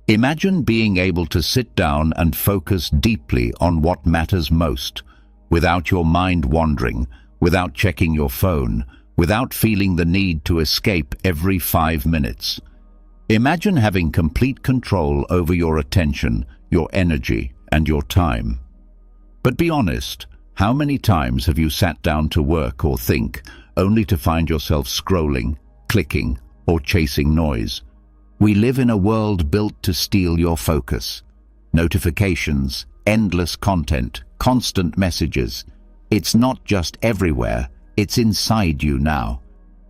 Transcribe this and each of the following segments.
Imagine being able to sit down and focus deeply on what matters most, without your mind wandering, without checking your phone, without feeling the need to escape every 5 minutes. Imagine having complete control over your attention, your energy, and your time. But be honest, how many times have you sat down to work or think, only to find yourself scrolling, clicking, or chasing noise? We live in a world built to steal your focus. Notifications, endless content, constant messages. It's not just everywhere, it's inside you now.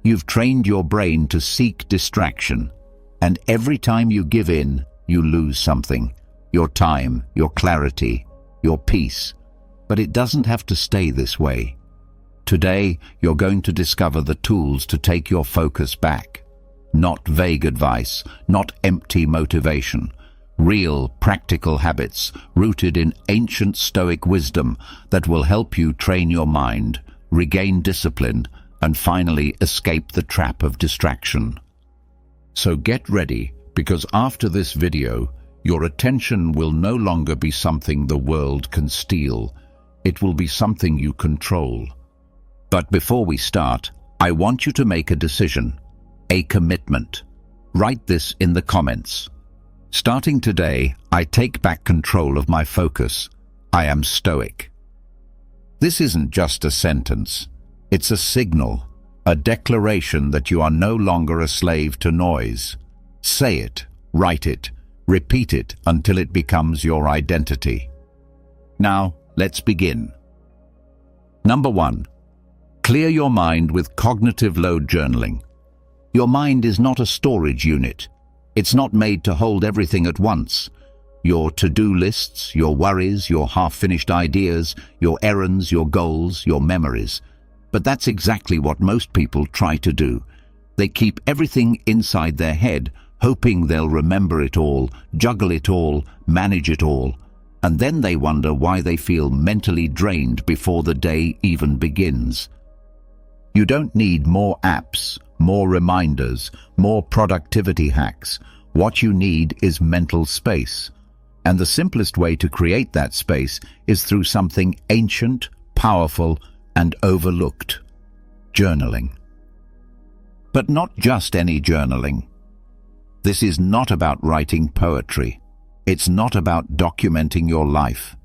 You've trained your brain to seek distraction, and every time you give in, you lose something. Your time, your clarity, your peace. But it doesn't have to stay this way. Today, you're going to discover the tools to take your focus back. Not vague advice, not empty motivation. Real, practical habits rooted in ancient Stoic wisdom that will help you train your mind, regain discipline, and finally escape the trap of distraction. So get ready, because after this video, your attention will no longer be something the world can steal. It will be something you control. But before we start, I want you to make a decision, a commitment. Write this in the comments. Starting today, I take back control of my focus. I am Stoic. This isn't just a sentence. It's a signal, a declaration that you are no longer a slave to noise. Say it, write it, repeat it until it becomes your identity. Now, let's begin. Number 1. Clear your mind with cognitive load journaling. Your mind is not a storage unit. It's not made to hold everything at once. Your to-do lists, your worries, your half-finished ideas, your errands, your goals, your memories. But that's exactly what most people try to do. They keep everything inside their head, hoping they'll remember it all, juggle it all, manage it all. And then they wonder why they feel mentally drained before the day even begins. You don't need more apps, more reminders, more productivity hacks. What you need is mental space. And the simplest way to create that space is through something ancient, powerful, and overlooked: journaling. But not just any journaling. This is not about writing poetry. It's not about documenting your life.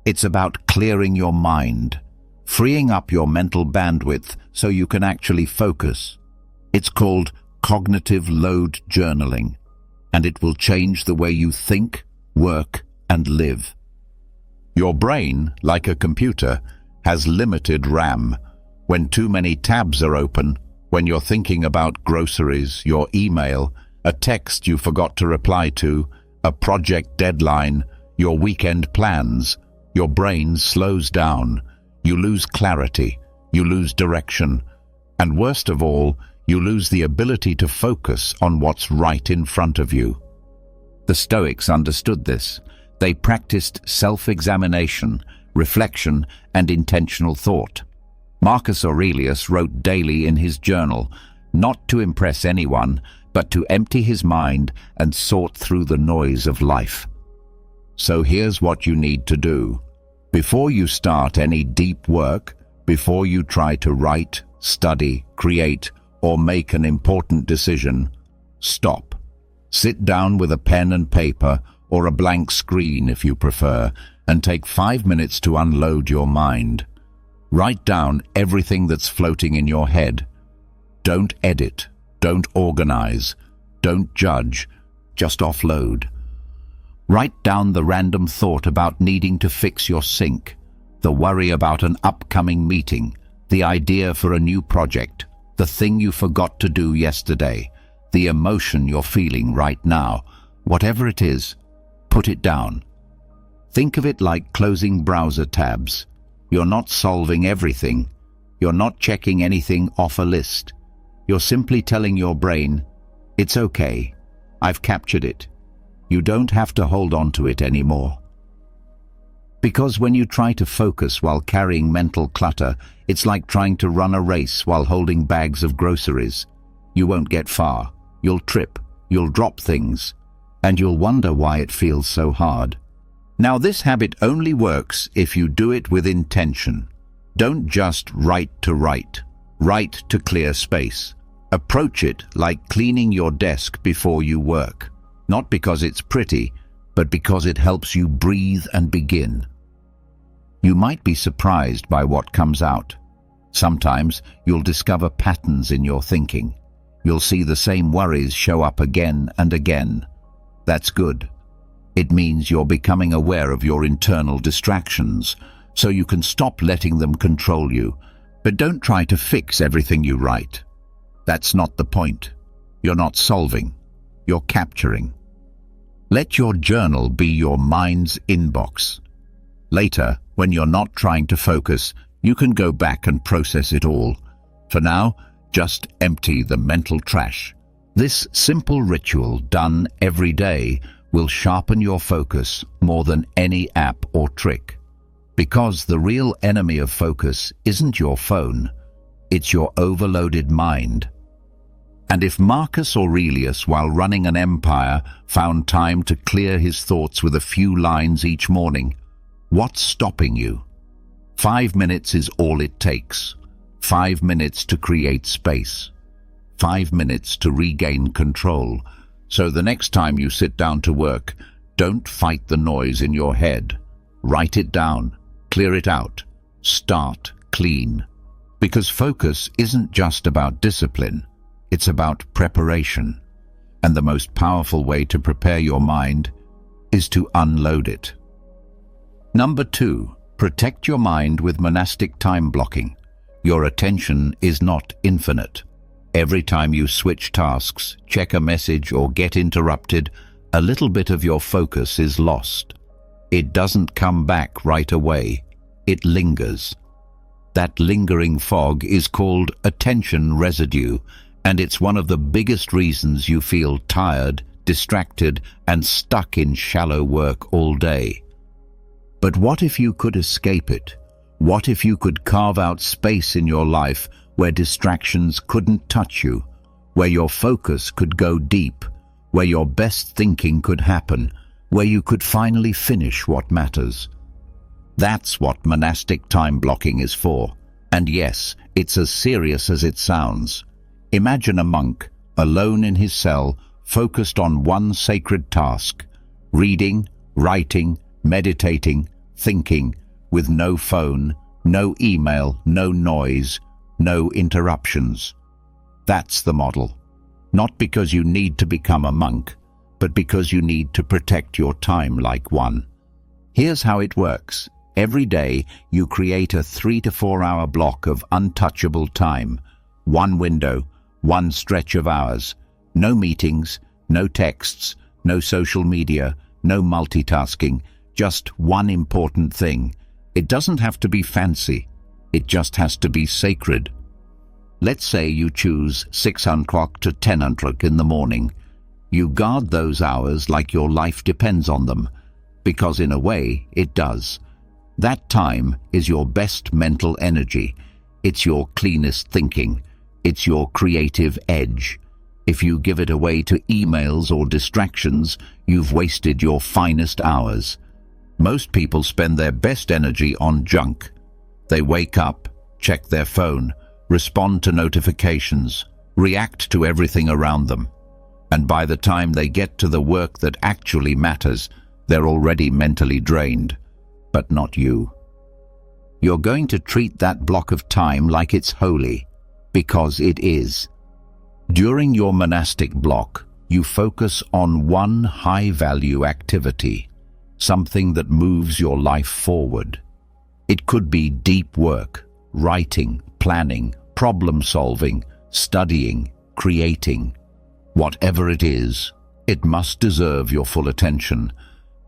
It's about clearing your mind, freeing up your mental bandwidth so you can actually focus. It's called cognitive load journaling, and it will change the way you think, work, and live. Your brain, like a computer, has limited RAM. When too many tabs are open, when you're thinking about groceries, your email, a text you forgot to reply to, a project deadline, your weekend plans, your brain slows down. You lose clarity, you lose direction, and worst of all, you lose the ability to focus on what's right in front of you. The Stoics understood this. They practiced self-examination, reflection, and intentional thought. Marcus Aurelius wrote daily in his journal, not to impress anyone, but to empty his mind and sort through the noise of life. So here's what you need to do. Before you start any deep work, before you try to write, study, create, or make an important decision, stop. Sit down with a pen and paper, or a blank screen if you prefer, and take 5 minutes to unload your mind. Write down everything that's floating in your head. Don't edit, don't organize, don't judge, just offload. Write down the random thought about needing to fix your sink, the worry about an upcoming meeting, the idea for a new project, the thing you forgot to do yesterday, the emotion you're feeling right now. Whatever it is, put it down. Think of it like closing browser tabs. You're not solving everything. You're not checking anything off a list. You're simply telling your brain, it's okay, I've captured it. You don't have to hold on to it anymore. Because when you try to focus while carrying mental clutter, it's like trying to run a race while holding bags of groceries. You won't get far. You'll trip. You'll drop things. and you'll wonder why it feels so hard. Now, this habit only works if you do it with intention. Don't just write to write. Write to clear space. Approach it like cleaning your desk before you work. Not because it's pretty, but because it helps you breathe and begin. You might be surprised by what comes out. Sometimes you'll discover patterns in your thinking. You'll see the same worries show up again and again. That's good. It means you're becoming aware of your internal distractions, so you can stop letting them control you. But don't try to fix everything you write. That's not the point. You're not solving. You're capturing. Let your journal be your mind's inbox. Later, when you're not trying to focus, you can go back and process it all. For now, just empty the mental trash. This simple ritual, done every day, will sharpen your focus more than any app or trick. Because the real enemy of focus isn't your phone, it's your overloaded mind. And if Marcus Aurelius, while running an empire, found time to clear his thoughts with a few lines each morning, what's stopping you? 5 minutes is all it takes. 5 minutes to create space. 5 minutes to regain control. So the next time you sit down to work, don't fight the noise in your head. Write it down. Clear it out. Start clean. Because focus isn't just about discipline. It's about preparation. And the most powerful way to prepare your mind is to unload it. Number 2, protect your mind with monastic time blocking. Your attention is not infinite. Every time you switch tasks, check a message, or get interrupted, a little bit of your focus is lost. It doesn't come back right away. It lingers. That lingering fog is called attention residue, and it's one of the biggest reasons you feel tired, distracted, and stuck in shallow work all day. But what if you could escape it? What if you could carve out space in your life where distractions couldn't touch you, where your focus could go deep, where your best thinking could happen, where you could finally finish what matters? That's what monastic time blocking is for. And yes, it's as serious as it sounds. Imagine a monk, alone in his cell, focused on one sacred task: reading, writing, meditating, thinking, with no phone, no email, no noise, no interruptions. That's the model. Not because you need to become a monk, but because you need to protect your time like one. Here's how it works. Every day, you create a 3 to 4 hour block of untouchable time. One window, one stretch of hours. No meetings, no texts, no social media, no multitasking. Just one important thing. It doesn't have to be fancy. It just has to be sacred. Let's say you choose 6 o'clock to 10 o'clock in the morning. You guard those hours like your life depends on them, because in a way, it does. That time is your best mental energy. It's your cleanest thinking. It's your creative edge. If you give it away to emails or distractions, you've wasted your finest hours. Most people spend their best energy on junk. They wake up, check their phone, respond to notifications, react to everything around them. And by the time they get to the work that actually matters, they're already mentally drained. But not you. You're going to treat that block of time like it's holy, because it is. During your monastic block, you focus on one high-value activity, something that moves your life forward. It could be deep work, writing, planning, problem-solving, studying, creating. Whatever it is, it must deserve your full attention,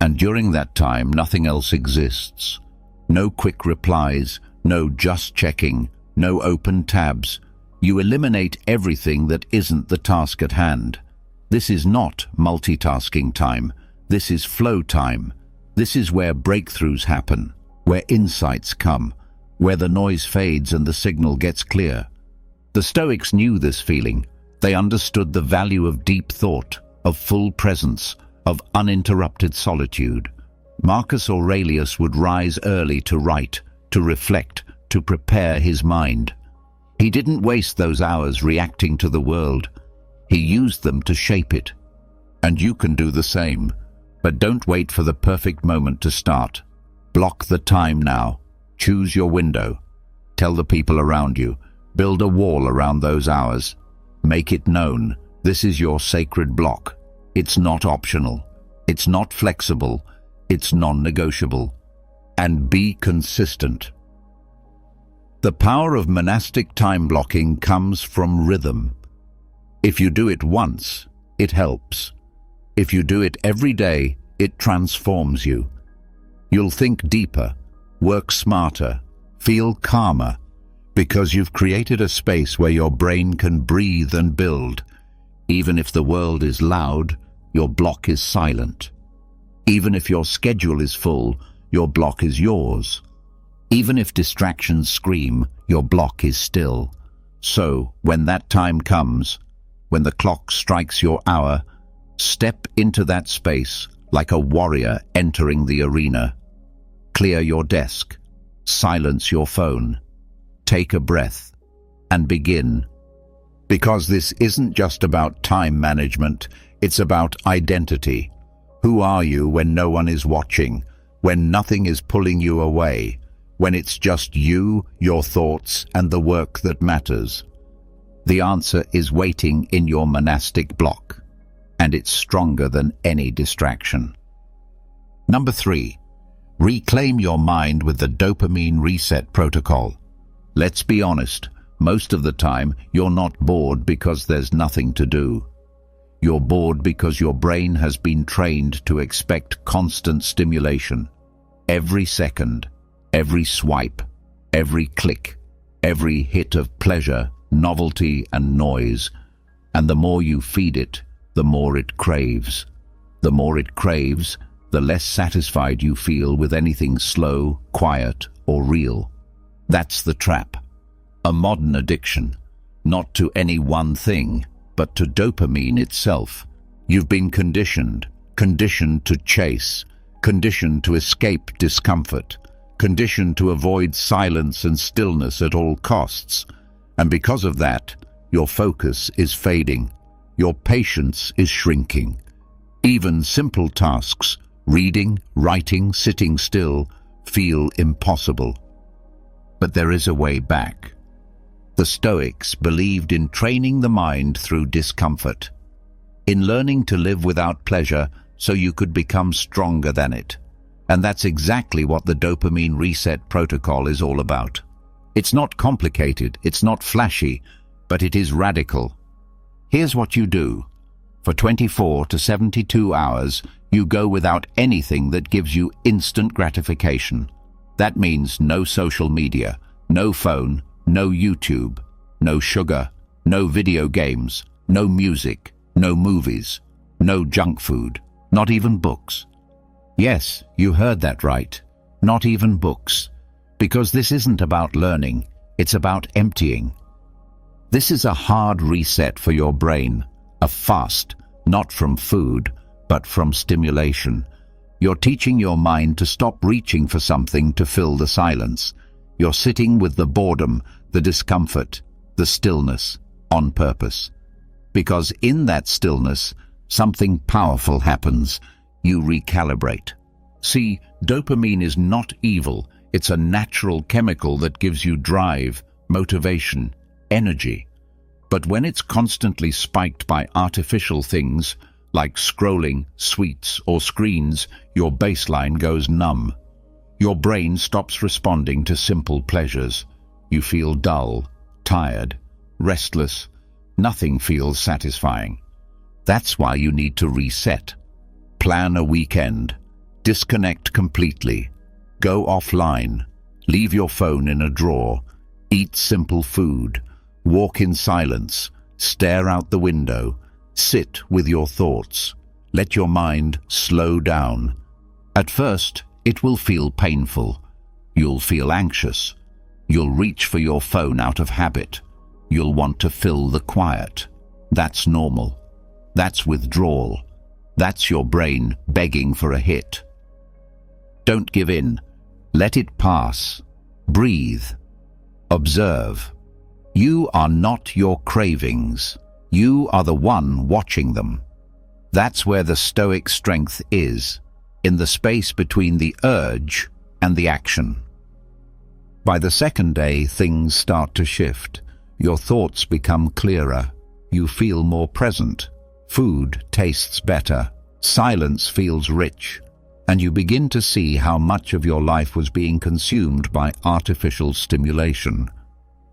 and during that time nothing else exists. No quick replies, no just checking, no open tabs. You eliminate everything that isn't the task at hand. This is not multitasking time. This is flow time. This is where breakthroughs happen, where insights come, where the noise fades and the signal gets clear. The Stoics knew this feeling. They understood the value of deep thought, of full presence, of uninterrupted solitude. Marcus Aurelius would rise early to write, to reflect, to prepare his mind. He didn't waste those hours reacting to the world. He used them to shape it. And you can do the same. But don't wait for the perfect moment to start. Block the time now. Choose your window. Tell the people around you. Build a wall around those hours. Make it known. This is your sacred block. It's not optional. It's not flexible. It's non-negotiable. And be consistent. The power of monastic time blocking comes from rhythm. If you do it once, it helps. If you do it every day, it transforms you. You'll think deeper, work smarter, feel calmer, because you've created a space where your brain can breathe and build. Even if the world is loud, your block is silent. Even if your schedule is full, your block is yours. Even if distractions scream, your block is still. So, when that time comes, when the clock strikes your hour, step into that space like a warrior entering the arena. Clear your desk, silence your phone, take a breath, and begin. Because this isn't just about time management, it's about identity. Who are you when no one is watching, when nothing is pulling you away, when it's just you, your thoughts, and the work that matters? The answer is waiting in your monastic block, and it's stronger than any distraction. Number 3, reclaim your mind with the dopamine reset protocol. Let's be honest, most of the time you're not bored because there's nothing to do. You're bored because your brain has been trained to expect constant stimulation. Every second, every swipe, every click, every hit of pleasure, novelty and noise. And the more you feed it, the more it craves. The more it craves, the less satisfied you feel with anything slow, quiet, or real. That's the trap. A modern addiction, not to any one thing, but to dopamine itself. You've been conditioned to chase, conditioned to escape discomfort, conditioned to avoid silence and stillness at all costs. And because of that, your focus is fading. Your patience is shrinking. Even simple tasks, reading, writing, sitting still, feel impossible. But there is a way back. The Stoics believed in training the mind through discomfort, in learning to live without pleasure so you could become stronger than it. And that's exactly what the dopamine reset protocol is all about. It's not complicated, it's not flashy, but it is radical. Here's what you do. For 24 to 72 hours, you go without anything that gives you instant gratification. That means no social media, no phone, no YouTube, no sugar, no video games, no music, no movies, no junk food, not even books. Yes, you heard that right. Not even books. Because this isn't about learning, it's about emptying. This is a hard reset for your brain, a fast, not from food, but from stimulation. You're teaching your mind to stop reaching for something to fill the silence. You're sitting with the boredom, the discomfort, the stillness, on purpose. Because in that stillness, something powerful happens. You recalibrate. See, dopamine is not evil. It's a natural chemical that gives you drive, motivation, energy. But when it's constantly spiked by artificial things, like scrolling, sweets, or screens, your baseline goes numb. Your brain stops responding to simple pleasures. You feel dull, tired, restless. Nothing feels satisfying. That's why you need to reset. Plan a weekend. Disconnect completely. Go offline. Leave your phone in a drawer. Eat simple food. Walk in silence. Stare out the window. Sit with your thoughts. Let your mind slow down. At first, it will feel painful. You'll feel anxious. You'll reach for your phone out of habit. You'll want to fill the quiet. That's normal. That's withdrawal. That's your brain begging for a hit. Don't give in. Let it pass. Breathe. Observe. You are not your cravings. You are the one watching them. That's where the Stoic strength is, in the space between the urge and the action. By the second day, things start to shift. Your thoughts become clearer. You feel more present. Food tastes better. Silence feels rich. And you begin to see how much of your life was being consumed by artificial stimulation.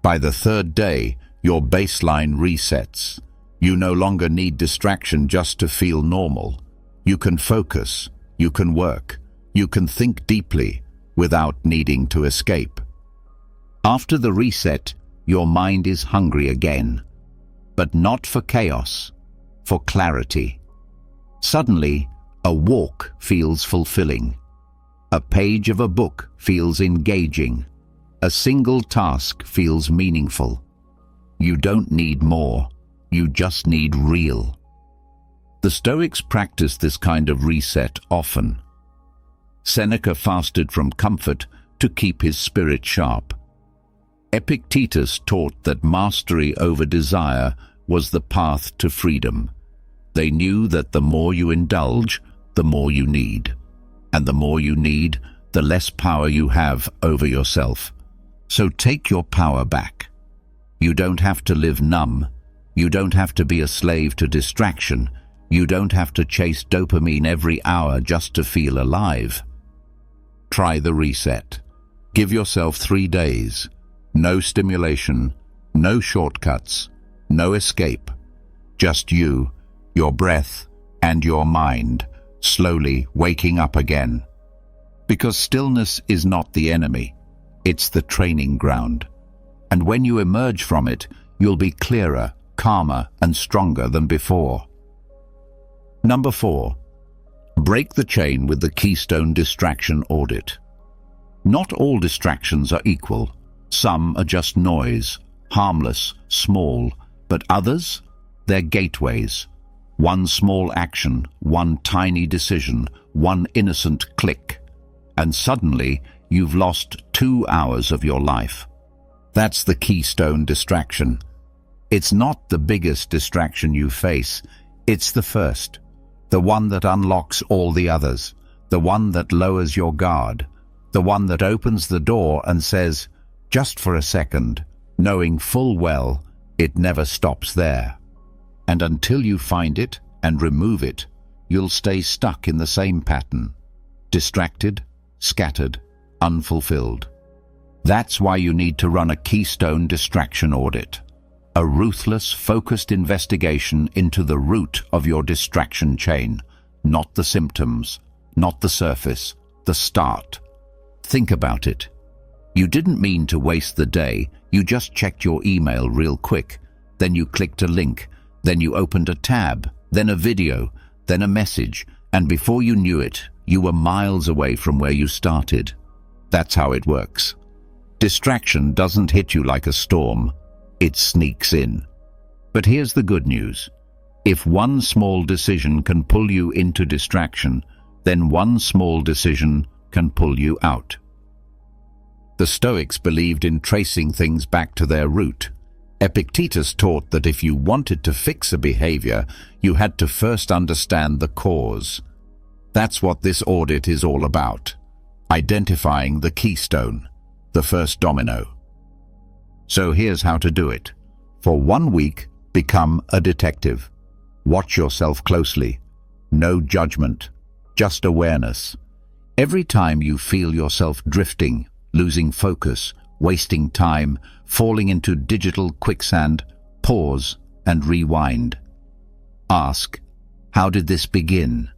By the third day, your baseline resets. You no longer need distraction just to feel normal. You can focus, you can work, you can think deeply without needing to escape. After the reset, your mind is hungry again, but not for chaos, for clarity. Suddenly, a walk feels fulfilling. A page of a book feels engaging. A single task feels meaningful. You don't need more. You just need real. The Stoics practiced this kind of reset often. Seneca fasted from comfort to keep his spirit sharp. Epictetus taught that mastery over desire was the path to freedom. They knew that the more you indulge, the more you need. And the more you need, the less power you have over yourself. So take your power back. You don't have to live numb. You don't have to be a slave to distraction. You don't have to chase dopamine every hour just to feel alive. Try the reset. Give yourself 3 days. No stimulation, no shortcuts, no escape. Just you, your breath, and your mind, slowly waking up again. Because stillness is not the enemy. It's the training ground. And when you emerge from it, you'll be clearer, calmer, and stronger than before. Number 4. Break the chain with the keystone distraction audit. Not all distractions are equal. Some are just noise, harmless, small, but others, they're gateways. One small action, one tiny decision, one innocent click, and suddenly you've lost 2 hours of your life. That's the keystone distraction. It's not the biggest distraction you face, it's the first. The one that unlocks all the others. The one that lowers your guard. The one that opens the door and says, just for a second, knowing full well it never stops there. And until you find it and remove it, you'll stay stuck in the same pattern. Distracted, scattered, unfulfilled. That's why you need to run a keystone distraction audit. A ruthless, focused investigation into the root of your distraction chain, not the symptoms, not the surface, the start. Think about it. You didn't mean to waste the day, you just checked your email real quick, then you clicked a link, then you opened a tab, then a video, then a message, and before you knew it, you were miles away from where you started. That's how it works. Distraction doesn't hit you like a storm. It sneaks in. But here's the good news. If one small decision can pull you into distraction, then one small decision can pull you out. The Stoics believed in tracing things back to their root. Epictetus taught that if you wanted to fix a behavior, you had to first understand the cause. That's what this audit is all about. Identifying the keystone, the first domino. So here's how to do it. For 1 week, become a detective. Watch yourself closely. No judgment, just awareness. Every time you feel yourself drifting, losing focus, wasting time, falling into digital quicksand, pause and rewind. Ask, how did this begin?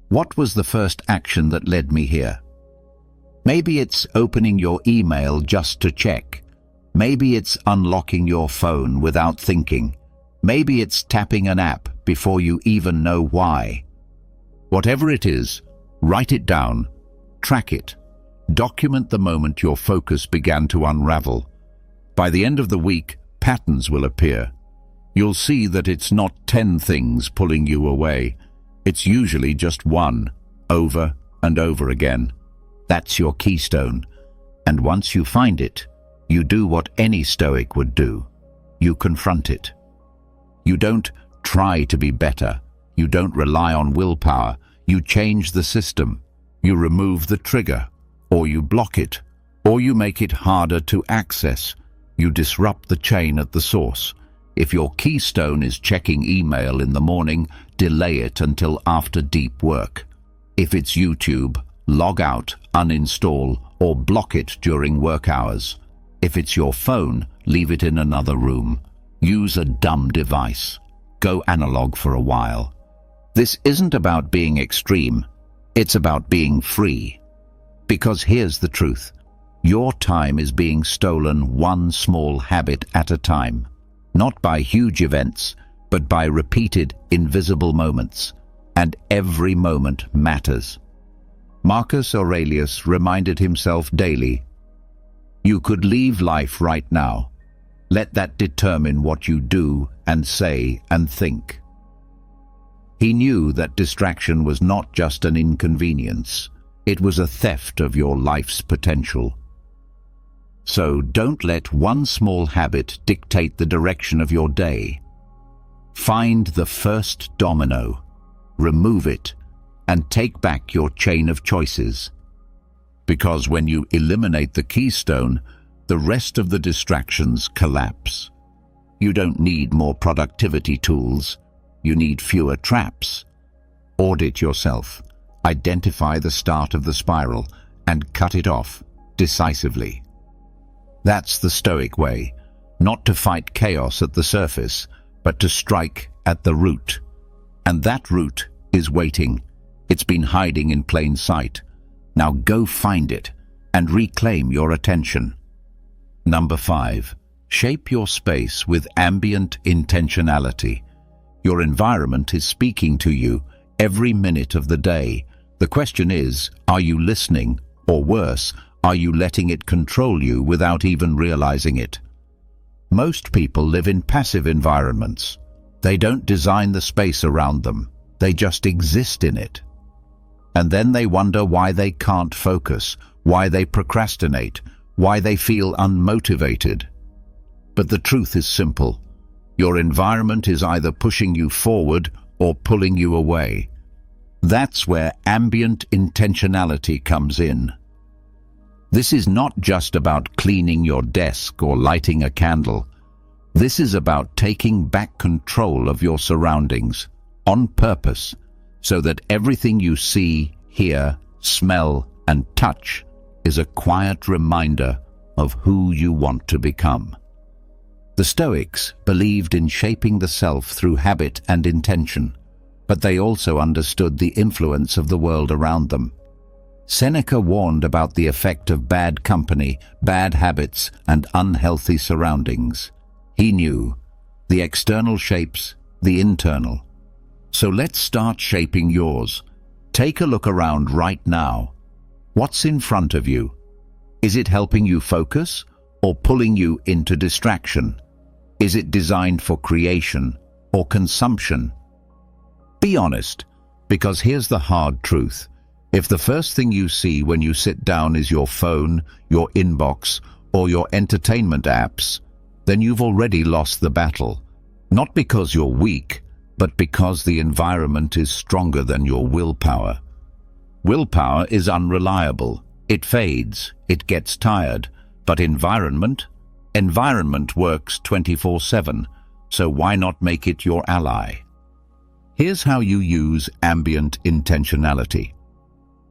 What was the first action that led me here? Maybe it's opening your email just to check. Maybe it's unlocking your phone without thinking. Maybe it's tapping an app before you even know why. Whatever it is, write it down, track it. Document the moment your focus began to unravel. By the end of the week, patterns will appear. You'll see that it's not 10 things pulling you away. It's usually just one, over and over again. That's your keystone. And once you find it, you do what any Stoic would do. You confront it. You don't try to be better. You don't rely on willpower. You change the system. You remove the trigger, or you block it, or you make it harder to access. You disrupt the chain at the source. If your keystone is checking email in the morning, delay it until after deep work. If it's YouTube, log out, uninstall, or block it during work hours. If it's your phone, leave it in another room. Use a dumb device. Go analog for a while. This isn't about being extreme. It's about being free. Because here's the truth. Your time is being stolen one small habit at a time. Not by huge events, but by repeated, invisible moments. And every moment matters. Marcus Aurelius reminded himself daily, "You could leave life right now. Let that determine what you do and say and think." He knew that distraction was not just an inconvenience. It was a theft of your life's potential. So don't let one small habit dictate the direction of your day. Find the first domino, remove it, and take back your chain of choices. Because when you eliminate the keystone, the rest of the distractions collapse. You don't need more productivity tools. You need fewer traps. Audit yourself. Identify the start of the spiral and cut it off decisively. That's the Stoic way, not to fight chaos at the surface, but to strike at the root. And that root is waiting. It's been hiding in plain sight. Now go find it and reclaim your attention. Number 5. Shape your space with ambient intentionality. Your environment is speaking to you every minute of the day. The question is, are you listening? Or worse, are you letting it control you without even realizing it? Most people live in passive environments. They don't design the space around them. They just exist in it. And then they wonder why they can't focus, why they procrastinate, why they feel unmotivated. But the truth is simple. Your environment is either pushing you forward or pulling you away. That's where ambient intentionality comes in. This is not just about cleaning your desk or lighting a candle. This is about taking back control of your surroundings on purpose, so that everything you see, hear, smell, and touch is a quiet reminder of who you want to become. The Stoics believed in shaping the self through habit and intention, but they also understood the influence of the world around them. Seneca warned about the effect of bad company, bad habits, and unhealthy surroundings. He knew the external shapes the internal. So let's start shaping yours. Take a look around right now. What's in front of you? Is it helping you focus or pulling you into distraction? Is it designed for creation or consumption? Be honest, because here's the hard truth. If the first thing you see when you sit down is your phone, your inbox, or your entertainment apps, then you've already lost the battle. Not because you're weak, but because the environment is stronger than your willpower. Willpower is unreliable. It fades, it gets tired. But environment works 24/7, so why not make it your ally? Here's how you use ambient intentionality.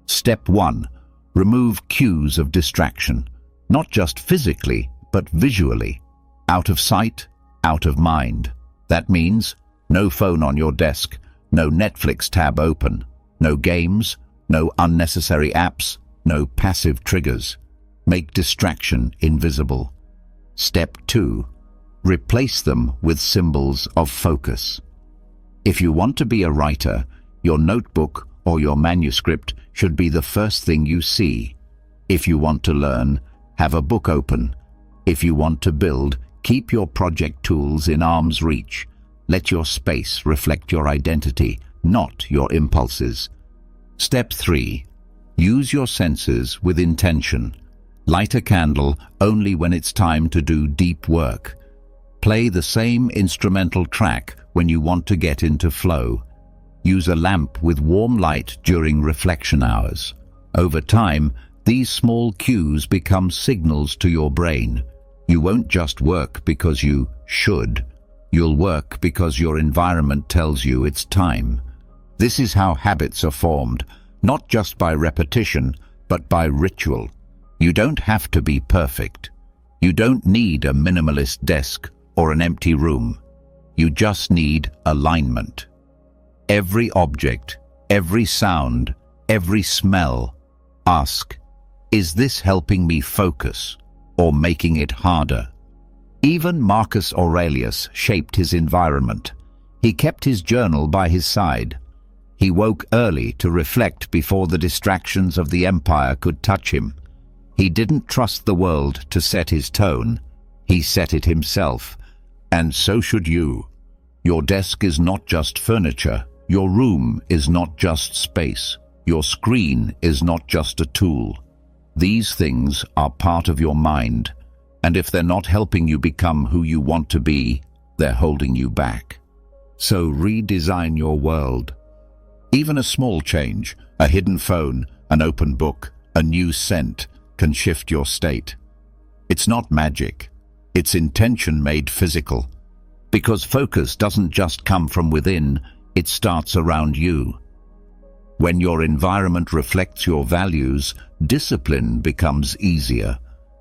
Step 1. Remove cues of distraction, not just physically, but visually. Out of sight, out of mind. That means no phone on your desk, no Netflix tab open, no games, no unnecessary apps, no passive triggers. Make distraction invisible. Step 2. Replace them with symbols of focus. If you want to be a writer, your notebook or your manuscript should be the first thing you see. If you want to learn, have a book open. If you want to build, keep your project tools in arm's reach. Let your space reflect your identity, not your impulses. Step 3. Use your senses with intention. Light a candle only when it's time to do deep work. Play the same instrumental track when you want to get into flow. Use a lamp with warm light during reflection hours. Over time, these small cues become signals to your brain. You won't just work because you should. You'll work because your environment tells you it's time. This is how habits are formed, not just by repetition, but by ritual. You don't have to be perfect. You don't need a minimalist desk or an empty room. You just need alignment. Every object, every sound, every smell, ask, is this helping me focus or making it harder? Even Marcus Aurelius shaped his environment. He kept his journal by his side. He woke early to reflect before the distractions of the empire could touch him. He didn't trust the world to set his tone. He set it himself. And so should you. Your desk is not just furniture. Your room is not just space. Your screen is not just a tool. These things are part of your mind, and if they're not helping you become who you want to be, they're holding you back. So redesign your world. Even a small change, a hidden phone, an open book, a new scent, can shift your state. It's not magic. It's intention made physical. Because focus doesn't just come from within, it starts around you. When your environment reflects your values, discipline becomes easier.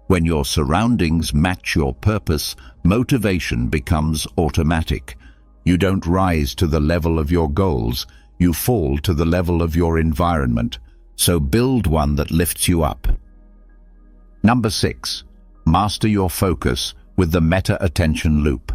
When your surroundings match your purpose, motivation becomes automatic. You don't rise to the level of your goals, you fall to the level of your environment. So build one that lifts you up. Number 6. Master your focus with the meta-attention loop.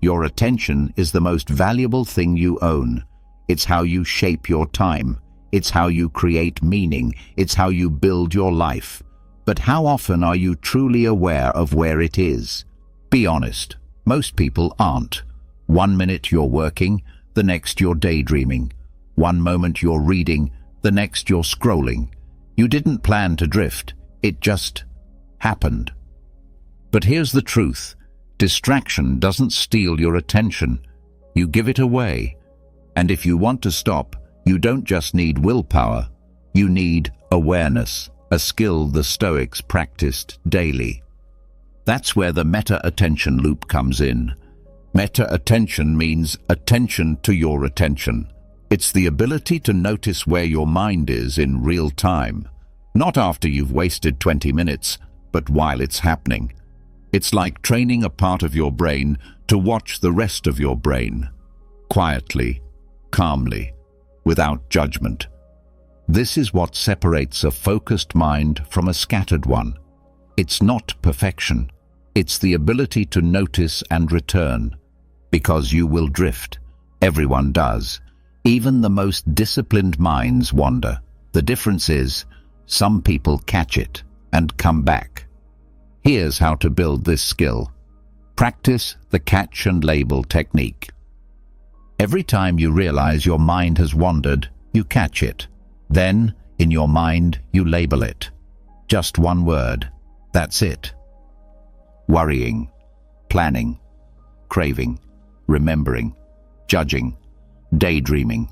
Your attention is the most valuable thing you own. It's how you shape your time. It's how you create meaning. It's how you build your life. But how often are you truly aware of where it is? Be honest. Most people aren't. 1 minute you're working, the next you're daydreaming. 1 moment you're reading, the next you're scrolling. You didn't plan to drift. It just happened. But here's the truth. Distraction doesn't steal your attention. You give it away. And if you want to stop, you don't just need willpower. You need awareness, a skill the Stoics practiced daily. That's where the meta-attention loop comes in. Meta-attention means attention to your attention. It's the ability to notice where your mind is in real time. Not after you've wasted 20 minutes, but while it's happening. It's like training a part of your brain to watch the rest of your brain. Quietly, calmly, without judgment. This is what separates a focused mind from a scattered one. It's not perfection. It's the ability to notice and return. Because you will drift. Everyone does. Even the most disciplined minds wander. The difference is, some people catch it and come back. Here's how to build this skill. Practice the catch and label technique. Every time you realize your mind has wandered, you catch it. Then, in your mind, you label it. Just one word. That's it. Worrying, planning, craving, remembering, judging, daydreaming.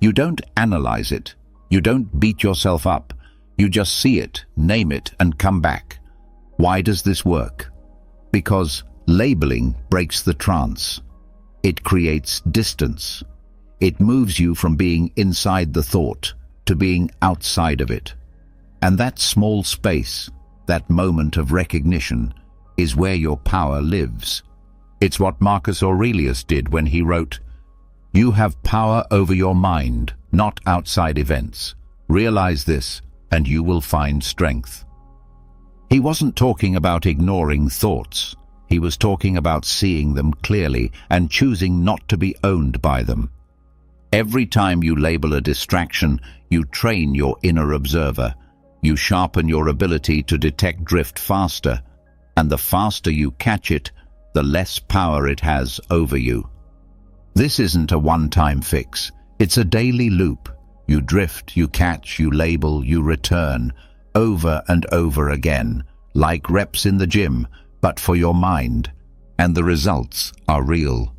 You don't analyze it. You don't beat yourself up. You just see it, name it, and come back. Why does this work? Because labeling breaks the trance. It creates distance. It moves you from being inside the thought to being outside of it. And that small space, that moment of recognition, is where your power lives. It's what Marcus Aurelius did when he wrote, "You have power over your mind, not outside events. Realize this, and you will find strength." He wasn't talking about ignoring thoughts. He was talking about seeing them clearly and choosing not to be owned by them. Every time you label a distraction, you train your inner observer. You sharpen your ability to detect drift faster, and the faster you catch it, the less power it has over you. This isn't a one-time fix. It's a daily loop. You drift, you catch, you label, you return, over and over again, like reps in the gym, but for your mind. And the results are real.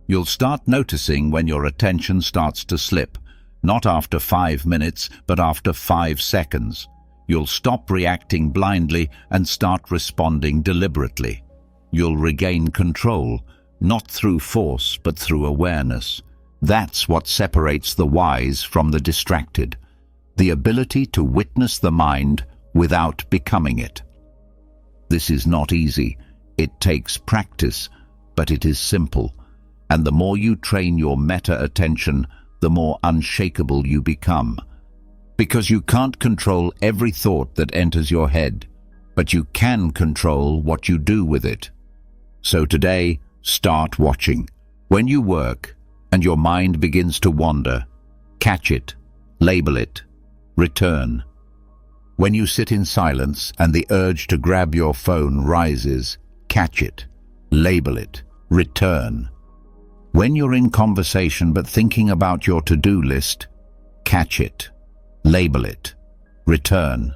You'll start noticing when your attention starts to slip, not after 5 minutes, but after 5 seconds. You'll stop reacting blindly and start responding deliberately. You'll regain control, not through force, but through awareness. That's what separates the wise from the distracted. The ability to witness the mind without becoming it. This is not easy. It takes practice, but it is simple. And the more you train your meta-attention, the more unshakable you become. Because you can't control every thought that enters your head, but you can control what you do with it. So today, start watching. When you work and your mind begins to wander, catch it, label it, return. When you sit in silence and the urge to grab your phone rises, catch it, label it, return. When you're in conversation but thinking about your to-do list, catch it, label it, return.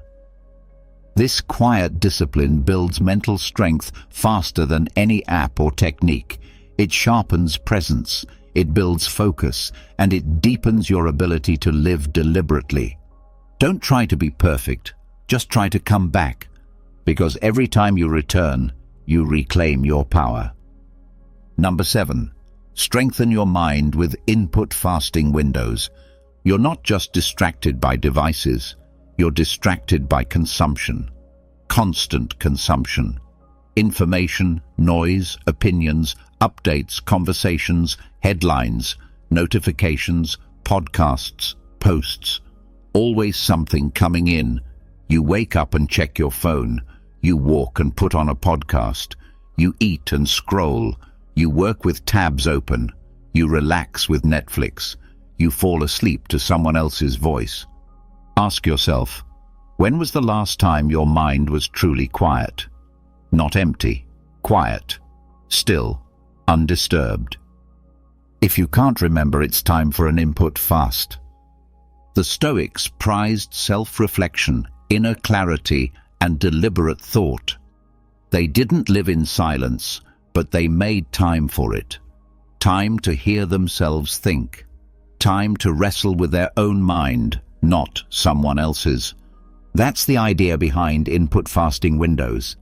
This quiet discipline builds mental strength faster than any app or technique. It sharpens presence, it builds focus, and it deepens your ability to live deliberately. Don't try to be perfect, just try to come back, because every time you return, you reclaim your power. Number 7. Strengthen your mind with input fasting windows. You're not just distracted by devices, you're distracted by consumption. Constant consumption. Information, noise, opinions, updates, conversations, headlines, notifications, podcasts, posts. Always something coming in. You wake up and check your phone. You walk and put on a podcast. You eat and scroll. You work with tabs open. You relax with Netflix. You fall asleep to someone else's voice. Ask yourself, when was the last time your mind was truly quiet? Not empty, quiet, still, undisturbed. If you can't remember, it's time for an input fast. The Stoics prized self-reflection, inner clarity, and deliberate thought. They didn't live in silence, but they made time for it. Time to hear themselves think. Time to wrestle with their own mind, not someone else's. That's the idea behind input fasting windows.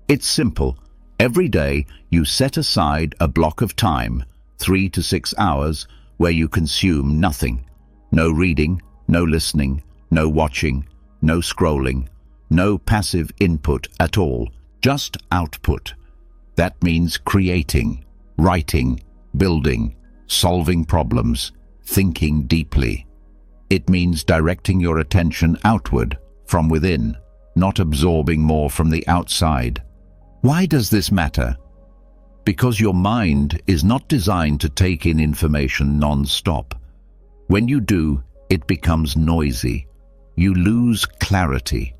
It's simple. Every day, you set aside a block of time, 3 to 6 hours, where you consume nothing. No reading, no listening, no watching, no scrolling, no passive input at all, just output. That means creating, writing, building, solving problems, thinking deeply. It means directing your attention outward, from within, not absorbing more from the outside. Why does this matter? Because your mind is not designed to take in information non-stop. When you do, it becomes noisy. You lose clarity.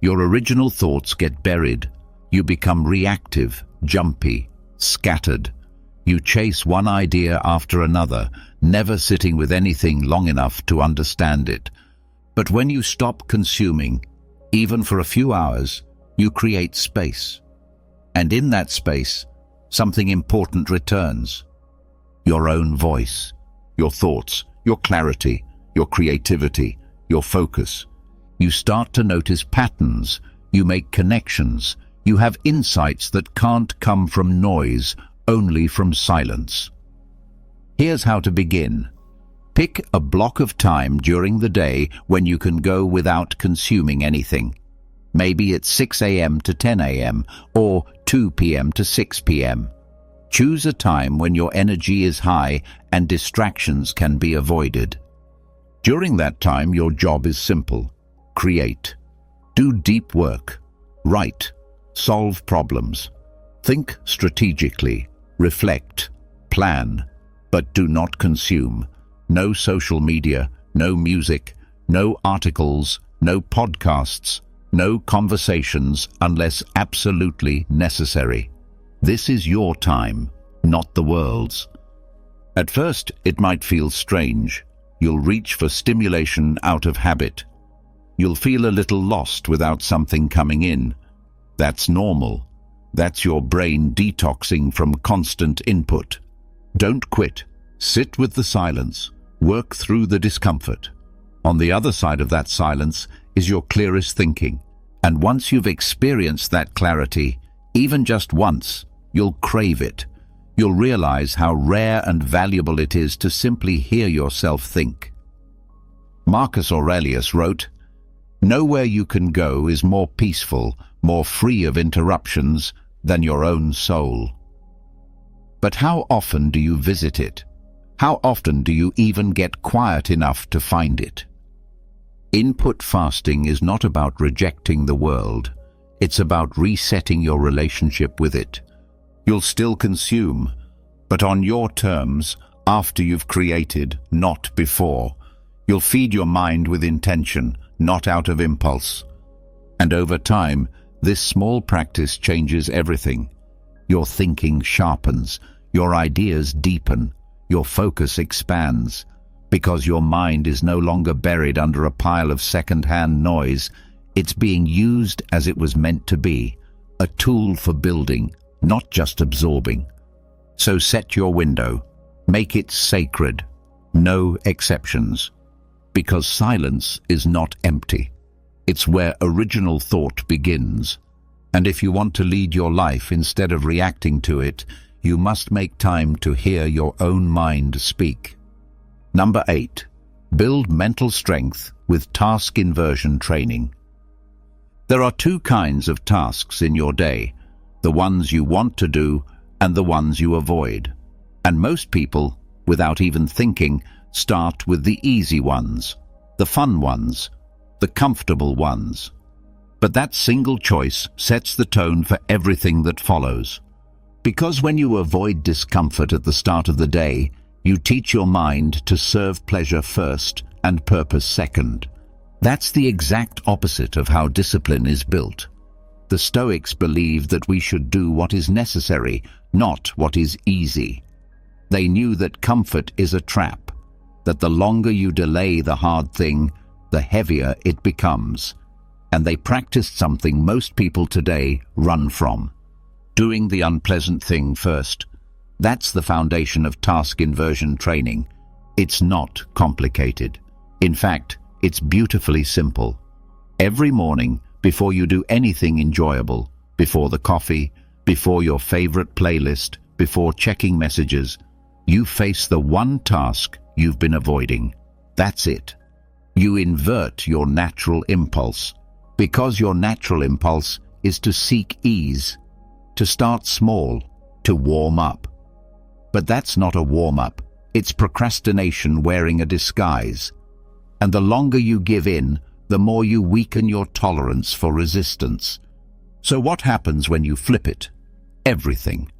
Your original thoughts get buried. You become reactive, jumpy, scattered. You chase one idea after another, never sitting with anything long enough to understand it. But when you stop consuming, even for a few hours, you create space. And in that space, something important returns. Your own voice, your thoughts, your clarity, your creativity, your focus. You start to notice patterns, you make connections, you have insights that can't come from noise, only from silence. Here's how to begin. Pick a block of time during the day when you can go without consuming anything. Maybe it's 6 a.m. to 10 a.m. or 2 p.m. to 6 p.m. Choose a time when your energy is high and distractions can be avoided. During that time, your job is simple. Create. Do deep work. Write. Solve problems. Think strategically. Reflect. Plan. But do not consume. No social media, no music, no articles, no podcasts, no conversations unless absolutely necessary. This is your time, not the world's. At first, it might feel strange. You'll reach for stimulation out of habit. You'll feel a little lost without something coming in. That's normal. That's your brain detoxing from constant input. Don't quit. Sit with the silence. Work through the discomfort. On the other side of that silence is your clearest thinking. And once you've experienced that clarity, even just once, you'll crave it. You'll realize how rare and valuable it is to simply hear yourself think. Marcus Aurelius wrote, "Nowhere you can go is more peaceful, more free of interruptions than your own soul." But how often do you visit it? How often do you even get quiet enough to find it? Input fasting is not about rejecting the world. It's about resetting your relationship with it. You'll still consume, but on your terms, after you've created, not before. You'll feed your mind with intention, not out of impulse. And over time, this small practice changes everything. Your thinking sharpens, your ideas deepen, your focus expands, because your mind is no longer buried under a pile of second-hand noise. It's being used as it was meant to be, a tool for building, not just absorbing. So set your window, make it sacred, no exceptions. Because silence is not empty. It's where original thought begins. And if you want to lead your life instead of reacting to it, you must make time to hear your own mind speak. Number 8. Build mental strength with task inversion training. There are two kinds of tasks in your day, the ones you want to do and the ones you avoid. And most people, without even thinking, start with the easy ones, the fun ones, the comfortable ones. But that single choice sets the tone for everything that follows. Because when you avoid discomfort at the start of the day, you teach your mind to serve pleasure first and purpose second. That's the exact opposite of how discipline is built. The Stoics believed that we should do what is necessary, not what is easy. They knew that comfort is a trap, that the longer you delay the hard thing, the heavier it becomes. And they practiced something most people today run from: doing the unpleasant thing first. That's the foundation of task inversion training. It's not complicated. In fact, it's beautifully simple. Every morning, before you do anything enjoyable, before the coffee, before your favorite playlist, before checking messages, you face the one task you've been avoiding. That's it. You invert your natural impulse, because your natural impulse is to seek ease, to start small, to warm up. But that's not a warm-up. It's procrastination wearing a disguise. And the longer you give in, the more you weaken your tolerance for resistance. So what happens when you flip it? Everything.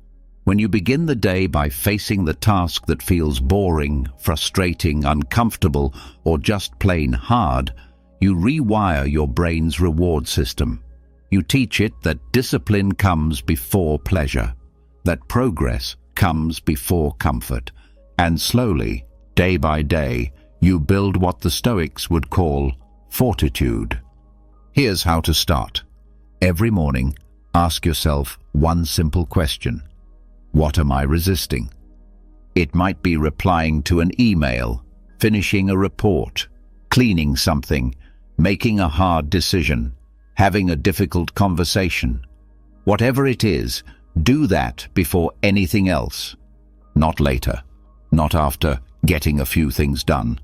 When you begin the day by facing the task that feels boring, frustrating, uncomfortable, or just plain hard, you rewire your brain's reward system. You teach it that discipline comes before pleasure, that progress comes before comfort, and slowly, day by day, you build what the Stoics would call fortitude. Here's how to start. Every morning, ask yourself one simple question. What am I resisting? It might be replying to an email, finishing a report, cleaning something, making a hard decision, having a difficult conversation. Whatever it is, do that before anything else. Not later, not after getting a few things done,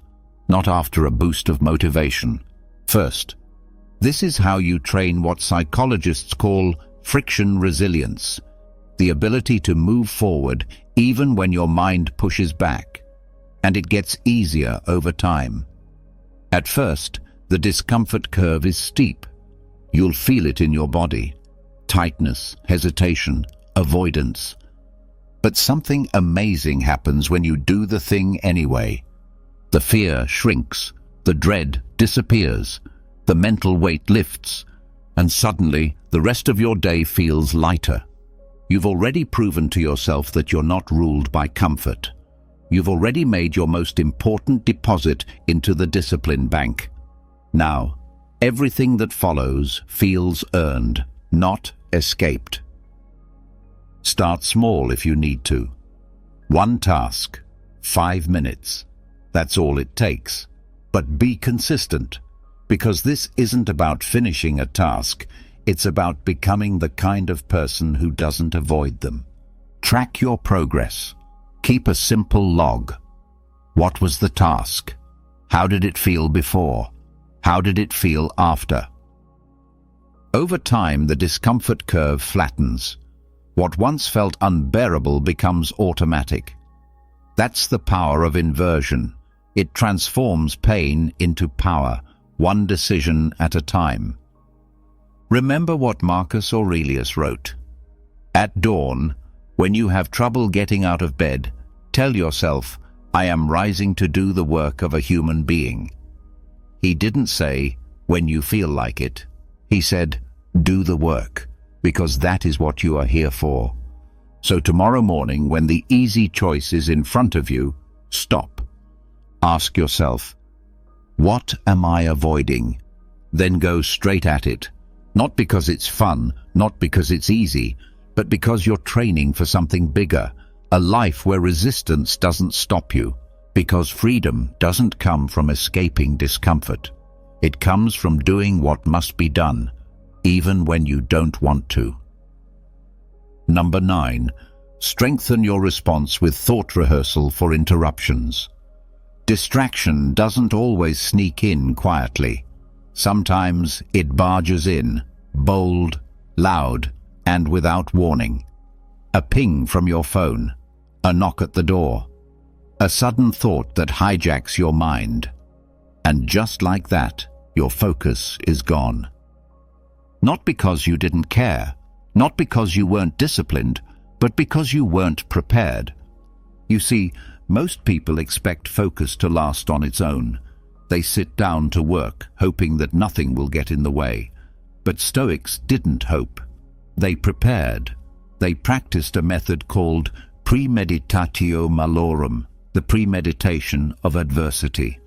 not after a boost of motivation. First. This is how you train what psychologists call friction resilience, the ability to move forward even when your mind pushes back, and it gets easier over time. At first, the discomfort curve is steep. You'll feel it in your body: tightness, hesitation, avoidance. But something amazing happens when you do the thing anyway. The fear shrinks, the dread disappears, the mental weight lifts, and suddenly the rest of your day feels lighter. You've already proven to yourself that you're not ruled by comfort. you've already made your most important deposit into the discipline bank. Now, everything that follows feels earned, not escaped. Start small if you need to. One task, 5 minutes. That's all it takes. But be consistent, because this isn't about finishing a task, it's about becoming the kind of person who doesn't avoid them. Track your progress. Keep a simple log. What was the task? How did it feel before? How did it feel after? Over time, the discomfort curve flattens. What once felt unbearable becomes automatic. That's the power of inversion. It transforms pain into power, one decision at a time. Remember what Marcus Aurelius wrote. At dawn, when you have trouble getting out of bed, tell yourself, I am rising to do the work of a human being. He didn't say, when you feel like it. He said, do the work, because that is what you are here for. So tomorrow morning, when the easy choice is in front of you, stop. Ask yourself, what am I avoiding? Then go straight at it. Not because it's fun, not because it's easy, but because you're training for something bigger, a life where resistance doesn't stop you, because freedom doesn't come from escaping discomfort. It comes from doing what must be done, even when you don't want to. Number 9, strengthen your response with thought rehearsal for interruptions. Distraction doesn't always sneak in quietly. Sometimes it barges in, bold, loud, and without warning. A ping from your phone, a knock at the door, a sudden thought that hijacks your mind. And just like that, your focus is gone. Not because you didn't care, not because you weren't disciplined, but because you weren't prepared. You see, most people expect focus to last on its own. They sit down to work, hoping that nothing will get in the way. But Stoics didn't hope. They prepared. They practiced a method called premeditatio malorum, the premeditation of adversity.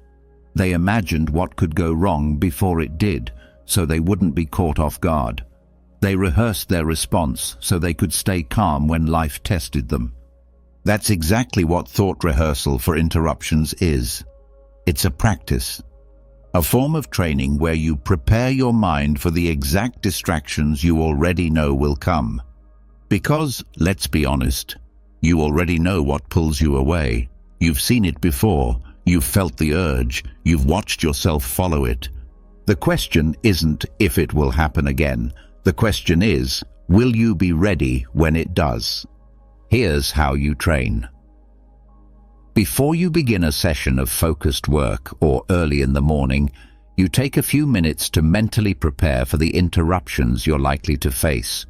They imagined what could go wrong before it did, so they wouldn't be caught off guard. They rehearsed their response so they could stay calm when life tested them. That's exactly what thought rehearsal for interruptions is. It's a practice, a form of training where you prepare your mind for the exact distractions you already know will come. Because, let's be honest, you already know what pulls you away. You've seen it before, you've felt the urge, you've watched yourself follow it. The question isn't if it will happen again. The question is, will you be ready when it does? Here's how you train. Before you begin a session of focused work or early in the morning, you take a few minutes to mentally prepare for the interruptions you're likely to face.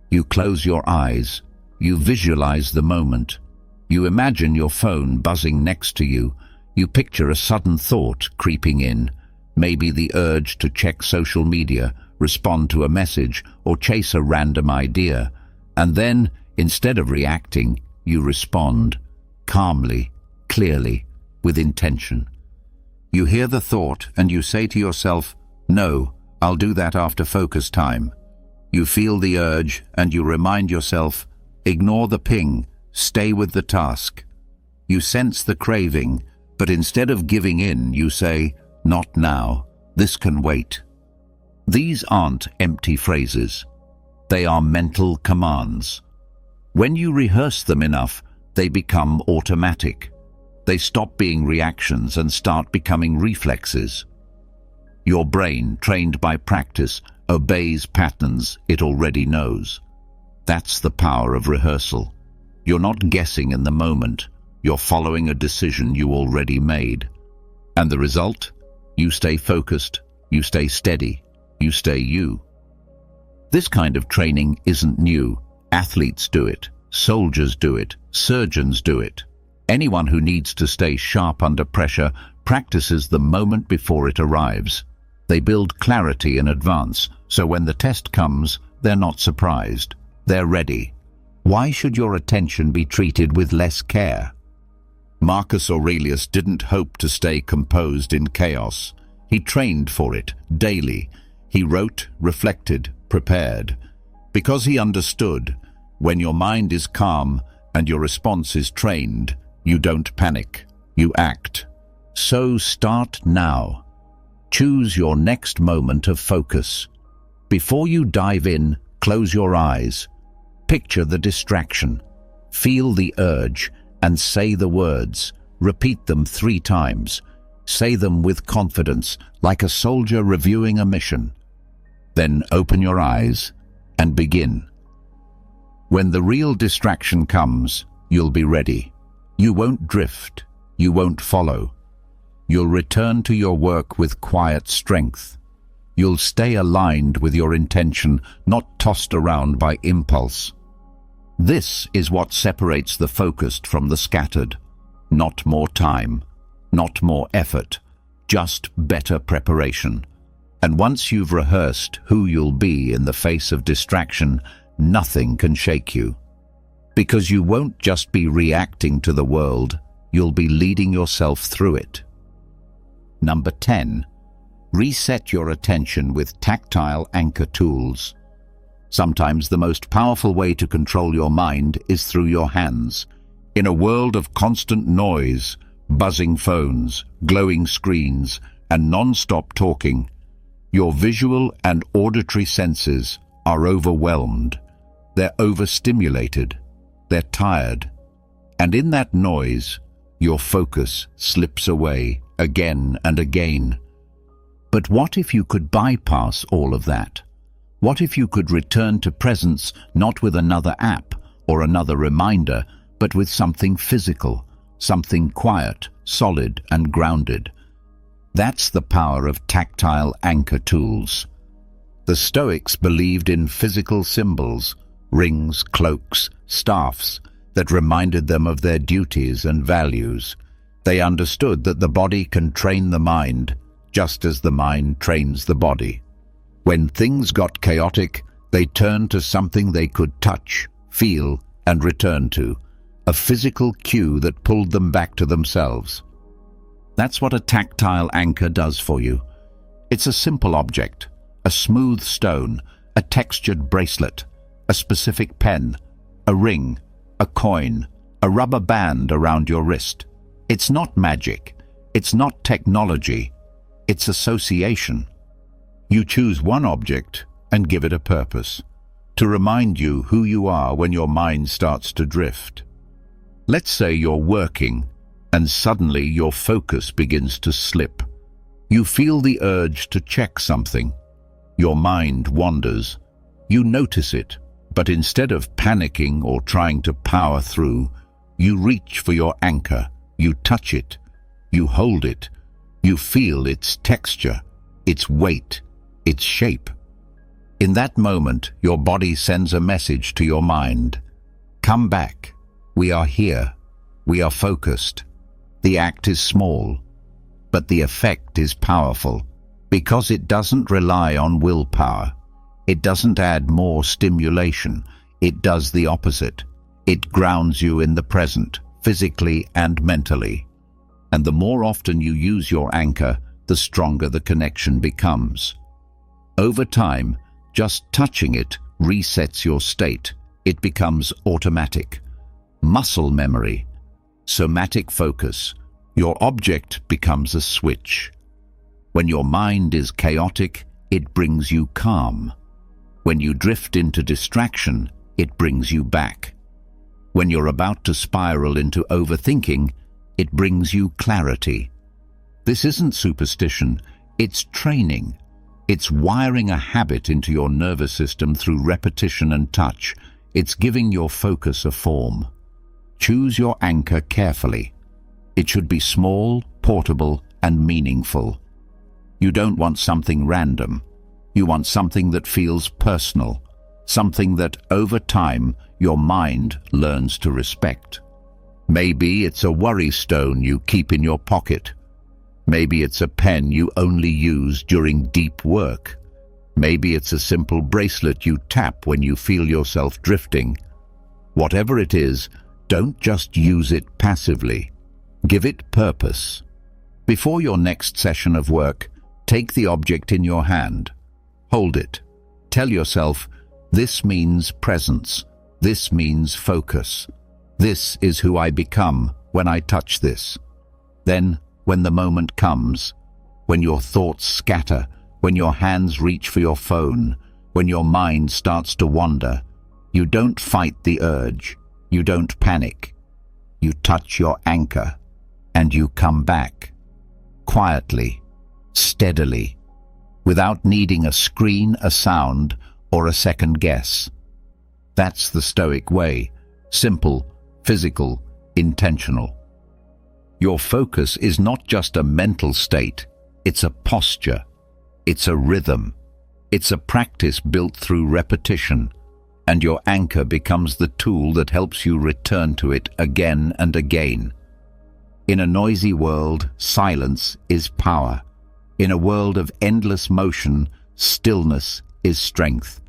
You close your eyes. You visualize the moment. You imagine your phone buzzing next to you. You picture a sudden thought creeping in, maybe the urge to check social media, respond to a message, or chase a random idea. And then, instead of reacting, you respond, calmly, clearly, with intention. You hear the thought and you say to yourself, no, I'll do that after focus time. You feel the urge and you remind yourself, ignore the ping, stay with the task. You sense the craving, but instead of giving in, you say, not now, this can wait. These aren't empty phrases. They are mental commands. When you rehearse them enough, they become automatic. They stop being reactions and start becoming reflexes. Your brain, trained by practice, obeys patterns it already knows. That's the power of rehearsal. You're not guessing in the moment. You're following a decision you already made. And the result? You stay focused, you stay steady, you stay you. This kind of training isn't new. Athletes do it, soldiers do it, surgeons do it. Anyone who needs to stay sharp under pressure practices the moment before it arrives. They build clarity in advance, so when the test comes, they're not surprised. They're ready. Why should your attention be treated with less care? Marcus Aurelius didn't hope to stay composed in chaos. He trained for it daily. He wrote, reflected, prepared. Because he understood, when your mind is calm and your response is trained, you don't panic, you act. So start now. Choose your next moment of focus. Before you dive in, close your eyes. Picture the distraction. Feel the urge and say the words. Repeat them 3 times. Say them with confidence, like a soldier reviewing a mission. Then open your eyes and begin. When the real distraction comes, you'll be ready. You won't drift. You won't follow. You'll return to your work with quiet strength. You'll stay aligned with your intention, not tossed around by impulse. This is what separates the focused from the scattered. Not more time, not more effort, just better preparation. And once you've rehearsed who you'll be in the face of distraction, nothing can shake you. Because you won't just be reacting to the world, you'll be leading yourself through it. Number 10. Reset your attention with tactile anchor tools. Sometimes the most powerful way to control your mind is through your hands. In a world of constant noise, buzzing phones, glowing screens, and non-stop talking, your visual and auditory senses are overwhelmed. They're overstimulated. They're tired. And in that noise, your focus slips away again and again. But what if you could bypass all of that? What if you could return to presence not with another app or another reminder, but with something physical, something quiet, solid, and grounded? That's the power of tactile anchor tools. The Stoics believed in physical symbols, rings, cloaks, staffs, that reminded them of their duties and values. They understood that the body can train the mind, just as the mind trains the body. When things got chaotic, they turned to something they could touch, feel, and return to, a physical cue that pulled them back to themselves. That's what a tactile anchor does for you. It's a simple object, a smooth stone, a textured bracelet, a specific pen, a ring, a coin, a rubber band around your wrist. It's not magic. It's not technology. It's association. You choose one object and give it a purpose, to remind you who you are when your mind starts to drift. Let's say you're working and suddenly your focus begins to slip. You feel the urge to check something. Your mind wanders. You notice it, but instead of panicking or trying to power through, you reach for your anchor. You touch it. You hold it. You feel its texture, its weight, its shape. In that moment, your body sends a message to your mind. Come back. We are here. We are focused. The act is small, but the effect is powerful because it doesn't rely on willpower. It doesn't add more stimulation. It does the opposite. It grounds you in the present, physically and mentally. And the more often you use your anchor, the stronger the connection becomes. Over time, just touching it resets your state. It becomes automatic. Muscle memory, somatic focus. Your object becomes a switch. When your mind is chaotic, it brings you calm. When you drift into distraction, it brings you back. When you're about to spiral into overthinking, it brings you clarity. This isn't superstition, it's training. It's wiring a habit into your nervous system through repetition and touch. It's giving your focus a form. Choose your anchor carefully. It should be small, portable, and meaningful. You don't want something random. You want something that feels personal, something that, over time, your mind learns to respect. Maybe it's a worry stone you keep in your pocket. Maybe it's a pen you only use during deep work. Maybe it's a simple bracelet you tap when you feel yourself drifting. Whatever it is, don't just use it passively. Give it purpose. Before your next session of work, take the object in your hand. Hold it. Tell yourself, this means presence. This means focus. This is who I become when I touch this. Then, when the moment comes, when your thoughts scatter, when your hands reach for your phone, when your mind starts to wander, you don't fight the urge. You don't panic. You touch your anchor, and you come back. Quietly, steadily, without needing a screen, a sound, or a second guess. That's the Stoic way. Simple, physical, intentional. Your focus is not just a mental state, it's a posture, it's a rhythm, it's a practice built through repetition, and your anchor becomes the tool that helps you return to it again and again. In a noisy world, silence is power. In a world of endless motion, stillness is strength.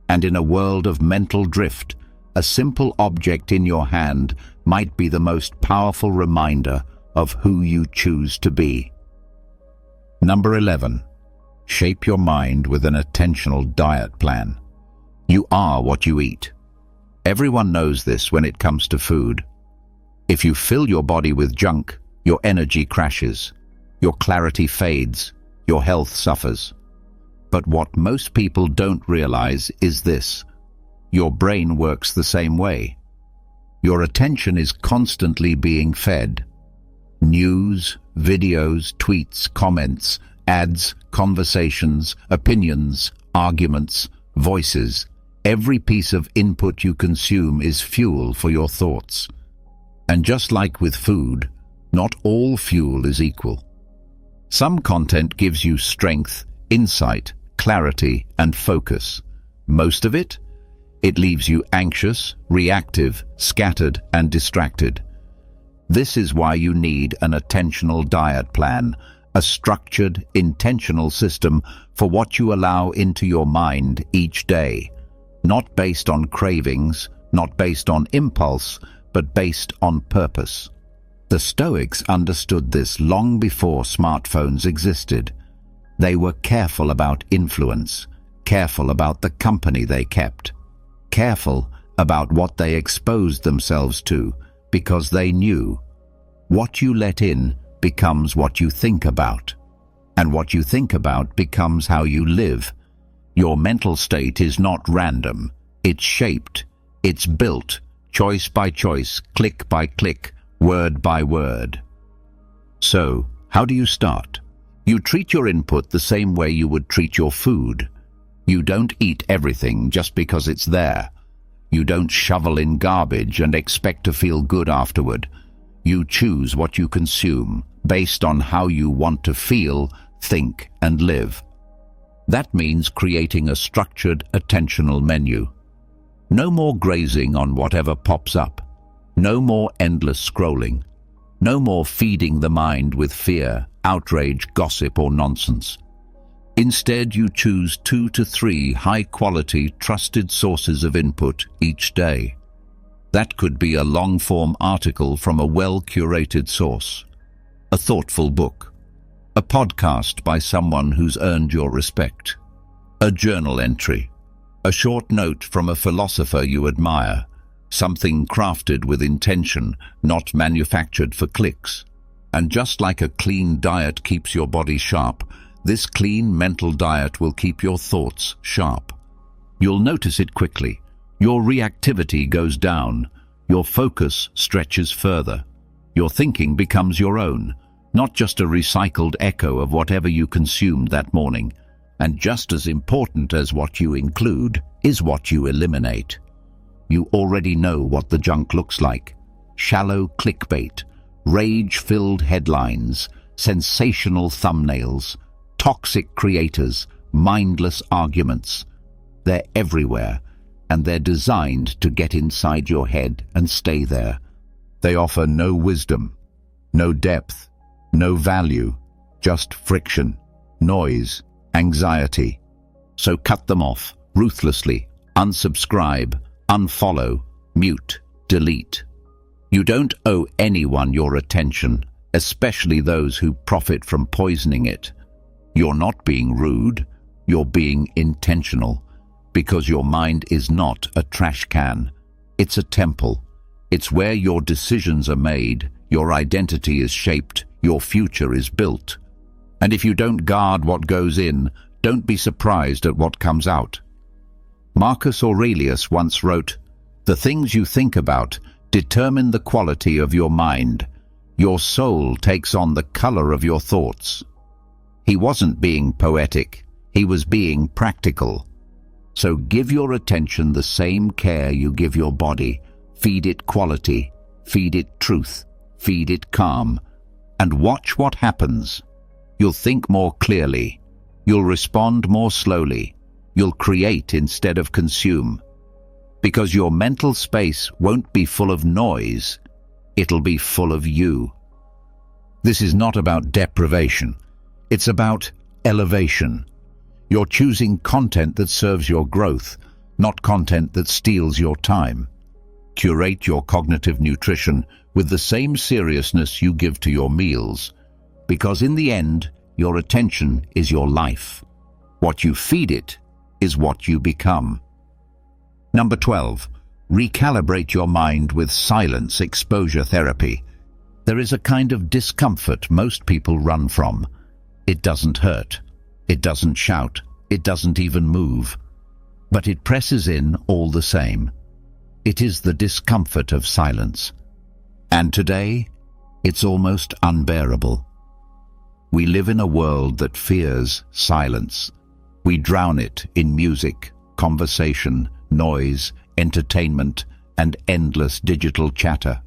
And in a world of mental drift, a simple object in your hand might be the most powerful reminder of who you choose to be. Number 11. Shape your mind with an attentional diet plan. You are what you eat. Everyone knows this when it comes to food. If you fill your body with junk, your energy crashes, your clarity fades, your health suffers. But what most people don't realize is this: your brain works the same way. Your attention is constantly being fed. News, videos, tweets, comments, ads, conversations, opinions, arguments, voices. Every piece of input you consume is fuel for your thoughts. And just like with food, not all fuel is equal. Some content gives you strength, insight, clarity, and focus. Most of it? It leaves you anxious, reactive, scattered, and distracted. This is why you need an attentional diet plan, a structured, intentional system for what you allow into your mind each day. Not based on cravings, not based on impulse, but based on purpose. The Stoics understood this long before smartphones existed. They were careful about influence, careful about the company they kept, careful about what they exposed themselves to, because they knew what you let in becomes what you think about, and what you think about becomes how you live. Your mental state is not random. It's shaped, it's built, choice by choice, click by click, word by word. So, how do you start? You treat your input the same way you would treat your food. You don't eat everything just because it's there. You don't shovel in garbage and expect to feel good afterward. You choose what you consume based on how you want to feel, think, and live. That means creating a structured, attentional menu. No more grazing on whatever pops up. No more endless scrolling. No more feeding the mind with fear, outrage, gossip, or nonsense. Instead, you choose 2 to 3 high-quality, trusted sources of input each day. That could be a long-form article from a well-curated source, a thoughtful book, a podcast by someone who's earned your respect, a journal entry, a short note from a philosopher you admire, something crafted with intention, not manufactured for clicks. And just like a clean diet keeps your body sharp, this clean mental diet will keep your thoughts sharp. You'll notice it quickly. Your reactivity goes down. Your focus stretches further. Your thinking becomes your own, not just a recycled echo of whatever you consumed that morning. And just as important as what you include is what you eliminate. You already know what the junk looks like. Shallow clickbait, rage-filled headlines, sensational thumbnails, toxic creators, mindless arguments. They're everywhere, and they're designed to get inside your head and stay there. They offer no wisdom, no depth, no value, just friction, noise, anxiety. So cut them off, ruthlessly, unsubscribe, unfollow, mute, delete. You don't owe anyone your attention, especially those who profit from poisoning it. You're not being rude, you're being intentional, because your mind is not a trash can. It's a temple. It's where your decisions are made, your identity is shaped, your future is built. And if you don't guard what goes in, don't be surprised at what comes out. Marcus Aurelius once wrote, "The things you think about determine the quality of your mind. Your soul takes on the color of your thoughts." He wasn't being poetic, he was being practical. So give your attention the same care you give your body. Feed it quality, feed it truth, feed it calm, and watch what happens. You'll think more clearly, you'll respond more slowly, you'll create instead of consume. Because your mental space won't be full of noise, it'll be full of you. This is not about deprivation, it's about elevation. You're choosing content that serves your growth, not content that steals your time. Curate your cognitive nutrition with the same seriousness you give to your meals, because in the end, your attention is your life. What you feed it is what you become. Number 12, recalibrate your mind with silence exposure therapy. There is a kind of discomfort most people run from. It doesn't hurt, it doesn't shout, it doesn't even move, but it presses in all the same. It is the discomfort of silence. And today, it's almost unbearable. We live in a world that fears silence. We drown it in music, conversation, noise, entertainment, and endless digital chatter.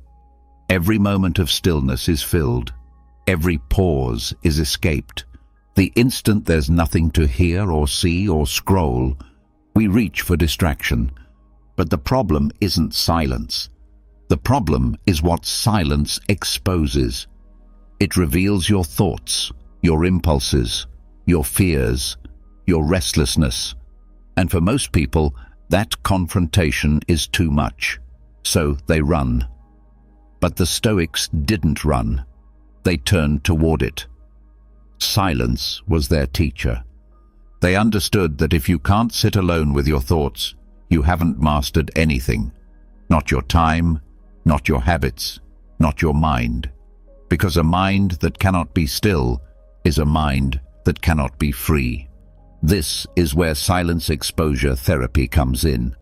Every moment of stillness is filled. Every pause is escaped. The instant there's nothing to hear or see or scroll, we reach for distraction. But the problem isn't silence. The problem is what silence exposes. It reveals your thoughts, your impulses, your fears, your restlessness. And for most people, that confrontation is too much. So they run. But the Stoics didn't run. They turned toward it. Silence was their teacher. They understood that if you can't sit alone with your thoughts, you haven't mastered anything. Not your time, not your habits, not your mind. Because a mind that cannot be still is a mind that cannot be free. This is where silence exposure therapy comes in.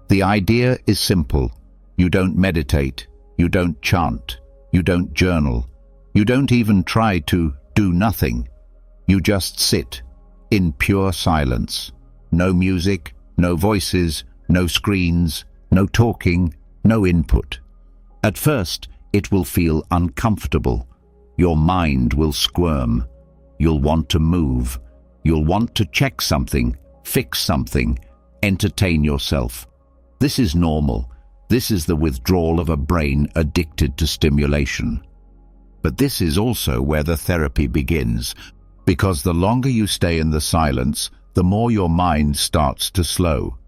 The idea is simple. You don't meditate, you don't chant, you don't journal, you don't even try to do nothing. You just sit in pure silence. No music, no voices, no screens, no talking, no input. At first, it will feel uncomfortable. Your mind will squirm. You'll want to move. You'll want to check something, fix something, entertain yourself. This is normal. This is the withdrawal of a brain addicted to stimulation. But this is also where the therapy begins, because the longer you stay in the silence, the more your mind starts to slow.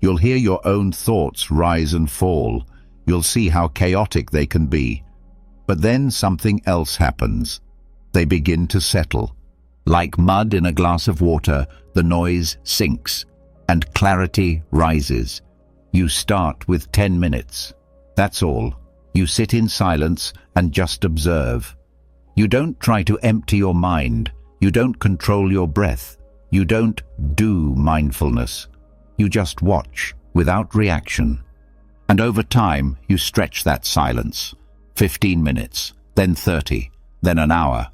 You'll hear your own thoughts rise and fall. You'll see how chaotic they can be. But then something else happens. They begin to settle. Like mud in a glass of water, the noise sinks, and clarity rises. You start with 10 minutes. That's all. You sit in silence and just observe. You don't try to empty your mind. You don't control your breath. You don't do mindfulness. You just watch without reaction. And over time, you stretch that silence. 15 minutes, then 30, then an hour.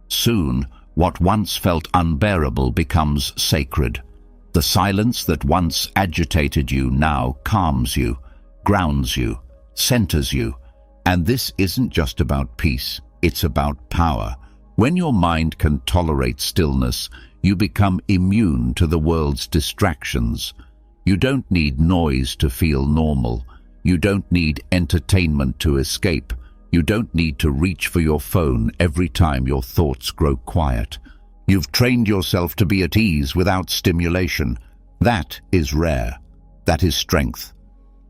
Soon, what once felt unbearable becomes sacred. The silence that once agitated you now calms you, grounds you, centers you. And this isn't just about peace, it's about power. When your mind can tolerate stillness, you become immune to the world's distractions. You don't need noise to feel normal. You don't need entertainment to escape. You don't need to reach for your phone every time your thoughts grow quiet. You've trained yourself to be at ease without stimulation. That is rare. That is strength.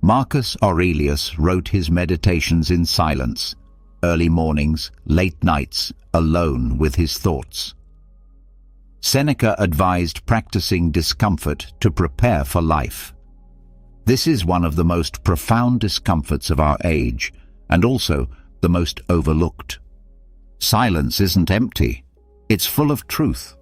Marcus Aurelius wrote his meditations in silence, early mornings, late nights, alone with his thoughts. Seneca advised practicing discomfort to prepare for life. This is one of the most profound discomforts of our age, and also the most overlooked. Silence isn't empty. It's full of truth.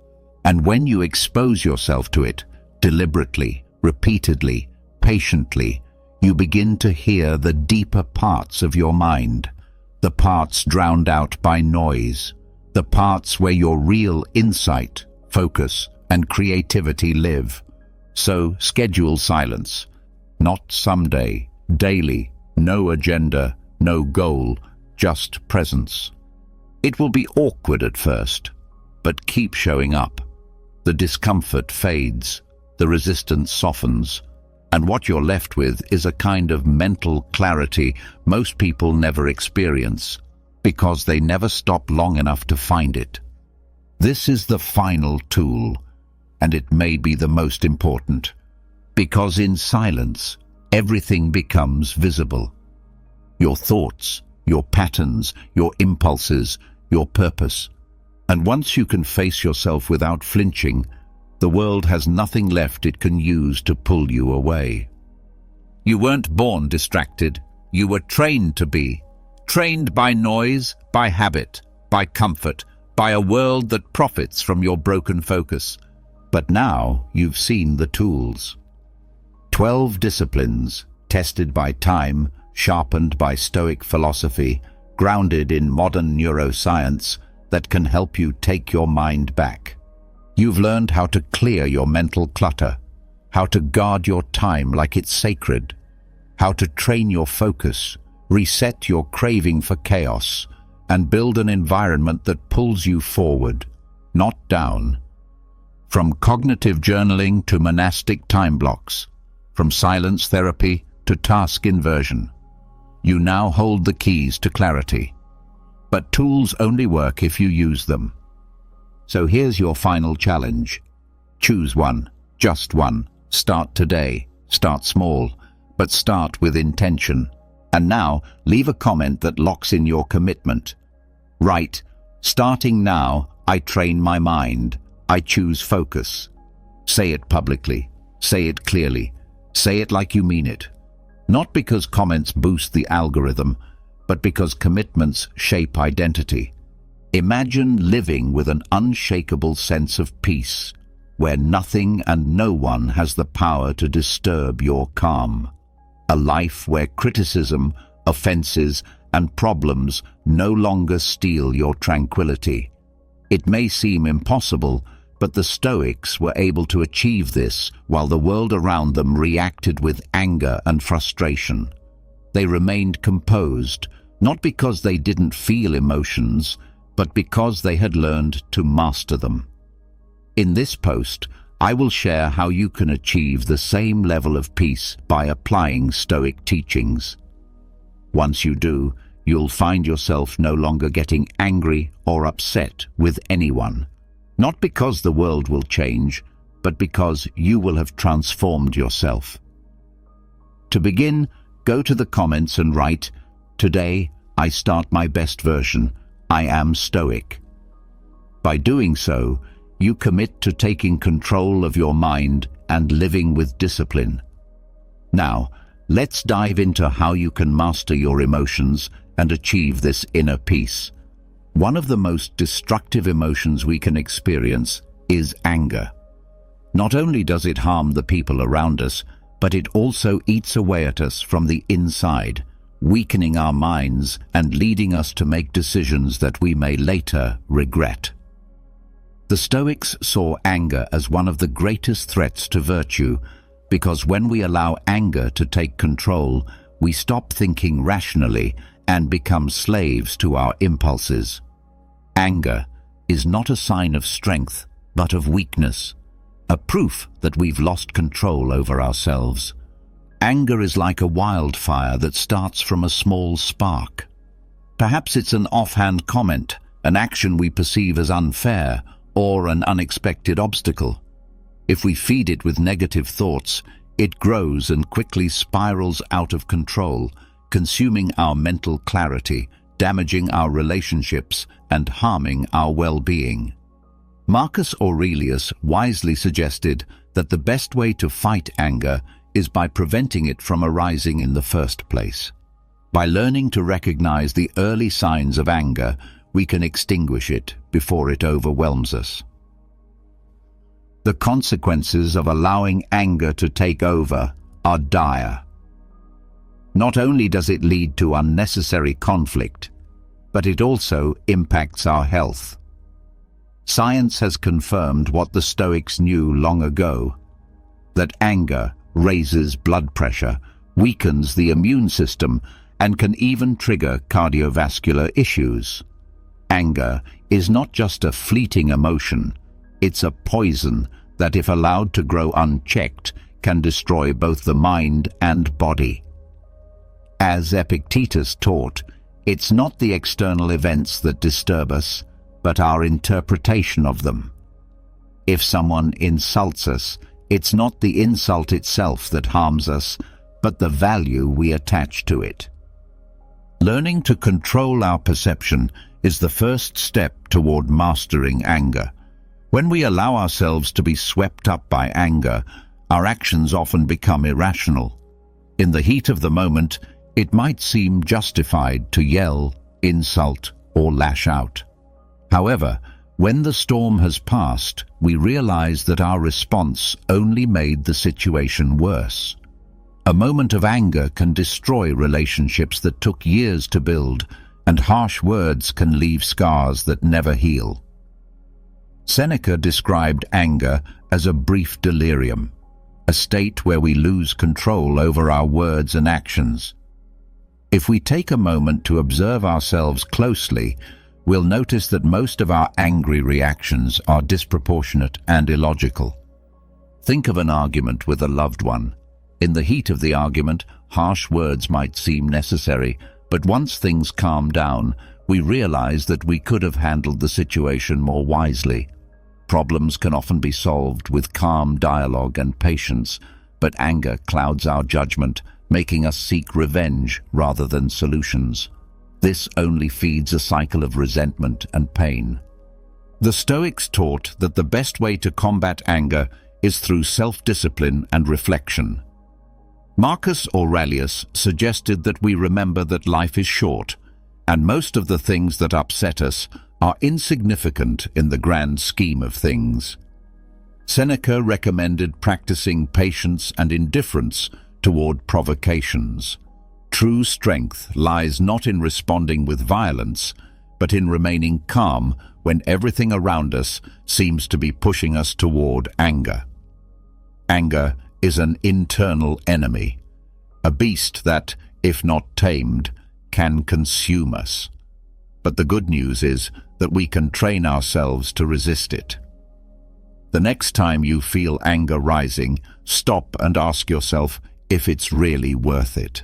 And when you expose yourself to it, deliberately, repeatedly, patiently, you begin to hear the deeper parts of your mind, the parts drowned out by noise, the parts where your real insight, focus, and creativity live. So schedule silence. Not someday, daily, no agenda, no goal, just presence. It will be awkward at first, but keep showing up. The discomfort fades, the resistance softens, and what you're left with is a kind of mental clarity most people never experience, because they never stop long enough to find it. This is the final tool, and it may be the most important, because in silence, everything becomes visible. Your thoughts, your patterns, your impulses, your purpose. And once you can face yourself without flinching, the world has nothing left it can use to pull you away. You weren't born distracted. You were trained to be. Trained by noise, by habit, by comfort, by a world that profits from your broken focus. But now you've seen the tools. 12 disciplines, tested by time, sharpened by Stoic philosophy, grounded in modern neuroscience, that can help you take your mind back. You've learned how to clear your mental clutter, how to guard your time like it's sacred, how to train your focus, reset your craving for chaos, and build an environment that pulls you forward, not down. From cognitive journaling to monastic time blocks, from silence therapy to task inversion, you now hold the keys to clarity. But tools only work if you use them. So here's your final challenge. Choose one, just one. Start today. Start small, but start with intention. And now, leave a comment that locks in your commitment. Write, "Starting now, I train my mind. I choose focus." Say it publicly. Say it clearly. Say it like you mean it. Not because comments boost the algorithm, but because commitments shape identity. Imagine living with an unshakable sense of peace, where nothing and no one has the power to disturb your calm. A life where criticism, offenses, and problems no longer steal your tranquility. It may seem impossible, but the Stoics were able to achieve this while the world around them reacted with anger and frustration. They remained composed, not because they didn't feel emotions, but because they had learned to master them. In this post, I will share how you can achieve the same level of peace by applying Stoic teachings. Once you do, you'll find yourself no longer getting angry or upset with anyone. Not because the world will change, but because you will have transformed yourself. To begin, go to the comments and write, "Today, I start my best version. I am Stoic." By doing so, you commit to taking control of your mind and living with discipline. Now, let's dive into how you can master your emotions and achieve this inner peace. One of the most destructive emotions we can experience is anger. Not only does it harm the people around us, but it also eats away at us from the inside, weakening our minds and leading us to make decisions that we may later regret. The Stoics saw anger as one of the greatest threats to virtue, because when we allow anger to take control, we stop thinking rationally and become slaves to our impulses. Anger is not a sign of strength, but of weakness, a proof that we've lost control over ourselves. Anger is like a wildfire that starts from a small spark. Perhaps it's an offhand comment, an action we perceive as unfair, or an unexpected obstacle. If we feed it with negative thoughts, it grows and quickly spirals out of control, consuming our mental clarity, damaging our relationships, and harming our well-being. Marcus Aurelius wisely suggested that the best way to fight anger is by preventing it from arising in the first place. By learning to recognize the early signs of anger, we can extinguish it before it overwhelms us. The consequences of allowing anger to take over are dire. Not only does it lead to unnecessary conflict, but it also impacts our health. Science has confirmed what the Stoics knew long ago, that anger raises blood pressure, weakens the immune system, and can even trigger cardiovascular issues. Anger is not just a fleeting emotion, it's a poison that, if allowed to grow unchecked, can destroy both the mind and body. As Epictetus taught, it's not the external events that disturb us, but our interpretation of them. If someone insults us, it's not the insult itself that harms us, but the value we attach to it. Learning to control our perception is the first step toward mastering anger. When we allow ourselves to be swept up by anger, our actions often become irrational. In the heat of the moment, it might seem justified to yell, insult, or lash out. However, when the storm has passed, we realize that our response only made the situation worse. A moment of anger can destroy relationships that took years to build, and harsh words can leave scars that never heal. Seneca described anger as a brief delirium, a state where we lose control over our words and actions. If we take a moment to observe ourselves closely, we'll notice that most of our angry reactions are disproportionate and illogical. Think of an argument with a loved one. In the heat of the argument, harsh words might seem necessary, but once things calm down, we realize that we could have handled the situation more wisely. Problems can often be solved with calm dialogue and patience, but anger clouds our judgment, making us seek revenge rather than solutions. This only feeds a cycle of resentment and pain. The Stoics taught that the best way to combat anger is through self-discipline and reflection. Marcus Aurelius suggested that we remember that life is short, and most of the things that upset us are insignificant in the grand scheme of things. Seneca recommended practicing patience and indifference toward provocations. True strength lies not in responding with violence, but in remaining calm when everything around us seems to be pushing us toward anger. Anger is an internal enemy, a beast that, if not tamed, can consume us. But the good news is that we can train ourselves to resist it. The next time you feel anger rising, stop and ask yourself if it's really worth it.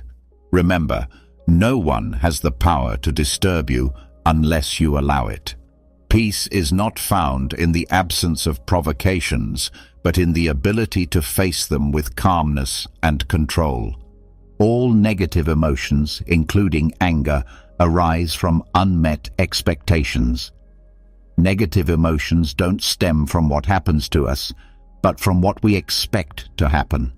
Remember, no one has the power to disturb you unless you allow it. Peace is not found in the absence of provocations, but in the ability to face them with calmness and control. All negative emotions, including anger, arise from unmet expectations. Negative emotions don't stem from what happens to us, but from what we expect to happen.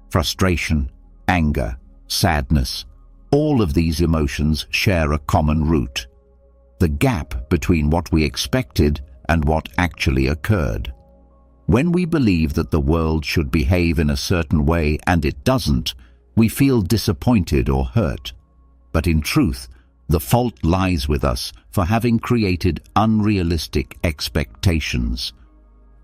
Frustration, anger, sadness, all of these emotions share a common root: the gap between what we expected and what actually occurred. When we believe that the world should behave in a certain way and it doesn't, we feel disappointed or hurt. But in truth, the fault lies with us for having created unrealistic expectations.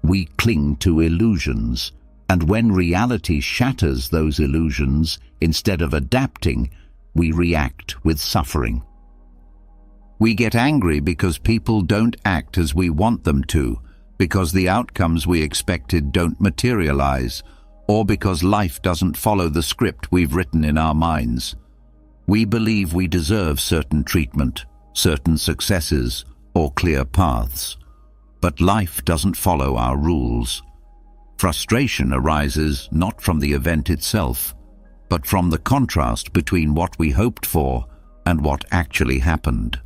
We cling to illusions, and when reality shatters those illusions, instead of adapting, we react with suffering. We get angry because people don't act as we want them to, because the outcomes we expected don't materialize, or because life doesn't follow the script we've written in our minds. We believe we deserve certain treatment, certain successes, or clear paths. But life doesn't follow our rules. Frustration arises not from the event itself, but from the contrast between what we hoped for and what actually happened.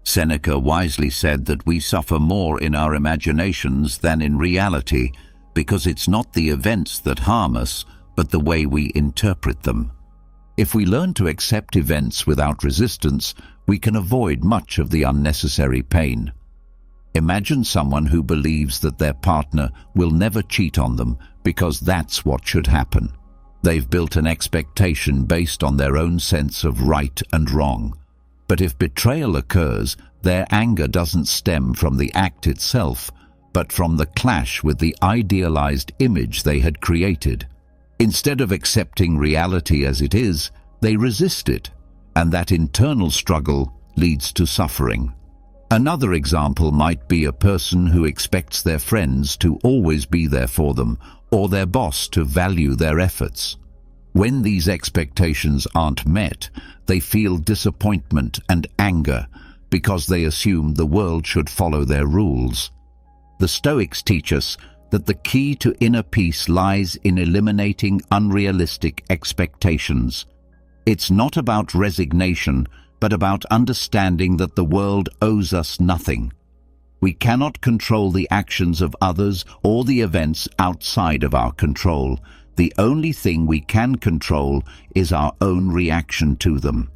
Seneca wisely said that we suffer more in our imaginations than in reality, because it's not the events that harm us, but the way we interpret them. If we learn to accept events without resistance, we can avoid much of the unnecessary pain. Imagine someone who believes that their partner will never cheat on them because that's what should happen. They've built an expectation based on their own sense of right and wrong. But if betrayal occurs, their anger doesn't stem from the act itself, but from the clash with the idealized image they had created. Instead of accepting reality as it is, they resist it, and that internal struggle leads to suffering. Another example might be a person who expects their friends to always be there for them, or their boss to value their efforts. When these expectations aren't met, they feel disappointment and anger because they assume the world should follow their rules. The Stoics teach us that the key to inner peace lies in eliminating unrealistic expectations. It's not about resignation, but about understanding that the world owes us nothing. We cannot control the actions of others or the events outside of our control. The only thing we can control is our own reaction to them.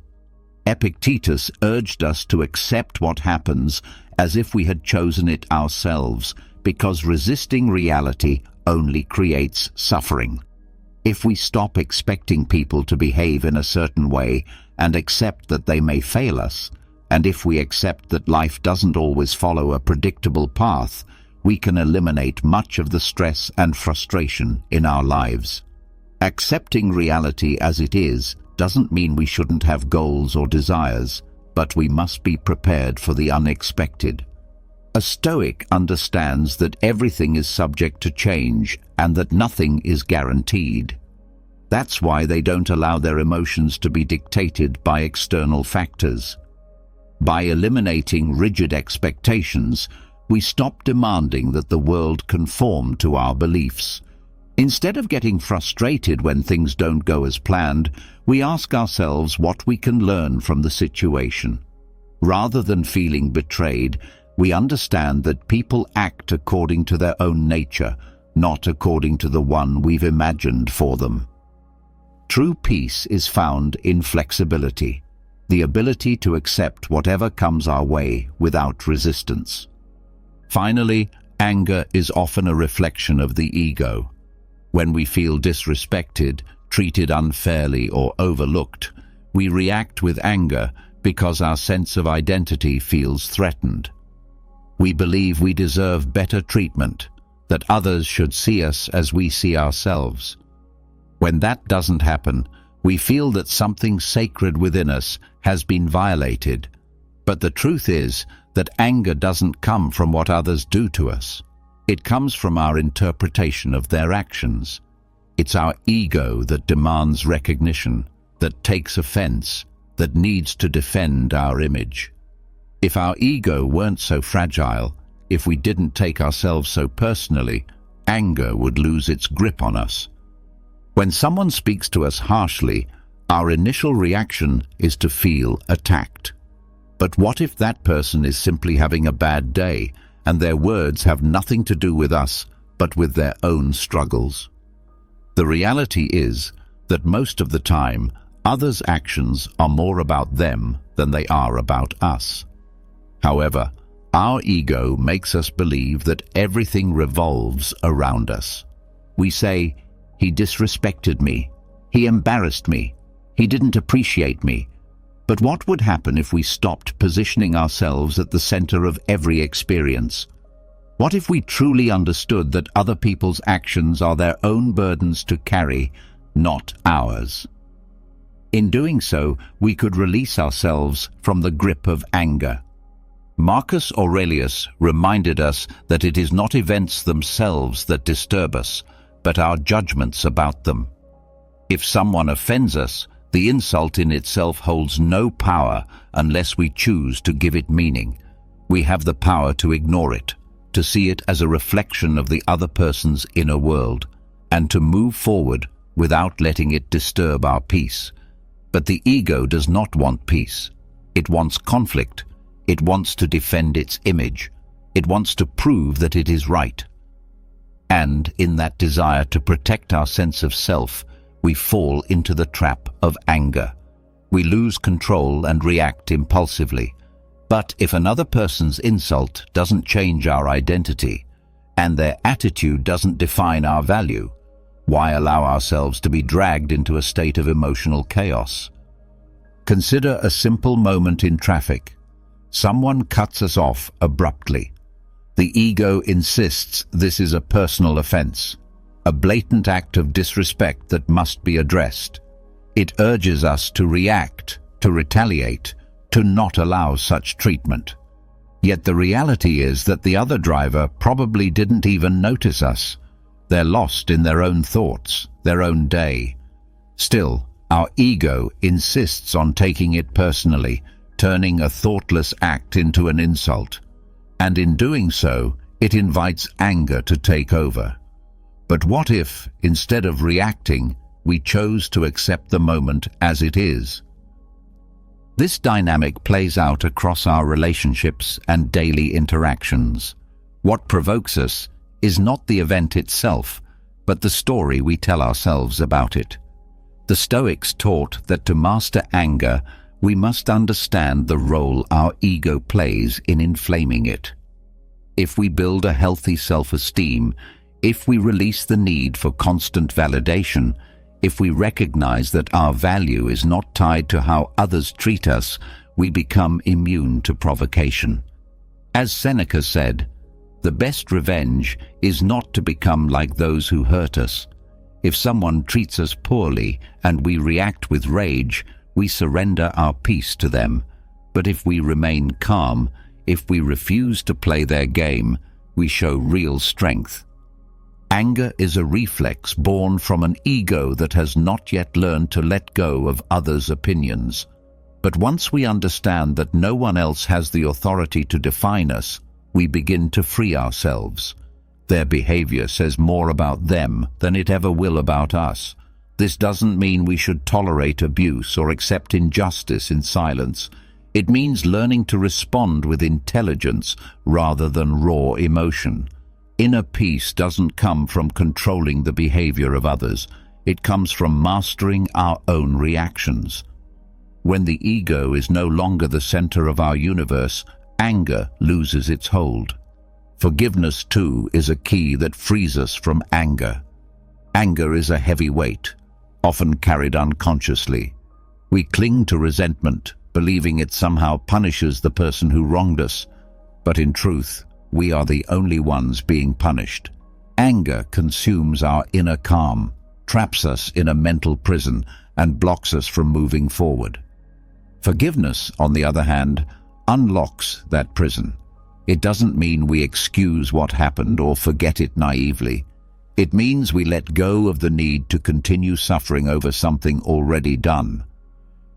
Epictetus urged us to accept what happens as if we had chosen it ourselves, because resisting reality only creates suffering. If we stop expecting people to behave in a certain way and accept that they may fail us, and if we accept that life doesn't always follow a predictable path, we can eliminate much of the stress and frustration in our lives. Accepting reality as it is doesn't mean we shouldn't have goals or desires, but we must be prepared for the unexpected. A Stoic understands that everything is subject to change and that nothing is guaranteed. That's why they don't allow their emotions to be dictated by external factors. By eliminating rigid expectations, we stop demanding that the world conform to our beliefs. Instead of getting frustrated when things don't go as planned, we ask ourselves what we can learn from the situation. Rather than feeling betrayed, we understand that people act according to their own nature, not according to the one we've imagined for them. True peace is found in flexibility, the ability to accept whatever comes our way without resistance. Finally, anger is often a reflection of the ego. When we feel disrespected, treated unfairly, or overlooked, we react with anger because our sense of identity feels threatened. We believe we deserve better treatment, that others should see us as we see ourselves. When that doesn't happen, we feel that something sacred within us has been violated. But the truth is that anger doesn't come from what others do to us. It comes from our interpretation of their actions. It's our ego that demands recognition, that takes offense, that needs to defend our image. If our ego weren't so fragile, if we didn't take ourselves so personally, anger would lose its grip on us. When someone speaks to us harshly, our initial reaction is to feel attacked. But what if that person is simply having a bad day, and their words have nothing to do with us, but with their own struggles? The reality is that most of the time, others' actions are more about them than they are about us. However, our ego makes us believe that everything revolves around us. We say, "He disrespected me. He embarrassed me. He didn't appreciate me." But what would happen if we stopped positioning ourselves at the center of every experience? What if we truly understood that other people's actions are their own burdens to carry, not ours? In doing so, we could release ourselves from the grip of anger. Marcus Aurelius reminded us that it is not events themselves that disturb us, but our judgments about them. If someone offends us, the insult in itself holds no power unless we choose to give it meaning. We have the power to ignore it, to see it as a reflection of the other person's inner world, and to move forward without letting it disturb our peace. But the ego does not want peace. It wants conflict. It wants to defend its image. It wants to prove that it is right. And in that desire to protect our sense of self, we fall into the trap of anger. We lose control and react impulsively. But if another person's insult doesn't change our identity, and their attitude doesn't define our value, why allow ourselves to be dragged into a state of emotional chaos? Consider a simple moment in traffic. Someone cuts us off abruptly. The ego insists this is a personal offense, a blatant act of disrespect that must be addressed. It urges us to react, to retaliate, to not allow such treatment. Yet the reality is that the other driver probably didn't even notice us. They're lost in their own thoughts, their own day. Still, our ego insists on taking it personally, turning a thoughtless act into an insult. And in doing so, it invites anger to take over. But what if, instead of reacting, we chose to accept the moment as it is? This dynamic plays out across our relationships and daily interactions. What provokes us is not the event itself, but the story we tell ourselves about it. The Stoics taught that to master anger, we must understand the role our ego plays in inflaming it. If we build a healthy self-esteem, if we release the need for constant validation, if we recognize that our value is not tied to how others treat us, we become immune to provocation. As Seneca said, the best revenge is not to become like those who hurt us. If someone treats us poorly and we react with rage, we surrender our peace to them. But if we remain calm, if we refuse to play their game, we show real strength. Anger is a reflex born from an ego that has not yet learned to let go of others' opinions. But once we understand that no one else has the authority to define us, we begin to free ourselves. Their behavior says more about them than it ever will about us. This doesn't mean we should tolerate abuse or accept injustice in silence. It means learning to respond with intelligence rather than raw emotion. Inner peace doesn't come from controlling the behavior of others. It comes from mastering our own reactions. When the ego is no longer the center of our universe, anger loses its hold. Forgiveness, too, is a key that frees us from anger. Anger is a heavy weight, often carried unconsciously. We cling to resentment, believing it somehow punishes the person who wronged us. But in truth, we are the only ones being punished. Anger consumes our inner calm, traps us in a mental prison, and blocks us from moving forward. Forgiveness, on the other hand, unlocks that prison. It doesn't mean we excuse what happened or forget it naively. It means we let go of the need to continue suffering over something already done.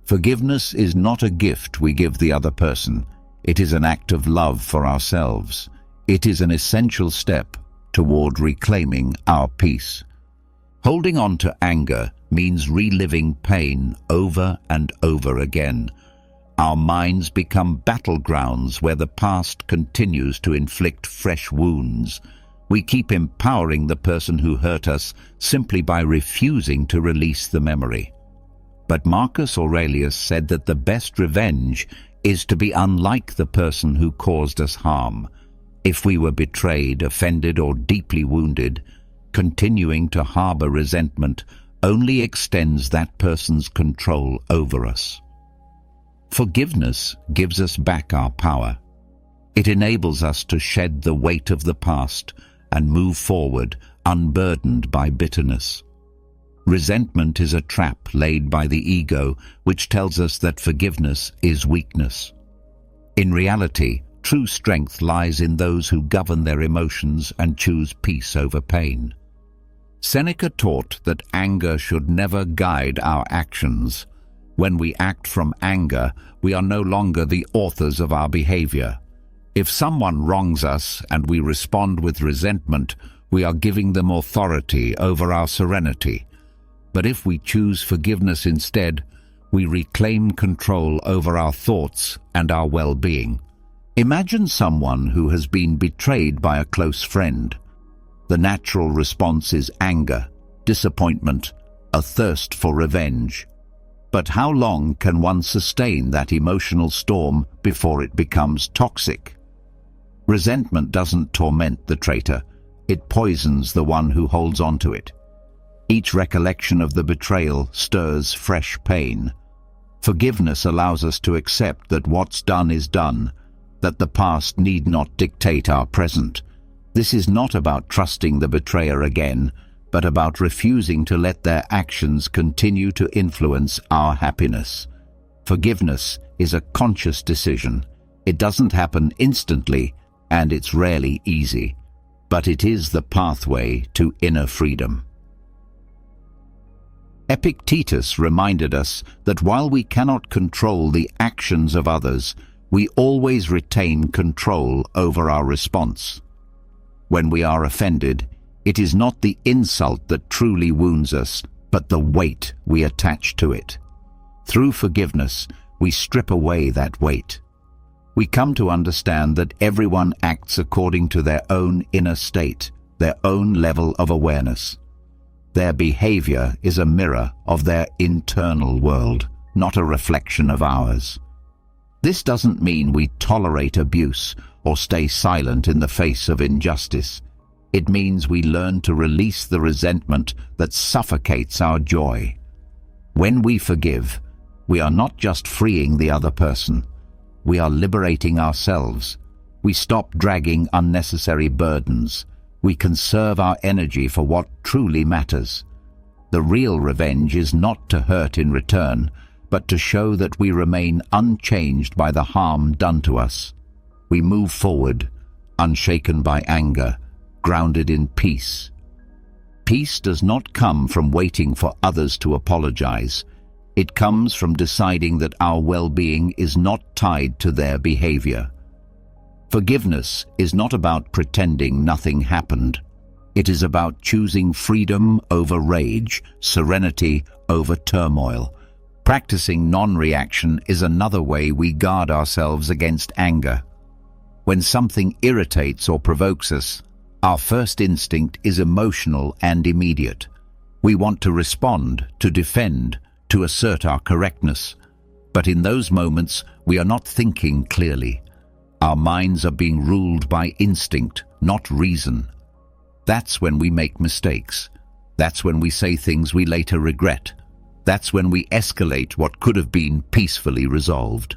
Forgiveness is not a gift we give the other person. It is an act of love for ourselves. It is an essential step toward reclaiming our peace. Holding on to anger means reliving pain over and over again. Our minds become battlegrounds where the past continues to inflict fresh wounds. We keep empowering the person who hurt us simply by refusing to release the memory. But Marcus Aurelius said that the best revenge is to be unlike the person who caused us harm. If we were betrayed, offended, or deeply wounded, continuing to harbor resentment only extends that person's control over us. Forgiveness gives us back our power. It enables us to shed the weight of the past and move forward unburdened by bitterness. Resentment is a trap laid by the ego which tells us that forgiveness is weakness. In reality, true strength lies in those who govern their emotions and choose peace over pain. Seneca taught that anger should never guide our actions. When we act from anger, we are no longer the authors of our behavior. If someone wrongs us and we respond with resentment, we are giving them authority over our serenity. But if we choose forgiveness instead, we reclaim control over our thoughts and our well-being. Imagine someone who has been betrayed by a close friend. The natural response is anger, disappointment, a thirst for revenge. But how long can one sustain that emotional storm before it becomes toxic? Resentment doesn't torment the traitor, it poisons the one who holds on to it. Each recollection of the betrayal stirs fresh pain. Forgiveness allows us to accept that what's done is done, that the past need not dictate our present. This is not about trusting the betrayer again, but about refusing to let their actions continue to influence our happiness. Forgiveness is a conscious decision. It doesn't happen instantly, and it's rarely easy, but it is the pathway to inner freedom. Epictetus reminded us that while we cannot control the actions of others, we always retain control over our response. When we are offended, it is not the insult that truly wounds us, but the weight we attach to it. Through forgiveness, we strip away that weight. We come to understand that everyone acts according to their own inner state, their own level of awareness. Their behavior is a mirror of their internal world, not a reflection of ours. This doesn't mean we tolerate abuse or stay silent in the face of injustice. It means we learn to release the resentment that suffocates our joy. When we forgive, we are not just freeing the other person. We are liberating ourselves. We stop dragging unnecessary burdens. We conserve our energy for what truly matters. The real revenge is not to hurt in return, but to show that we remain unchanged by the harm done to us. We move forward, unshaken by anger, grounded in peace. Peace does not come from waiting for others to apologize. It comes from deciding that our well-being is not tied to their behavior. Forgiveness is not about pretending nothing happened. It is about choosing freedom over rage, serenity over turmoil. Practicing non-reaction is another way we guard ourselves against anger. When something irritates or provokes us, our first instinct is emotional and immediate. We want to respond, to defend, to assert our correctness. But in those moments, we are not thinking clearly. Our minds are being ruled by instinct, not reason. That's when we make mistakes. That's when we say things we later regret. That's when we escalate what could have been peacefully resolved.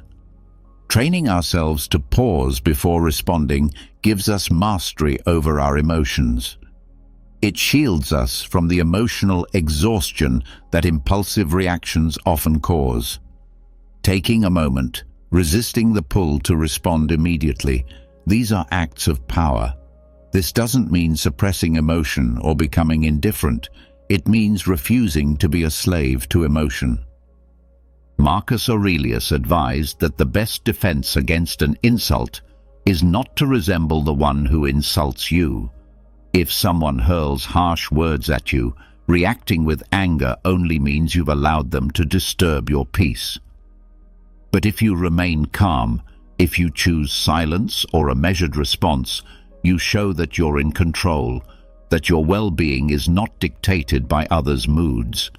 Training ourselves to pause before responding gives us mastery over our emotions. It shields us from the emotional exhaustion that impulsive reactions often cause. Taking a moment, resisting the pull to respond immediately, these are acts of power. This doesn't mean suppressing emotion or becoming indifferent. It means refusing to be a slave to emotion. Marcus Aurelius advised that the best defense against an insult is not to resemble the one who insults you. If someone hurls harsh words at you, reacting with anger only means you've allowed them to disturb your peace. But if you remain calm, if you choose silence or a measured response, you show that you're in control, that your well-being is not dictated by others' moods.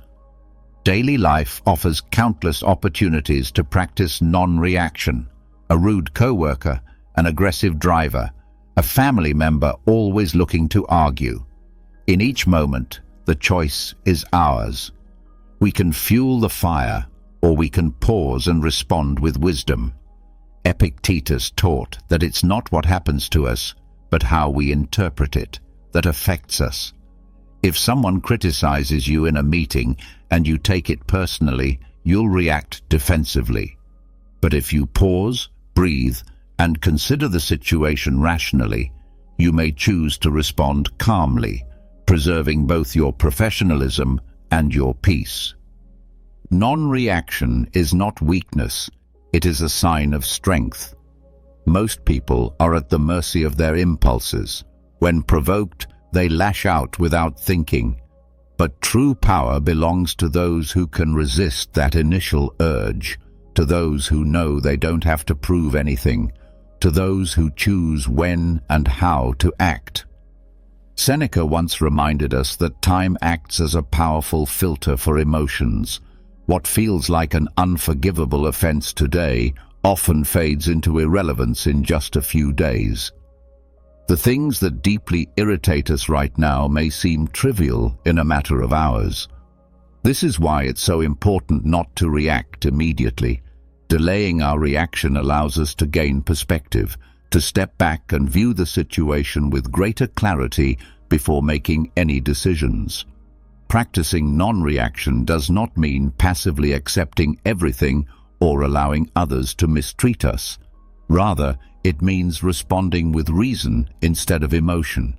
Daily life offers countless opportunities to practice non-reaction. A rude coworker, an aggressive driver, a family member always looking to argue. In each moment, the choice is ours. We can fuel the fire, or we can pause and respond with wisdom. Epictetus taught that it's not what happens to us, but how we interpret it, that affects us. If someone criticizes you in a meeting and you take it personally, you'll react defensively. But if you pause, breathe, and consider the situation rationally, you may choose to respond calmly, preserving both your professionalism and your peace. Non-reaction is not weakness, it is a sign of strength. Most people are at the mercy of their impulses. When provoked, they lash out without thinking. But true power belongs to those who can resist that initial urge, to those who know they don't have to prove anything, to those who choose when and how to act. Seneca once reminded us that time acts as a powerful filter for emotions. What feels like an unforgivable offense today often fades into irrelevance in just a few days. The things that deeply irritate us right now may seem trivial in a matter of hours. This is why it's so important not to react immediately. Delaying our reaction allows us to gain perspective, to step back and view the situation with greater clarity before making any decisions. Practicing non-reaction does not mean passively accepting everything or allowing others to mistreat us. Rather, it means responding with reason instead of emotion.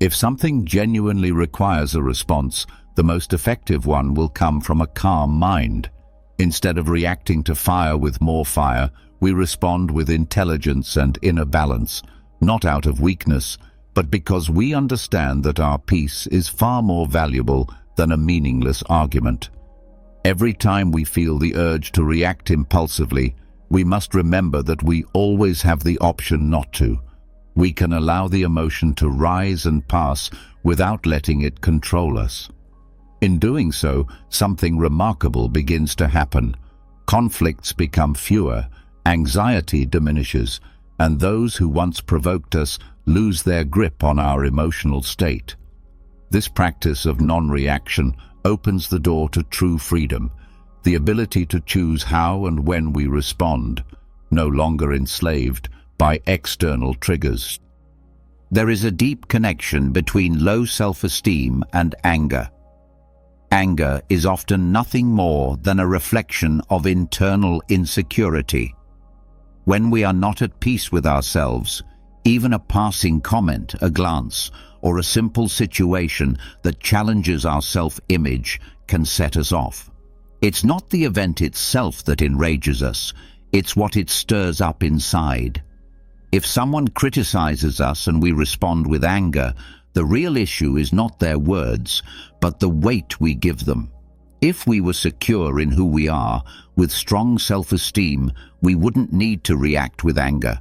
If something genuinely requires a response, the most effective one will come from a calm mind. Instead of reacting to fire with more fire, we respond with intelligence and inner balance, not out of weakness, but because we understand that our peace is far more valuable than a meaningless argument. Every time we feel the urge to react impulsively, we must remember that we always have the option not to. We can allow the emotion to rise and pass without letting it control us. In doing so, something remarkable begins to happen. Conflicts become fewer, anxiety diminishes, and those who once provoked us lose their grip on our emotional state. This practice of non-reaction opens the door to true freedom, the ability to choose how and when we respond, no longer enslaved by external triggers. There is a deep connection between low self-esteem and anger. Anger is often nothing more than a reflection of internal insecurity. When we are not at peace with ourselves, even a passing comment, a glance, or a simple situation that challenges our self-image can set us off. It's not the event itself that enrages us, it's what it stirs up inside. If someone criticizes us and we respond with anger, the real issue is not their words, but the weight we give them. If we were secure in who we are, with strong self-esteem, we wouldn't need to react with anger.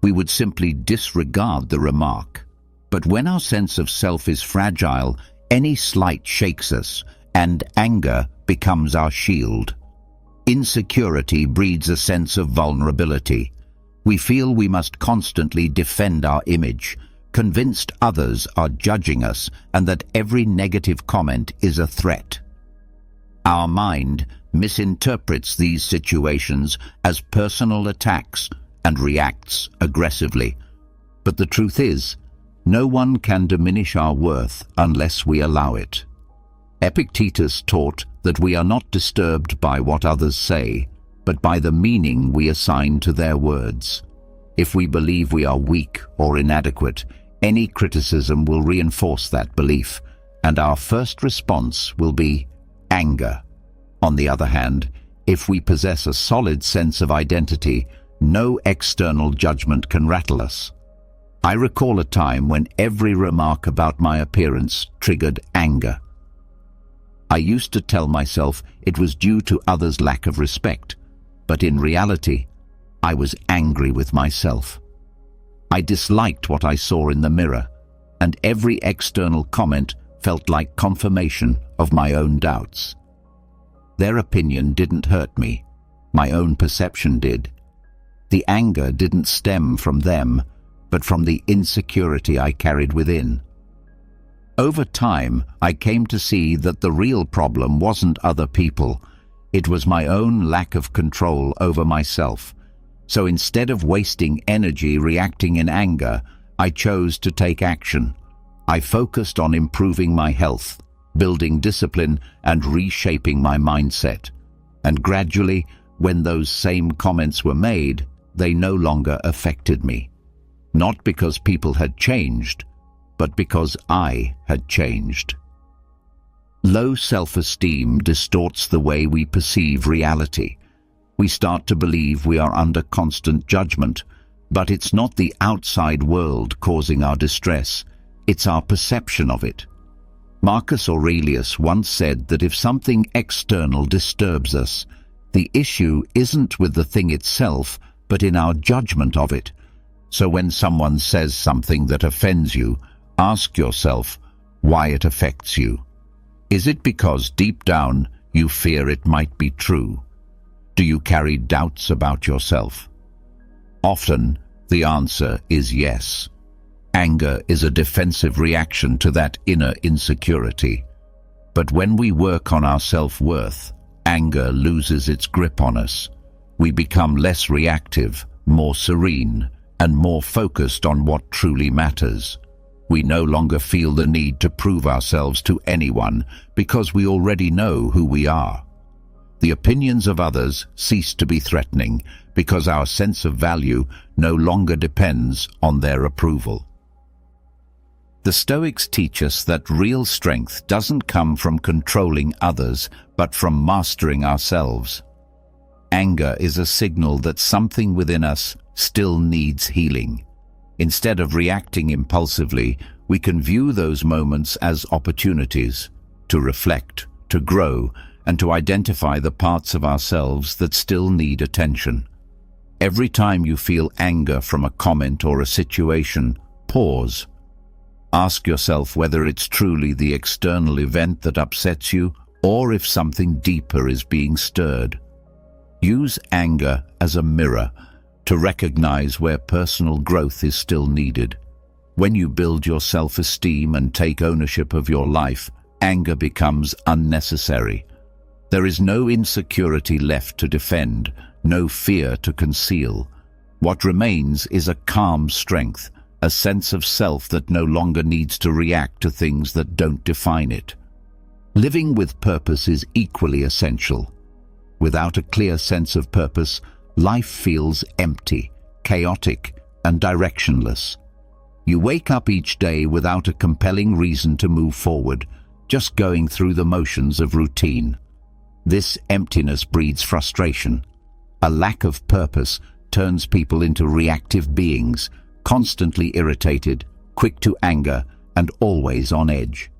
We would simply disregard the remark. But when our sense of self is fragile, any slight shakes us, and anger becomes our shield. Insecurity breeds a sense of vulnerability. We feel we must constantly defend our image, convinced others are judging us and that every negative comment is a threat. Our mind misinterprets these situations as personal attacks and reacts aggressively. But the truth is, no one can diminish our worth unless we allow it. Epictetus taught that we are not disturbed by what others say, but by the meaning we assign to their words. If we believe we are weak or inadequate, any criticism will reinforce that belief, and our first response will be anger. On the other hand, if we possess a solid sense of identity, no external judgment can rattle us. I recall a time when every remark about my appearance triggered anger. I used to tell myself it was due to others' lack of respect, but in reality, I was angry with myself. I disliked what I saw in the mirror, and every external comment felt like confirmation of my own doubts. Their opinion didn't hurt me, my own perception did. The anger didn't stem from them, but from the insecurity I carried within. Over time, I came to see that the real problem wasn't other people. It was my own lack of control over myself. So instead of wasting energy reacting in anger, I chose to take action. I focused on improving my health, building discipline, and reshaping my mindset. And gradually, when those same comments were made, they no longer affected me. Not because people had changed, but because I had changed. Low self-esteem distorts the way we perceive reality. We start to believe we are under constant judgment, But it's not the outside world causing our distress, it's our perception of it. Marcus Aurelius once said that if something external disturbs us, the issue isn't with the thing itself, but in our judgment of it. So when someone says something that offends you, ask yourself why it affects you. Is it because deep down you fear it might be true? Do you carry doubts about yourself? Often, the answer is yes. Anger is a defensive reaction to that inner insecurity. But when we work on our self-worth, anger loses its grip on us. We become less reactive, more serene, and more focused on what truly matters. We no longer feel the need to prove ourselves to anyone because we already know who we are. The opinions of others cease to be threatening because our sense of value no longer depends on their approval. The Stoics teach us that real strength doesn't come from controlling others, but from mastering ourselves. Anger is a signal that something within us still needs healing. Instead of reacting impulsively, we can view those moments as opportunities to reflect, to grow, and to identify the parts of ourselves that still need attention. Every time you feel anger from a comment or a situation, pause. Ask yourself whether it's truly the external event that upsets you or if something deeper is being stirred. Use anger as a mirror to recognize where personal growth is still needed. When you build your self-esteem and take ownership of your life, anger becomes unnecessary. There is no insecurity left to defend, no fear to conceal. What remains is a calm strength, a sense of self that no longer needs to react to things that don't define it. Living with purpose is equally essential. Without a clear sense of purpose, life feels empty, chaotic, and directionless. You wake up each day without a compelling reason to move forward, just going through the motions of routine. This emptiness breeds frustration. A lack of purpose turns people into reactive beings, constantly irritated, quick to anger, and always on edge.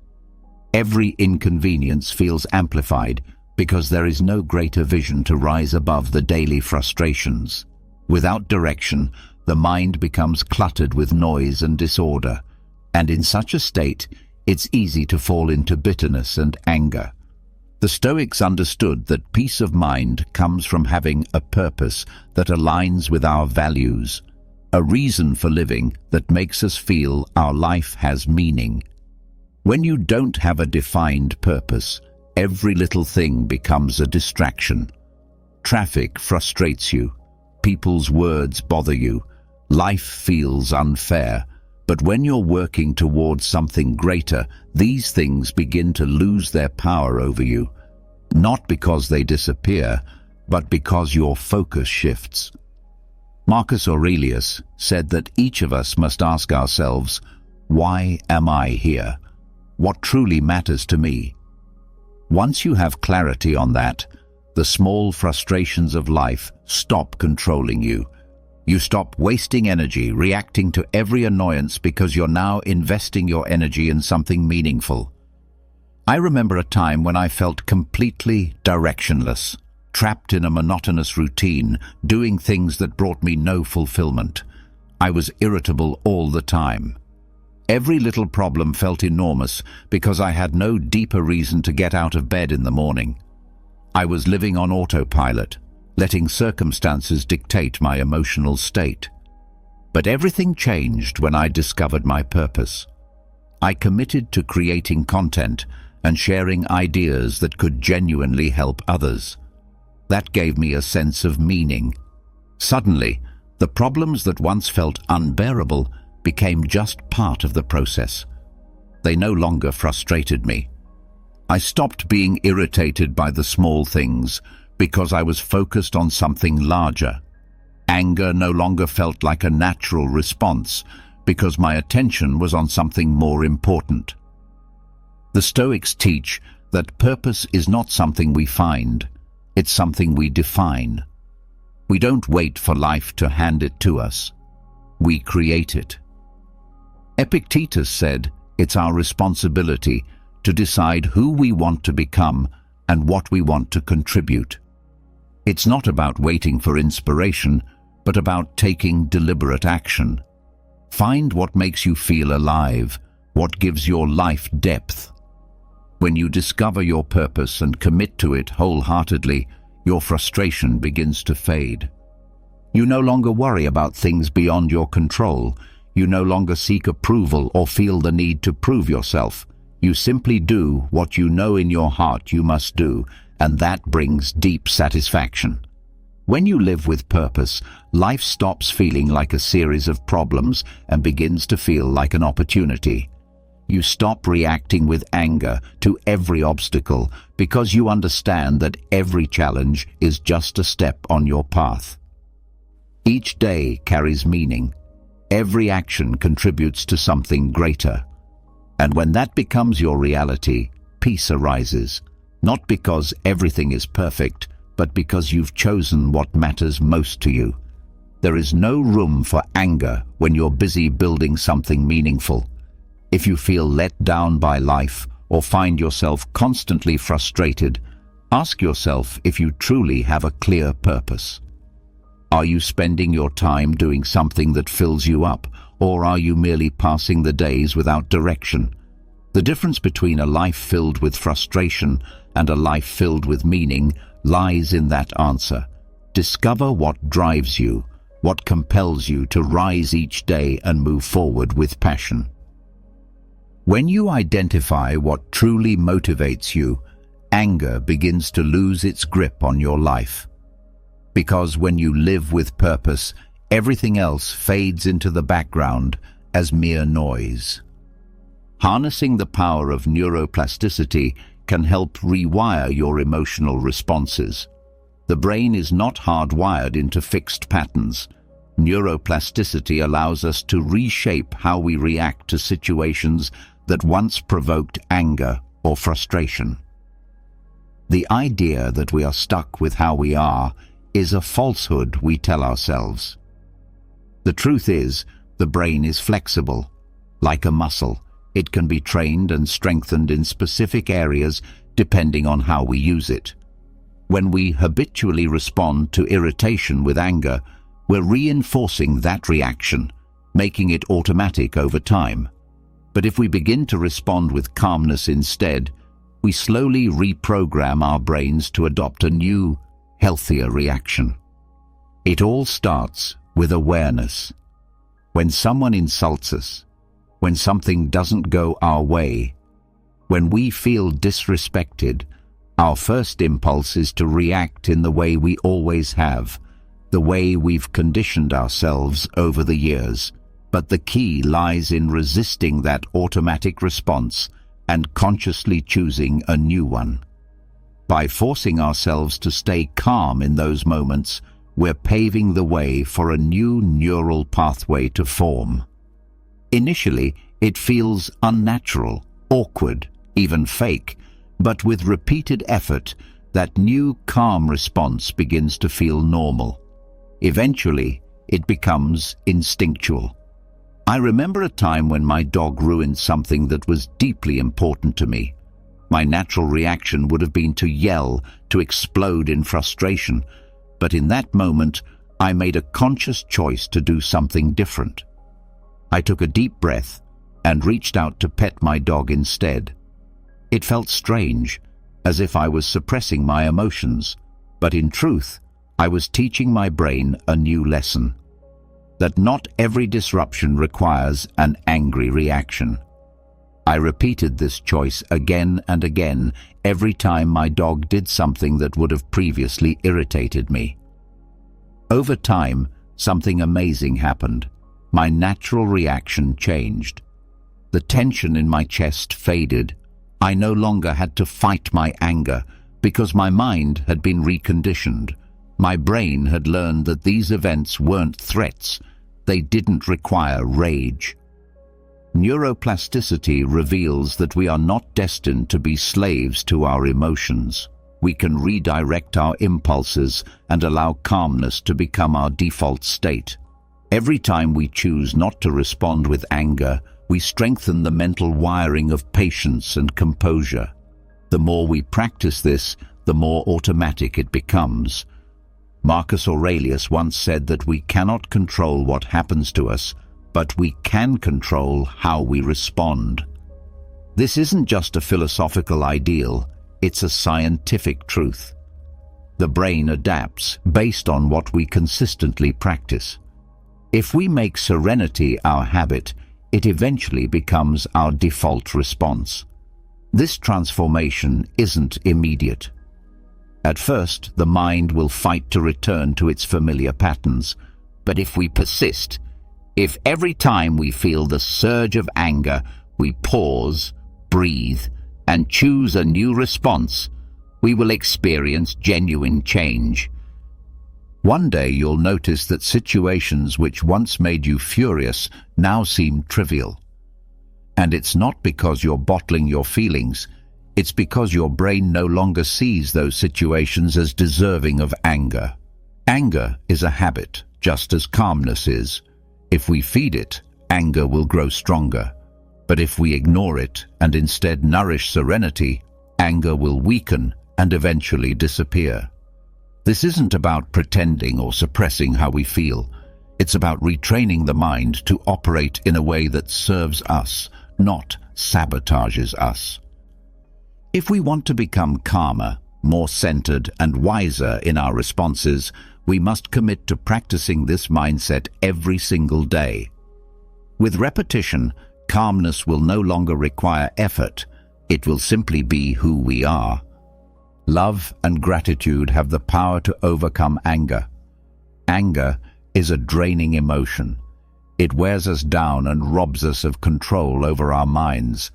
Every inconvenience feels amplified because there is no greater vision to rise above the daily frustrations. Without direction, the mind becomes cluttered with noise and disorder, and in such a state, it's easy to fall into bitterness and anger. The Stoics understood that peace of mind comes from having a purpose that aligns with our values, a reason for living that makes us feel our life has meaning. When you don't have a defined purpose, every little thing becomes a distraction. Traffic frustrates you, people's words bother you, life feels unfair. But when you're working towards something greater, these things begin to lose their power over you, not because they disappear, but because your focus shifts. Marcus Aurelius said that each of us must ask ourselves, why am I here? What truly matters to me? Once you have clarity on that, the small frustrations of life stop controlling you. You stop wasting energy reacting to every annoyance because you're now investing your energy in something meaningful. I remember a time when I felt completely directionless, trapped in a monotonous routine, doing things that brought me no fulfillment. I was irritable all the time. Every little problem felt enormous because I had no deeper reason to get out of bed in the morning. I was living on autopilot, letting circumstances dictate my emotional state. But everything changed when I discovered my purpose. I committed to creating content and sharing ideas that could genuinely help others. That gave me a sense of meaning. Suddenly, the problems that once felt unbearable became just part of the process. They no longer frustrated me. I stopped being irritated by the small things because I was focused on something larger. Anger no longer felt like a natural response because my attention was on something more important. The Stoics teach that purpose is not something we find, it's something we define. We don't wait for life to hand it to us. we create it. Epictetus said, "It's our responsibility to decide who we want to become and what we want to contribute." It's not about waiting for inspiration, but about taking deliberate action. Find what makes you feel alive, what gives your life depth. When you discover your purpose and commit to it wholeheartedly, your frustration begins to fade. You no longer worry about things beyond your control. You no longer seek approval or feel the need to prove yourself. You simply do what you know in your heart you must do, and that brings deep satisfaction. When you live with purpose, life stops feeling like a series of problems and begins to feel like an opportunity. You stop reacting with anger to every obstacle because you understand that every challenge is just a step on your path. Each day carries meaning. Every action contributes to something greater. And when that becomes your reality, peace arises, not because everything is perfect, but because you've chosen what matters most to you. There is no room for anger when you're busy building something meaningful. If you feel let down by life or find yourself constantly frustrated, ask yourself if you truly have a clear purpose. Are you spending your time doing something that fills you up, or are you merely passing the days without direction? The difference between a life filled with frustration and a life filled with meaning lies in that answer. Discover what drives you, what compels you to rise each day and move forward with passion. When you identify what truly motivates you, anger begins to lose its grip on your life. Because when you live with purpose, everything else fades into the background as mere noise. Harnessing the power of neuroplasticity can help rewire your emotional responses. The brain is not hardwired into fixed patterns. Neuroplasticity allows us to reshape how we react to situations that once provoked anger or frustration. The idea that we are stuck with how we are is a falsehood we tell ourselves. The truth is, the brain is flexible. Like a muscle, it can be trained and strengthened in specific areas depending on how we use it. When we habitually respond to irritation with anger, we're reinforcing that reaction, making it automatic over time. But if we begin to respond with calmness instead, we slowly reprogram our brains to adopt a new, healthier reaction. It all starts with awareness. When someone insults us, when something doesn't go our way, when we feel disrespected, our first impulse is to react in the way we always have, the way we've conditioned ourselves over the years. But the key lies in resisting that automatic response and consciously choosing a new one. By forcing ourselves to stay calm in those moments, we're paving the way for a new neural pathway to form. Initially, it feels unnatural, awkward, even fake, but with repeated effort, that new calm response begins to feel normal. Eventually, it becomes instinctual. I remember a time when my dog ruined something that was deeply important to me. My natural reaction would have been to yell, to explode in frustration, but in that moment, I made a conscious choice to do something different. I took a deep breath and reached out to pet my dog instead. It felt strange, as if I was suppressing my emotions, but in truth, I was teaching my brain a new lesson. That not every disruption requires an angry reaction. I repeated this choice again and again every time my dog did something that would have previously irritated me. Over time, something amazing happened. My natural reaction changed. The tension in my chest faded. I no longer had to fight my anger because my mind had been reconditioned. My brain had learned that these events weren't threats. They didn't require rage. Neuroplasticity reveals that we are not destined to be slaves to our emotions. We can redirect our impulses and allow calmness to become our default state. Every time we choose not to respond with anger, we strengthen the mental wiring of patience and composure. The more we practice this, the more automatic it becomes. Marcus Aurelius once said that we cannot control what happens to us, but we can control how we respond. This isn't just a philosophical ideal, it's a scientific truth. The brain adapts based on what we consistently practice. If we make serenity our habit, it eventually becomes our default response. This transformation isn't immediate. At first, the mind will fight to return to its familiar patterns. But if we persist, if every time we feel the surge of anger, we pause, breathe, and choose a new response, we will experience genuine change. One day you'll notice that situations which once made you furious now seem trivial. And it's not because you're bottling your feelings, it's because your brain no longer sees those situations as deserving of anger. Anger is a habit, just as calmness is. If we feed it, anger will grow stronger. But if we ignore it and instead nourish serenity, anger will weaken and eventually disappear. This isn't about pretending or suppressing how we feel. It's about retraining the mind to operate in a way that serves us, not sabotages us. If we want to become calmer, more centered, and wiser in our responses, we must commit to practicing this mindset every single day. With repetition, calmness will no longer require effort. It will simply be who we are. Love and gratitude have the power to overcome anger. Anger is a draining emotion. It wears us down and robs us of control over our minds.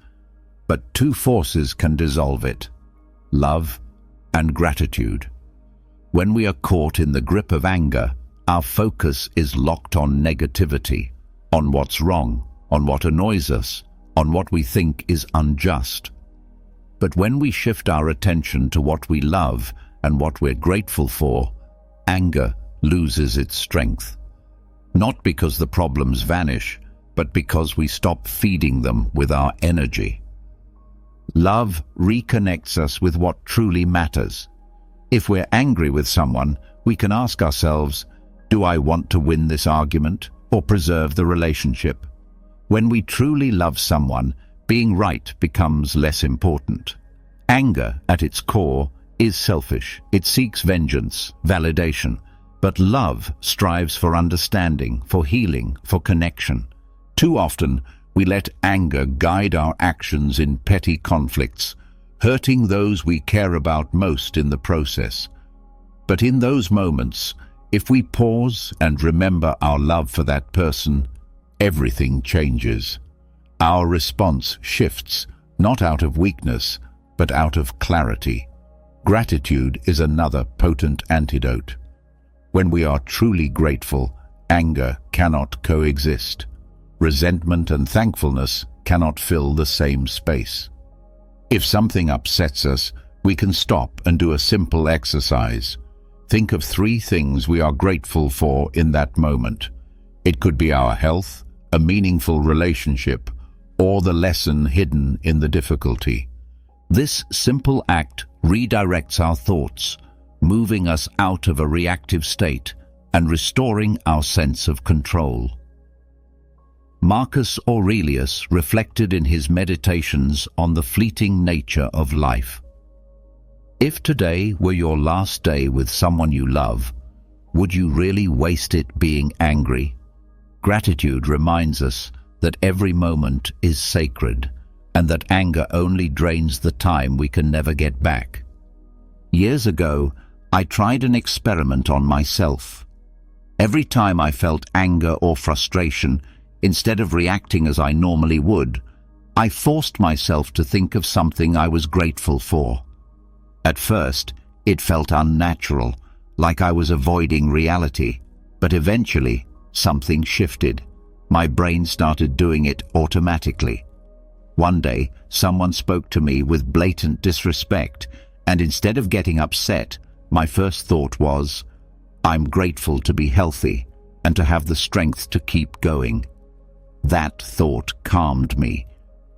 But two forces can dissolve it: love and gratitude. When we are caught in the grip of anger, our focus is locked on negativity, on what's wrong, on what annoys us, on what we think is unjust. But when we shift our attention to what we love and what we're grateful for, anger loses its strength. Not because the problems vanish, but because we stop feeding them with our energy. Love reconnects us with what truly matters. If we're angry with someone, we can ask ourselves, do I want to win this argument or preserve the relationship? When we truly love someone, being right becomes less important. Anger, at its core, is selfish. It seeks vengeance, validation. But love strives for understanding, for healing, for connection. Too often, we let anger guide our actions in petty conflicts, hurting those we care about most in the process. But in those moments, if we pause and remember our love for that person, everything changes. Our response shifts, not out of weakness, but out of clarity. Gratitude is another potent antidote. When we are truly grateful, anger cannot coexist. Resentment and thankfulness cannot fill the same space. If something upsets us, we can stop and do a simple exercise. Think of 3 things we are grateful for in that moment. It could be our health, a meaningful relationship, or the lesson hidden in the difficulty. This simple act redirects our thoughts, moving us out of a reactive state and restoring our sense of control. Marcus Aurelius reflected in his meditations on the fleeting nature of life. If today were your last day with someone you love, would you really waste it being angry? Gratitude reminds us that every moment is sacred and that anger only drains the time we can never get back. Years ago, I tried an experiment on myself. Every time I felt anger or frustration, instead of reacting as I normally would, I forced myself to think of something I was grateful for. At first, it felt unnatural, like I was avoiding reality, but eventually, something shifted. My brain started doing it automatically. One day, someone spoke to me with blatant disrespect, and instead of getting upset, my first thought was, I'm grateful to be healthy, and to have the strength to keep going. That thought calmed me.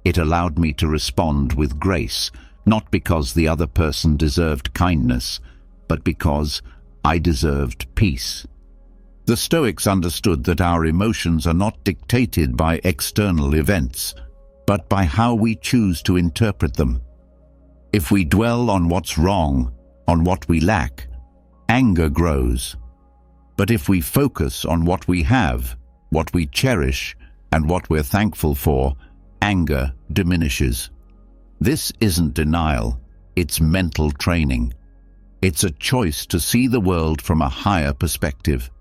It allowed me to respond with grace, not because the other person deserved kindness, but because I deserved peace. The Stoics understood that our emotions are not dictated by external events, but by how we choose to interpret them. If we dwell on what's wrong, on what we lack, anger grows. But if we focus on what we have, what we cherish, and what we're thankful for, anger diminishes. This isn't denial, it's mental training. It's a choice to see the world from a higher perspective.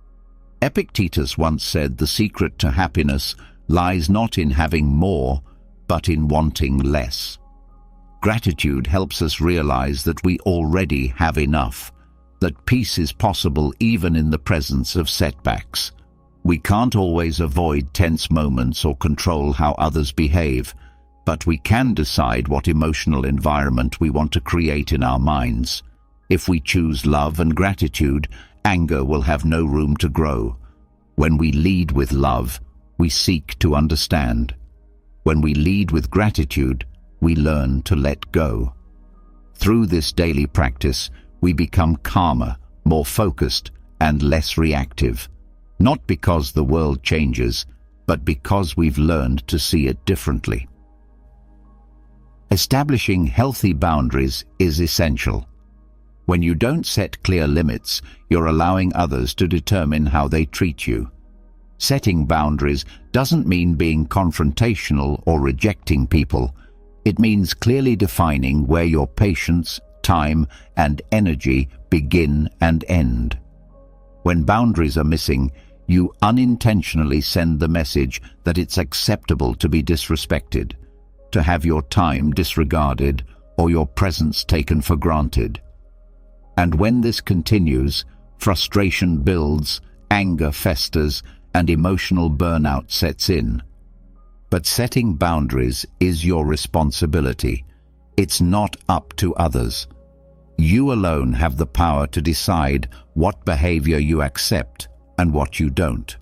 Epictetus once said the secret to happiness lies not in having more, but in wanting less. Gratitude helps us realize that we already have enough, that peace is possible even in the presence of setbacks. We can't always avoid tense moments or control how others behave, but we can decide what emotional environment we want to create in our minds. If we choose love and gratitude, anger will have no room to grow. When we lead with love, we seek to understand. When we lead with gratitude, we learn to let go. Through this daily practice, we become calmer, more focused, and less reactive. Not because the world changes, but because we've learned to see it differently. Establishing healthy boundaries is essential. When you don't set clear limits, you're allowing others to determine how they treat you. Setting boundaries doesn't mean being confrontational or rejecting people. It means clearly defining where your patience, time, and energy begin and end. When boundaries are missing, you unintentionally send the message that it's acceptable to be disrespected, to have your time disregarded, or your presence taken for granted. And when this continues, frustration builds, anger festers, and emotional burnout sets in. But setting boundaries is your responsibility. It's not up to others. You alone have the power to decide what behavior you accept and what you don't.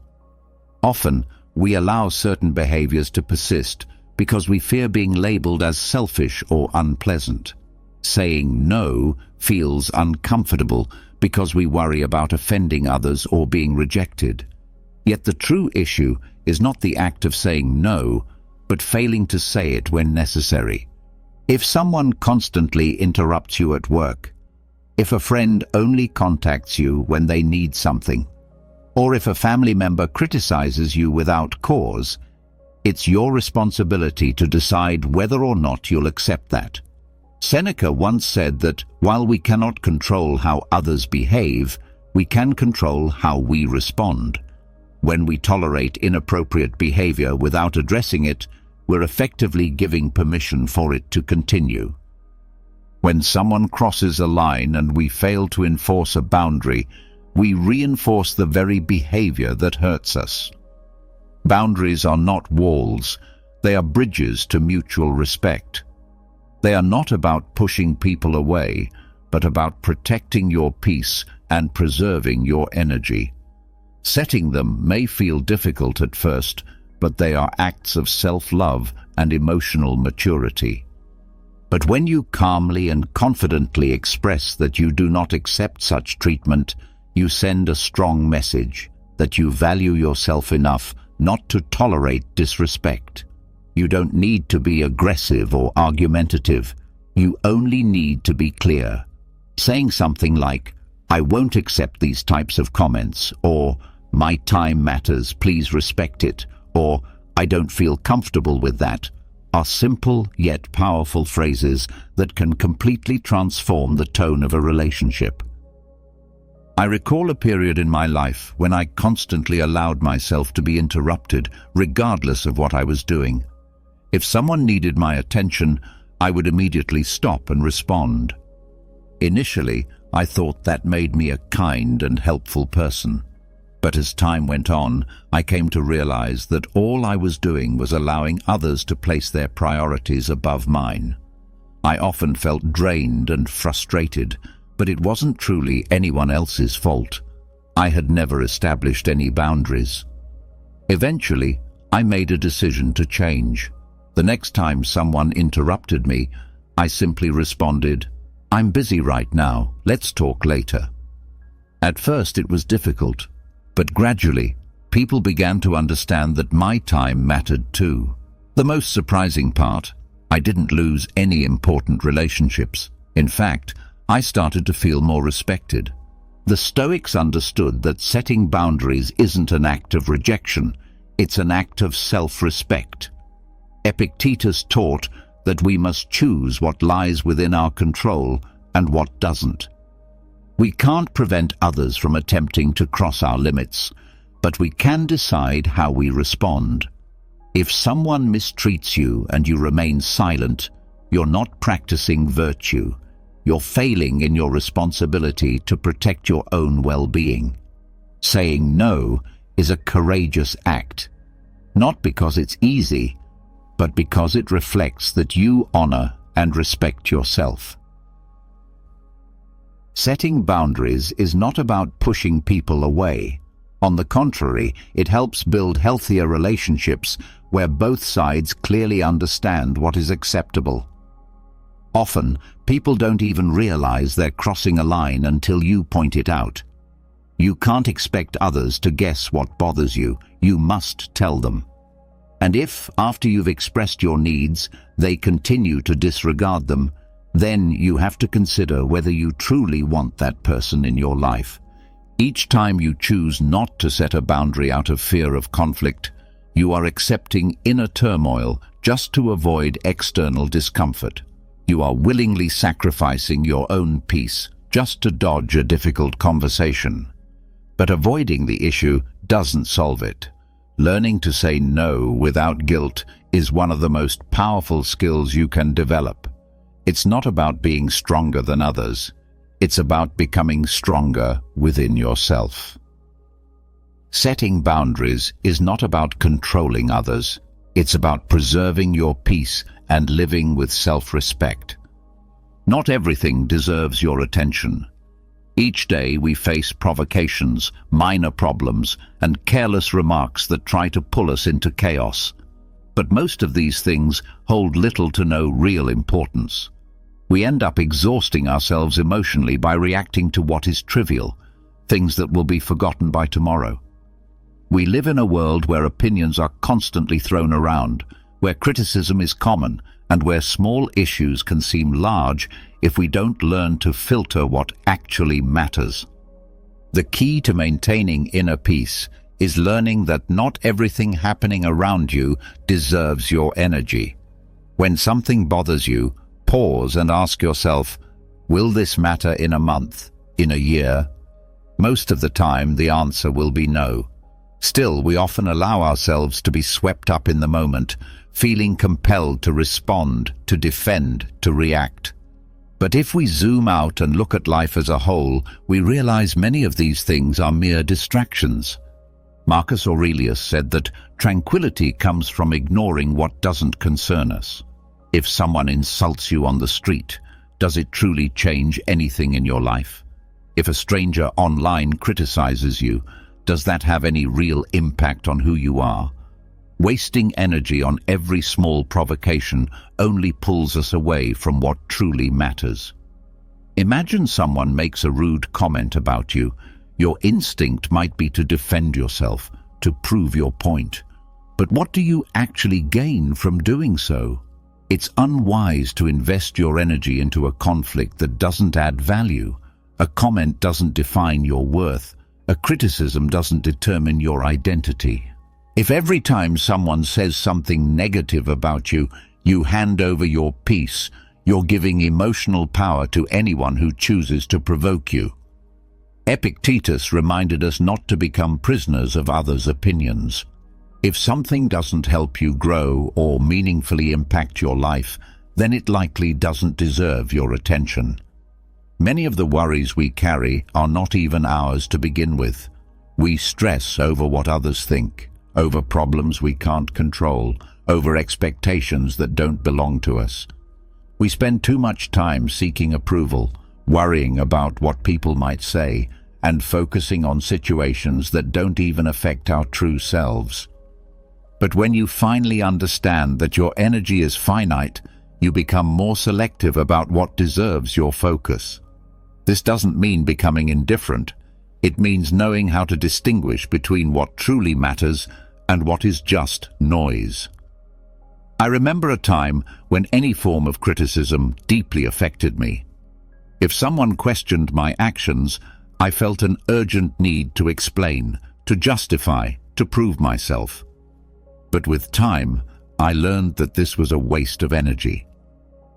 Often, we allow certain behaviors to persist because we fear being labeled as selfish or unpleasant. Saying no feels uncomfortable because we worry about offending others or being rejected. Yet the true issue is not the act of saying no, but failing to say it when necessary. If someone constantly interrupts you at work, if a friend only contacts you when they need something, or if a family member criticizes you without cause, it's your responsibility to decide whether or not you'll accept that. Seneca once said that while we cannot control how others behave, we can control how we respond. When we tolerate inappropriate behavior without addressing it, we're effectively giving permission for it to continue. When someone crosses a line and we fail to enforce a boundary, we reinforce the very behavior that hurts us. Boundaries are not walls, they are bridges to mutual respect. They are not about pushing people away, but about protecting your peace and preserving your energy. Setting them may feel difficult at first, but they are acts of self-love and emotional maturity. But when you calmly and confidently express that you do not accept such treatment, you send a strong message that you value yourself enough not to tolerate disrespect. You don't need to be aggressive or argumentative. You only need to be clear. Saying something like, "I won't accept these types of comments," or "My time matters, please respect it," or "I don't feel comfortable with that," are simple yet powerful phrases that can completely transform the tone of a relationship. I recall a period in my life when I constantly allowed myself to be interrupted, regardless of what I was doing. If someone needed my attention, I would immediately stop and respond. Initially, I thought that made me a kind and helpful person. But as time went on, I came to realize that all I was doing was allowing others to place their priorities above mine. I often felt drained and frustrated, but it wasn't truly anyone else's fault. I had never established any boundaries. Eventually, I made a decision to change. The next time someone interrupted me, I simply responded, "I'm busy right now, let's talk later." At first it was difficult, but gradually, people began to understand that my time mattered too. The most surprising part, I didn't lose any important relationships. In fact, I started to feel more respected. The Stoics understood that setting boundaries isn't an act of rejection, it's an act of self-respect. Epictetus taught that we must choose what lies within our control and what doesn't. We can't prevent others from attempting to cross our limits, but we can decide how we respond. If someone mistreats you and you remain silent, you're not practicing virtue. You're failing in your responsibility to protect your own well-being. Saying no is a courageous act, not because it's easy, but because it reflects that you honor and respect yourself. Setting boundaries is not about pushing people away. On the contrary, it helps build healthier relationships where both sides clearly understand what is acceptable. Often, people don't even realize they're crossing a line until you point it out. You can't expect others to guess what bothers you. You must tell them. And if, after you've expressed your needs, they continue to disregard them, then you have to consider whether you truly want that person in your life. Each time you choose not to set a boundary out of fear of conflict, you are accepting inner turmoil just to avoid external discomfort. You are willingly sacrificing your own peace just to dodge a difficult conversation. But avoiding the issue doesn't solve it. Learning to say no without guilt is one of the most powerful skills you can develop. It's not about being stronger than others. It's about becoming stronger within yourself. Setting boundaries is not about controlling others. It's about preserving your peace and living with self-respect. Not everything deserves your attention. Each day we face provocations, minor problems, and careless remarks that try to pull us into chaos. But most of these things hold little to no real importance. We end up exhausting ourselves emotionally by reacting to what is trivial, things that will be forgotten by tomorrow. We live in a world where opinions are constantly thrown around, where criticism is common, and where small issues can seem large if we don't learn to filter what actually matters. The key to maintaining inner peace is learning that not everything happening around you deserves your energy. When something bothers you, pause and ask yourself, will this matter in a month, in a year? Most of the time, the answer will be no. Still, we often allow ourselves to be swept up in the moment, feeling compelled to respond, to defend, to react. But if we zoom out and look at life as a whole, we realize many of these things are mere distractions. Marcus Aurelius said that tranquility comes from ignoring what doesn't concern us. If someone insults you on the street, does it truly change anything in your life? If a stranger online criticizes you, does that have any real impact on who you are? Wasting energy on every small provocation only pulls us away from what truly matters. Imagine someone makes a rude comment about you. Your instinct might be to defend yourself, to prove your point. But what do you actually gain from doing so? It's unwise to invest your energy into a conflict that doesn't add value. A comment doesn't define your worth. A criticism doesn't determine your identity. If every time someone says something negative about you, you hand over your peace, you're giving emotional power to anyone who chooses to provoke you. Epictetus reminded us not to become prisoners of others' opinions. If something doesn't help you grow or meaningfully impact your life, then it likely doesn't deserve your attention. Many of the worries we carry are not even ours to begin with. We stress over what others think, over problems we can't control, over expectations that don't belong to us. We spend too much time seeking approval, worrying about what people might say, and focusing on situations that don't even affect our true selves. But when you finally understand that your energy is finite, you become more selective about what deserves your focus. This doesn't mean becoming indifferent. It means knowing how to distinguish between what truly matters and what is just noise. I remember a time when any form of criticism deeply affected me. If someone questioned my actions, I felt an urgent need to explain, to justify, to prove myself. But with time, I learned that this was a waste of energy.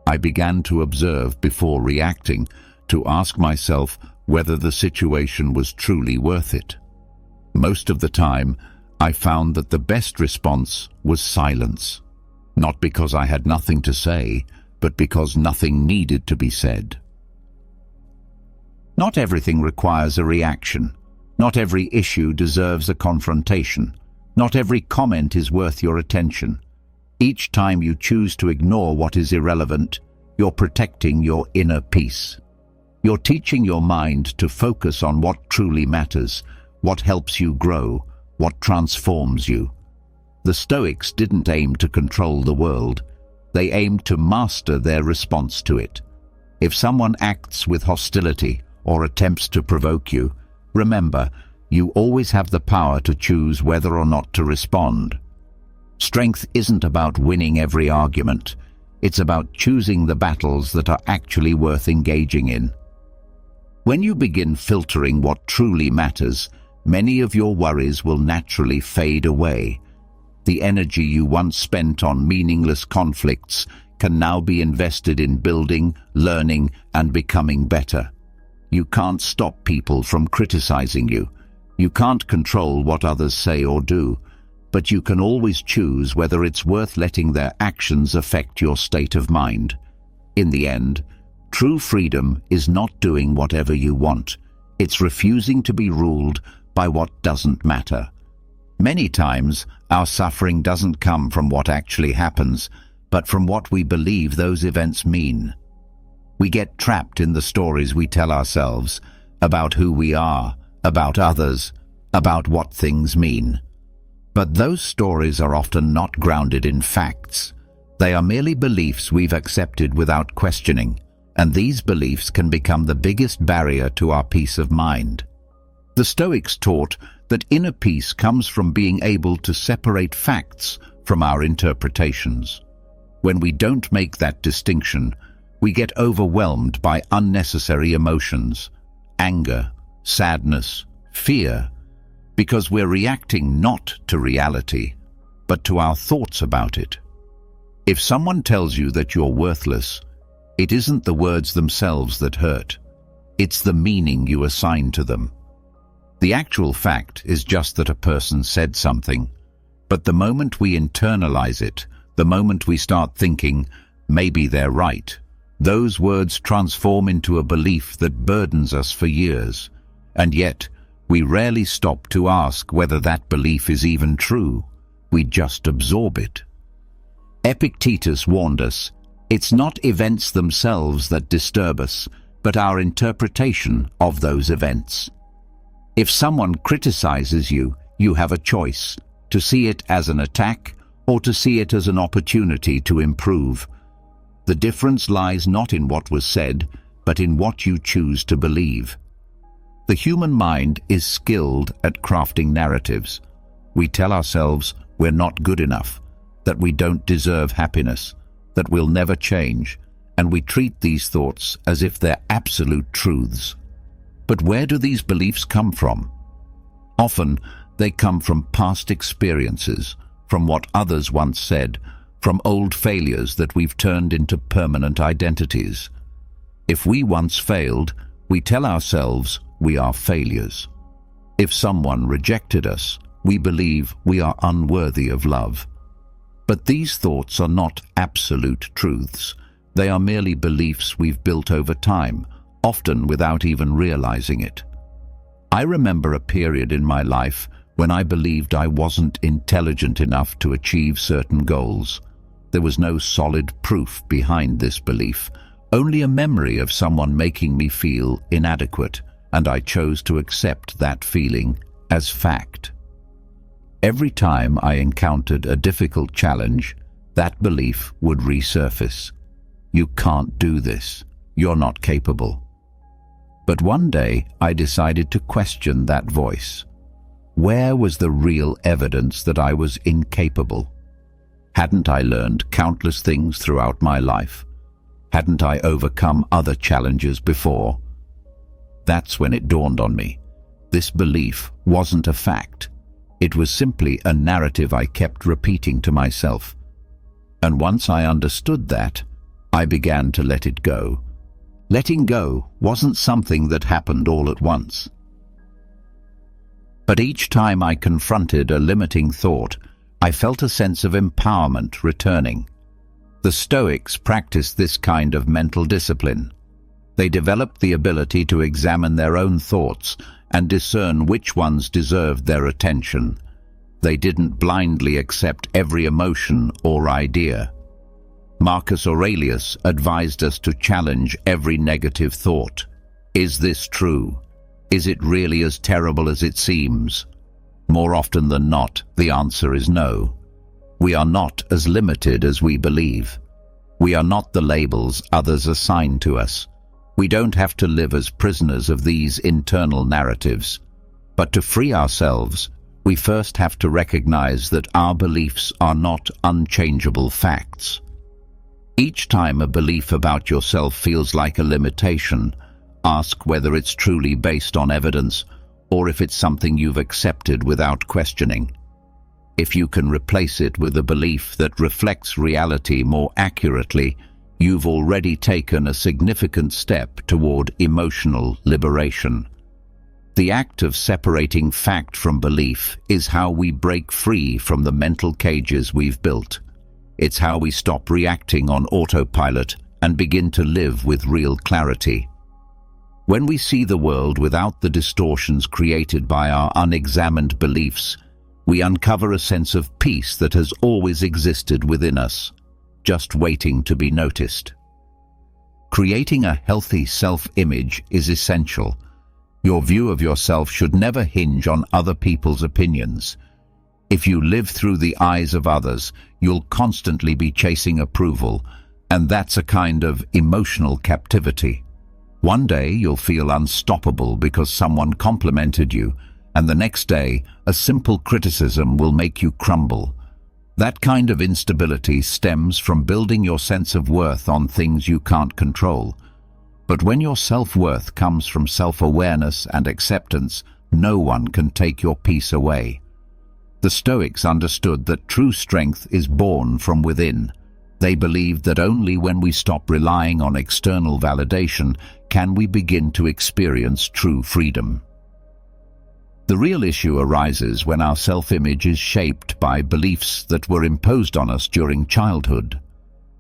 I began to observe before reacting, to ask myself whether the situation was truly worth it. Most of the time, I found that the best response was silence. Not because I had nothing to say, but because nothing needed to be said. Not everything requires a reaction. Not every issue deserves a confrontation. Not every comment is worth your attention. Each time you choose to ignore what is irrelevant, you're protecting your inner peace. You're teaching your mind to focus on what truly matters, what helps you grow, what transforms you. The Stoics didn't aim to control the world. They aimed to master their response to it. If someone acts with hostility or attempts to provoke you, remember, you always have the power to choose whether or not to respond. Strength isn't about winning every argument. It's about choosing the battles that are actually worth engaging in. When you begin filtering what truly matters, many of your worries will naturally fade away. The energy you once spent on meaningless conflicts can now be invested in building, learning, and becoming better. You can't stop people from criticizing you. You can't control what others say or do, but you can always choose whether it's worth letting their actions affect your state of mind. In the end, true freedom is not doing whatever you want. It's refusing to be ruled by what doesn't matter. Many times, our suffering doesn't come from what actually happens, but from what we believe those events mean. We get trapped in the stories we tell ourselves about who we are, about others, about what things mean. But those stories are often not grounded in facts. They are merely beliefs we've accepted without questioning, and these beliefs can become the biggest barrier to our peace of mind. The Stoics taught that inner peace comes from being able to separate facts from our interpretations. When we don't make that distinction, we get overwhelmed by unnecessary emotions, anger, sadness, fear, because we're reacting not to reality, but to our thoughts about it. If someone tells you that you're worthless, it isn't the words themselves that hurt. It's the meaning you assign to them. The actual fact is just that a person said something, but the moment we internalize it, the moment we start thinking, maybe they're right, those words transform into a belief that burdens us for years, and yet we rarely stop to ask whether that belief is even true. We just absorb it. Epictetus warned us, it's not events themselves that disturb us, but our interpretation of those events. If someone criticizes you, you have a choice, to see it as an attack or to see it as an opportunity to improve. The difference lies not in what was said, but in what you choose to believe. The human mind is skilled at crafting narratives. We tell ourselves we're not good enough, that we don't deserve happiness, that we'll never change, and we treat these thoughts as if they're absolute truths. But where do these beliefs come from? Often, they come from past experiences, from what others once said, from old failures that we've turned into permanent identities. If we once failed, we tell ourselves we are failures. If someone rejected us, we believe we are unworthy of love. But these thoughts are not absolute truths. They are merely beliefs we've built over time, often without even realizing it. I remember a period in my life when I believed I wasn't intelligent enough to achieve certain goals. There was no solid proof behind this belief, only a memory of someone making me feel inadequate, and I chose to accept that feeling as fact. Every time I encountered a difficult challenge, that belief would resurface. You can't do this. You're not capable. But one day, I decided to question that voice. Where was the real evidence that I was incapable? Hadn't I learned countless things throughout my life? Hadn't I overcome other challenges before? That's when it dawned on me. This belief wasn't a fact. It was simply a narrative I kept repeating to myself. And once I understood that, I began to let it go. Letting go wasn't something that happened all at once. But each time I confronted a limiting thought, I felt a sense of empowerment returning. The Stoics practiced this kind of mental discipline. They developed the ability to examine their own thoughts and discern which ones deserved their attention. They didn't blindly accept every emotion or idea. Marcus Aurelius advised us to challenge every negative thought. Is this true? Is it really as terrible as it seems? More often than not, the answer is no. We are not as limited as we believe. We are not the labels others assign to us. We don't have to live as prisoners of these internal narratives. But to free ourselves, we first have to recognize that our beliefs are not unchangeable facts. Each time a belief about yourself feels like a limitation, ask whether it's truly based on evidence or if it's something you've accepted without questioning. If you can replace it with a belief that reflects reality more accurately, you've already taken a significant step toward emotional liberation. The act of separating fact from belief is how we break free from the mental cages we've built. It's how we stop reacting on autopilot and begin to live with real clarity. When we see the world without the distortions created by our unexamined beliefs, we uncover a sense of peace that has always existed within us, just waiting to be noticed. Creating a healthy self-image is essential. Your view of yourself should never hinge on other people's opinions. If you live through the eyes of others, you'll constantly be chasing approval, and that's a kind of emotional captivity. One day you'll feel unstoppable because someone complimented you, and the next day a simple criticism will make you crumble. That kind of instability stems from building your sense of worth on things you can't control. But when your self-worth comes from self-awareness and acceptance, no one can take your peace away. The Stoics understood that true strength is born from within. They believed that only when we stop relying on external validation can we begin to experience true freedom. The real issue arises when our self-image is shaped by beliefs that were imposed on us during childhood.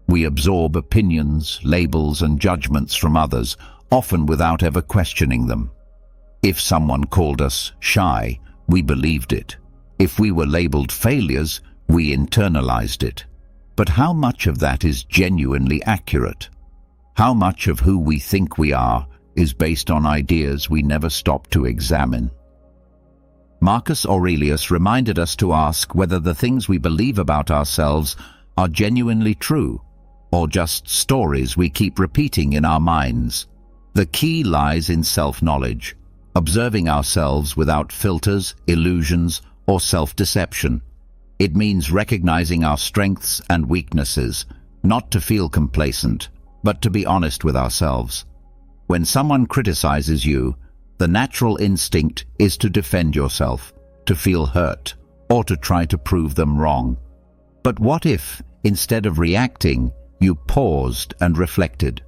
We absorb opinions, labels, and judgments from others, often without ever questioning them. If someone called us shy, we believed it. If we were labeled failures, we internalized it. But how much of that is genuinely accurate? How much of who we think we are is based on ideas we never stop to examine? Marcus Aurelius reminded us to ask whether the things we believe about ourselves are genuinely true, or just stories we keep repeating in our minds. The key lies in self-knowledge, observing ourselves without filters, illusions, or self-deception. It means recognizing our strengths and weaknesses, not to feel complacent, but to be honest with ourselves. When someone criticizes you, the natural instinct is to defend yourself, to feel hurt, or to try to prove them wrong. But what if, instead of reacting, you paused and reflected?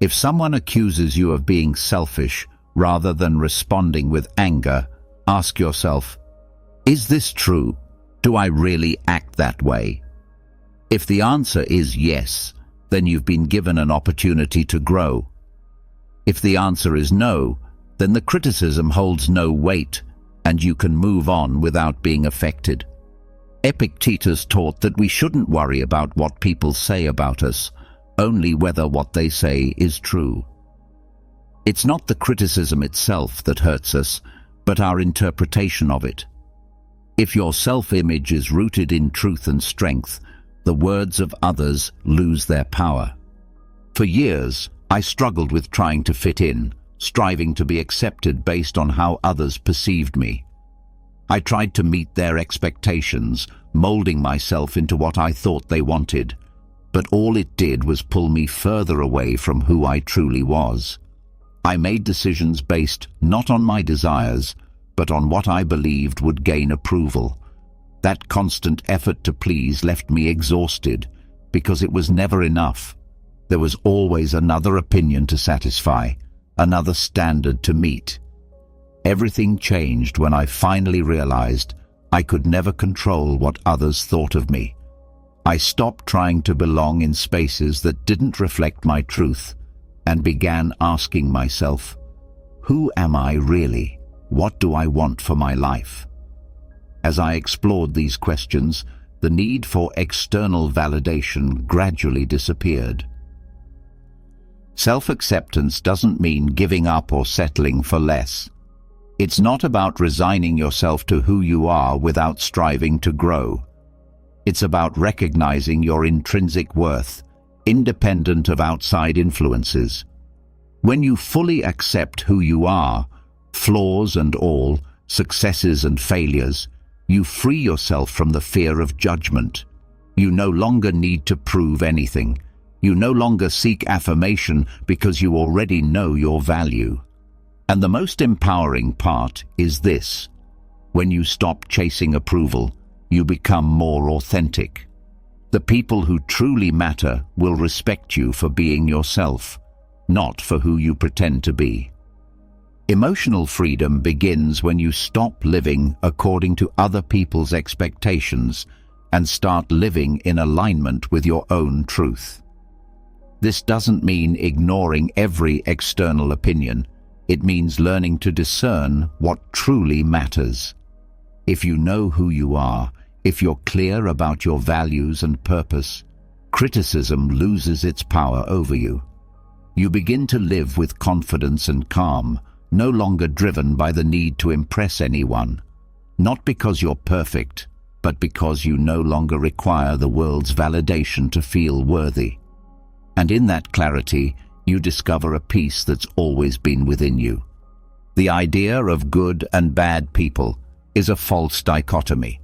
If someone accuses you of being selfish rather than responding with anger, ask yourself, is this true? Do I really act that way? If the answer is yes, then you've been given an opportunity to grow. If the answer is no, then the criticism holds no weight, and you can move on without being affected. Epictetus taught that we shouldn't worry about what people say about us, only whether what they say is true. It's not the criticism itself that hurts us, but our interpretation of it. If your self-image is rooted in truth and strength, the words of others lose their power. For years, I struggled with trying to fit in, striving to be accepted based on how others perceived me. I tried to meet their expectations, molding myself into what I thought they wanted, but all it did was pull me further away from who I truly was. I made decisions based not on my desires, but on what I believed would gain approval. That constant effort to please left me exhausted, because it was never enough. There was always another opinion to satisfy, another standard to meet. Everything changed when I finally realized I could never control what others thought of me. I stopped trying to belong in spaces that didn't reflect my truth and began asking myself, who am I really? What do I want for my life? As I explored these questions, the need for external validation gradually disappeared. Self-acceptance doesn't mean giving up or settling for less. It's not about resigning yourself to who you are without striving to grow. It's about recognizing your intrinsic worth, independent of outside influences. When you fully accept who you are, flaws and all, successes and failures, you free yourself from the fear of judgment. You no longer need to prove anything. You no longer seek affirmation because you already know your value. And the most empowering part is this: when you stop chasing approval, you become more authentic. The people who truly matter will respect you for being yourself, not for who you pretend to be. Emotional freedom begins when you stop living according to other people's expectations and start living in alignment with your own truth. This doesn't mean ignoring every external opinion. It means learning to discern what truly matters. If you know who you are, if you're clear about your values and purpose, criticism loses its power over you. You begin to live with confidence and calm, no longer driven by the need to impress anyone. Not because you're perfect, but because you no longer require the world's validation to feel worthy. And in that clarity, you discover a peace that's always been within you. The idea of good and bad people is a false dichotomy.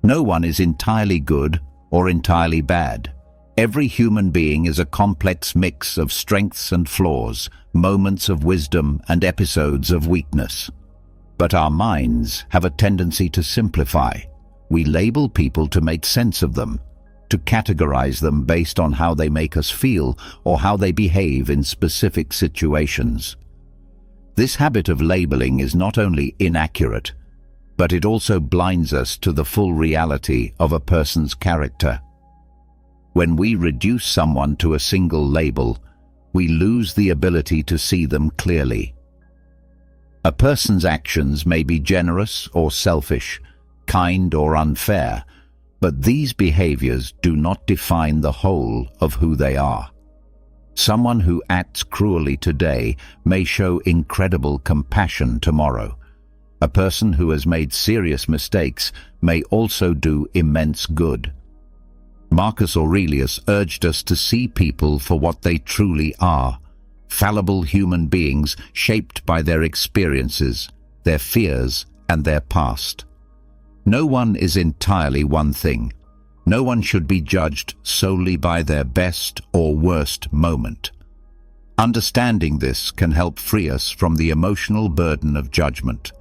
No one is entirely good or entirely bad. Every human being is a complex mix of strengths and flaws, moments of wisdom and episodes of weakness. But our minds have a tendency to simplify. We label people to make sense of them, to categorize them based on how they make us feel or how they behave in specific situations. This habit of labeling is not only inaccurate, but it also blinds us to the full reality of a person's character. When we reduce someone to a single label, we lose the ability to see them clearly. A person's actions may be generous or selfish, kind or unfair, but these behaviors do not define the whole of who they are. Someone who acts cruelly today may show incredible compassion tomorrow. A person who has made serious mistakes may also do immense good. Marcus Aurelius urged us to see people for what they truly are, fallible human beings shaped by their experiences, their fears, and their past. No one is entirely one thing. No one should be judged solely by their best or worst moment. Understanding this can help free us from the emotional burden of judgment.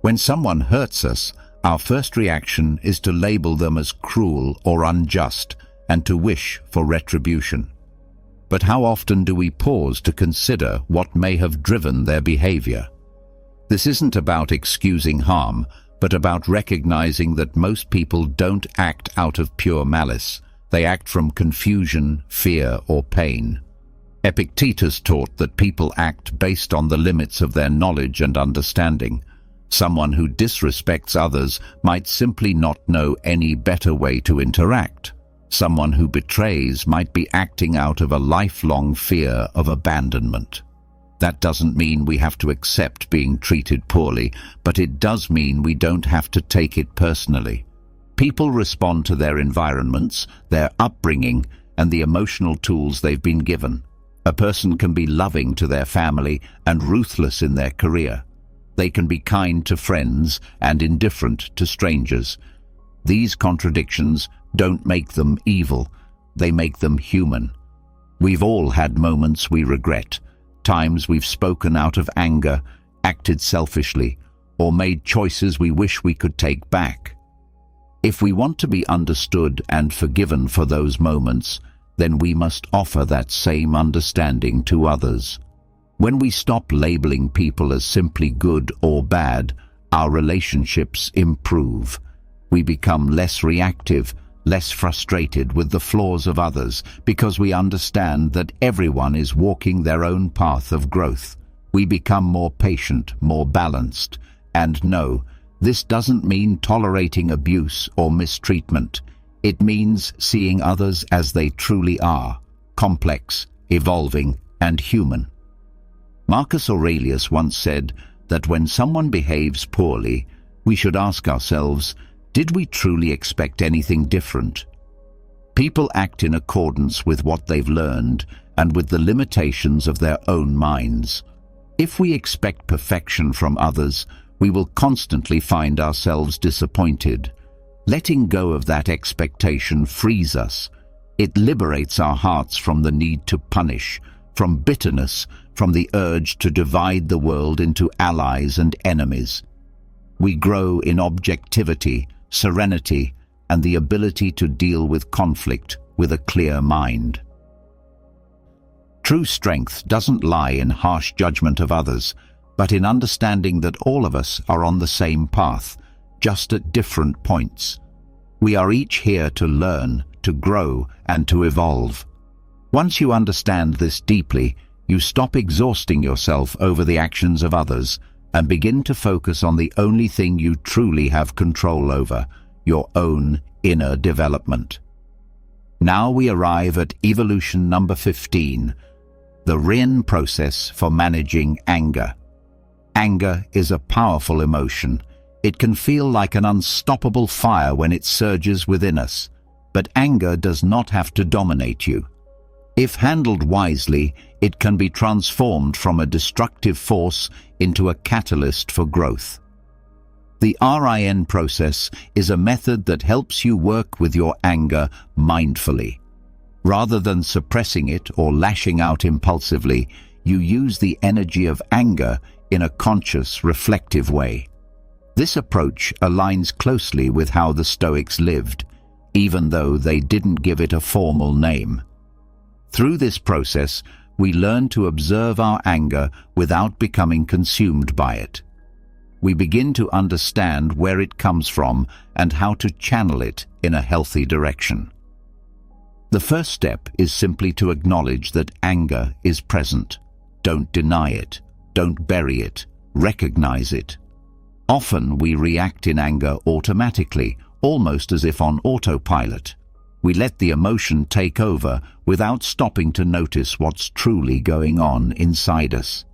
When someone hurts us, our first reaction is to label them as cruel or unjust and to wish for retribution. But how often do we pause to consider what may have driven their behavior? This isn't about excusing harm, but about recognizing that most people don't act out of pure malice. They act from confusion, fear, or pain. Epictetus taught that people act based on the limits of their knowledge and understanding. Someone who disrespects others might simply not know any better way to interact. Someone who betrays might be acting out of a lifelong fear of abandonment. That doesn't mean we have to accept being treated poorly, but it does mean we don't have to take it personally. People respond to their environments, their upbringing, and the emotional tools they've been given. A person can be loving to their family and ruthless in their career. They can be kind to friends and indifferent to strangers. These contradictions don't make them evil, they make them human. We've all had moments we regret, times we've spoken out of anger, acted selfishly, or made choices we wish we could take back. If we want to be understood and forgiven for those moments, then we must offer that same understanding to others. When we stop labeling people as simply good or bad, our relationships improve. We become less reactive, less frustrated with the flaws of others, because we understand that everyone is walking their own path of growth. We become more patient, more balanced. And no, this doesn't mean tolerating abuse or mistreatment. It means seeing others as they truly are, complex, evolving, and human. Marcus Aurelius once said that when someone behaves poorly, we should ask ourselves, did we truly expect anything different? People act in accordance with what they've learned and with the limitations of their own minds. If we expect perfection from others, we will constantly find ourselves disappointed. Letting go of that expectation frees us. It liberates our hearts from the need to punish, from bitterness, from the urge to divide the world into allies and enemies. We grow in objectivity, serenity, and the ability to deal with conflict with a clear mind. True strength doesn't lie in harsh judgment of others, but in understanding that all of us are on the same path, just at different points. We are each here to learn, to grow, and to evolve. Once you understand this deeply, you stop exhausting yourself over the actions of others and begin to focus on the only thing you truly have control over, your own inner development. Now we arrive at evolution number 15, the RIN process for managing anger. Anger is a powerful emotion. It can feel like an unstoppable fire when it surges within us, but anger does not have to dominate you. If handled wisely, it can be transformed from a destructive force into a catalyst for growth. The RIN process is a method that helps you work with your anger mindfully. Rather than suppressing it or lashing out impulsively, you use the energy of anger in a conscious, reflective way. This approach aligns closely with how the Stoics lived, even though they didn't give it a formal name. Through this process, we learn to observe our anger without becoming consumed by it. We begin to understand where it comes from and how to channel it in a healthy direction. The first step is simply to acknowledge that anger is present. Don't deny it. Don't bury it. Recognize it. Often we react in anger automatically, almost as if on autopilot. We let the emotion take over without stopping to notice what's truly going on inside us.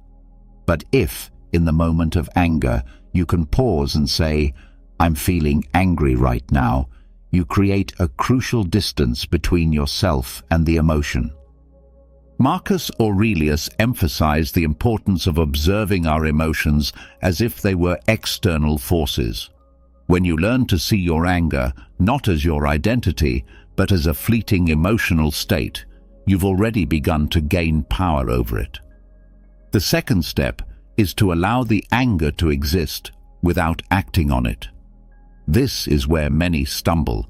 But if, in the moment of anger, you can pause and say, "I'm feeling angry right now," you create a crucial distance between yourself and the emotion. Marcus Aurelius emphasized the importance of observing our emotions as if they were external forces. When you learn to see your anger not as your identity, but as a fleeting emotional state, you've already begun to gain power over it. The second step is to allow the anger to exist without acting on it. This is where many stumble.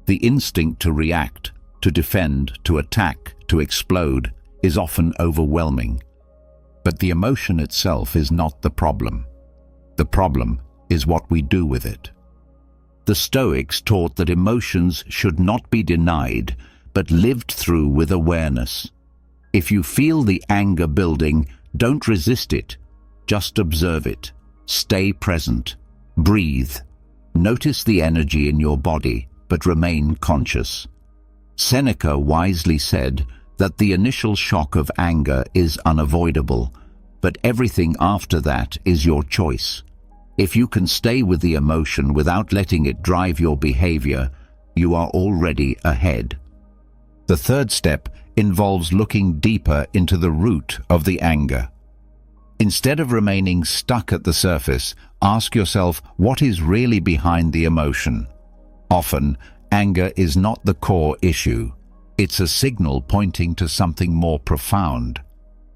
The instinct to react, to defend, to attack, to explode is often overwhelming. But the emotion itself is not the problem. The problem is what we do with it. The Stoics taught that emotions should not be denied, but lived through with awareness. If you feel the anger building, don't resist it. Just observe it. Stay present. Breathe. Notice the energy in your body, but remain conscious. Seneca wisely said that the initial shock of anger is unavoidable, but everything after that is your choice. If you can stay with the emotion without letting it drive your behavior, you are already ahead. The third step involves looking deeper into the root of the anger. Instead of remaining stuck at the surface, ask yourself what is really behind the emotion. Often, anger is not the core issue. It's a signal pointing to something more profound.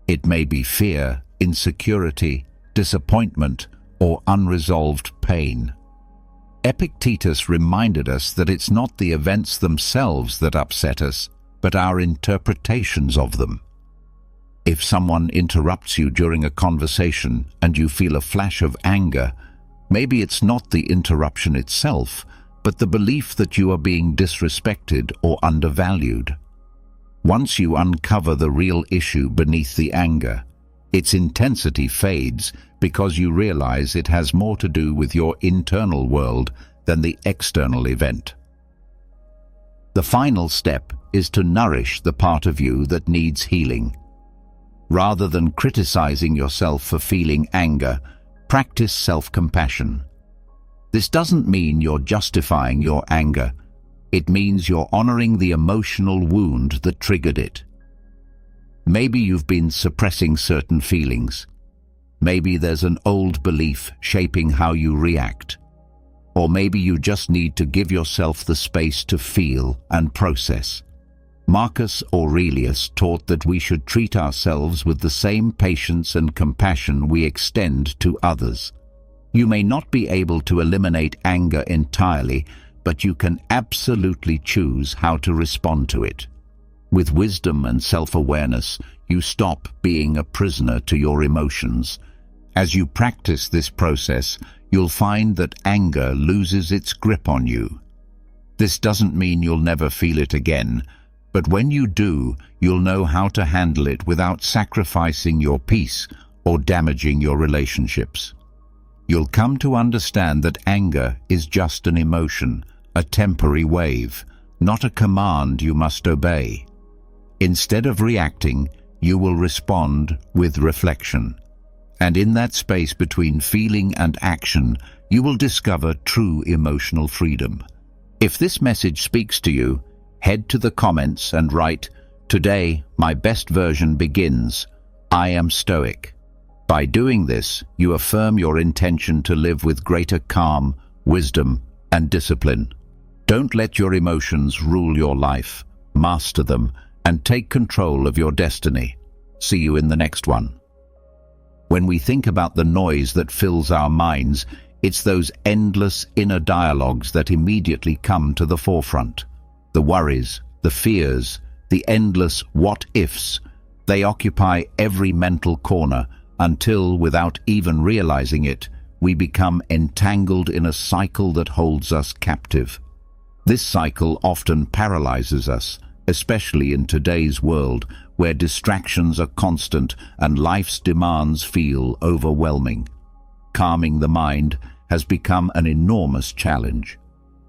It may be fear, insecurity, disappointment, or unresolved pain. Epictetus reminded us that it's not the events themselves that upset us, but our interpretations of them. If someone interrupts you during a conversation and you feel a flash of anger, maybe it's not the interruption itself, but the belief that you are being disrespected or undervalued. Once you uncover the real issue beneath the anger, its intensity fades because you realize it has more to do with your internal world than the external event. The final step is to nourish the part of you that needs healing. Rather than criticizing yourself for feeling anger, practice self-compassion. This doesn't mean you're justifying your anger. It means you're honoring the emotional wound that triggered it. Maybe you've been suppressing certain feelings. Maybe there's an old belief shaping how you react. Or maybe you just need to give yourself the space to feel and process. Marcus Aurelius taught that we should treat ourselves with the same patience and compassion we extend to others. You may not be able to eliminate anger entirely, but you can absolutely choose how to respond to it. With wisdom and self-awareness, you stop being a prisoner to your emotions. As you practice this process, you'll find that anger loses its grip on you. This doesn't mean you'll never feel it again, but when you do, you'll know how to handle it without sacrificing your peace or damaging your relationships. You'll come to understand that anger is just an emotion, a temporary wave, not a command you must obey. Instead of reacting, you will respond with reflection. And in that space between feeling and action, you will discover true emotional freedom. If this message speaks to you, head to the comments and write, "Today, my best version begins. I am Stoic." By doing this, you affirm your intention to live with greater calm, wisdom, and discipline. Don't let your emotions rule your life. Master them and take control of your destiny. See you in the next one. When we think about the noise that fills our minds, it's those endless inner dialogues that immediately come to the forefront. The worries, the fears, the endless what-ifs, they occupy every mental corner until, without even realizing it, we become entangled in a cycle that holds us captive. This cycle often paralyzes us, especially in today's world where distractions are constant and life's demands feel overwhelming. Calming the mind has become an enormous challenge.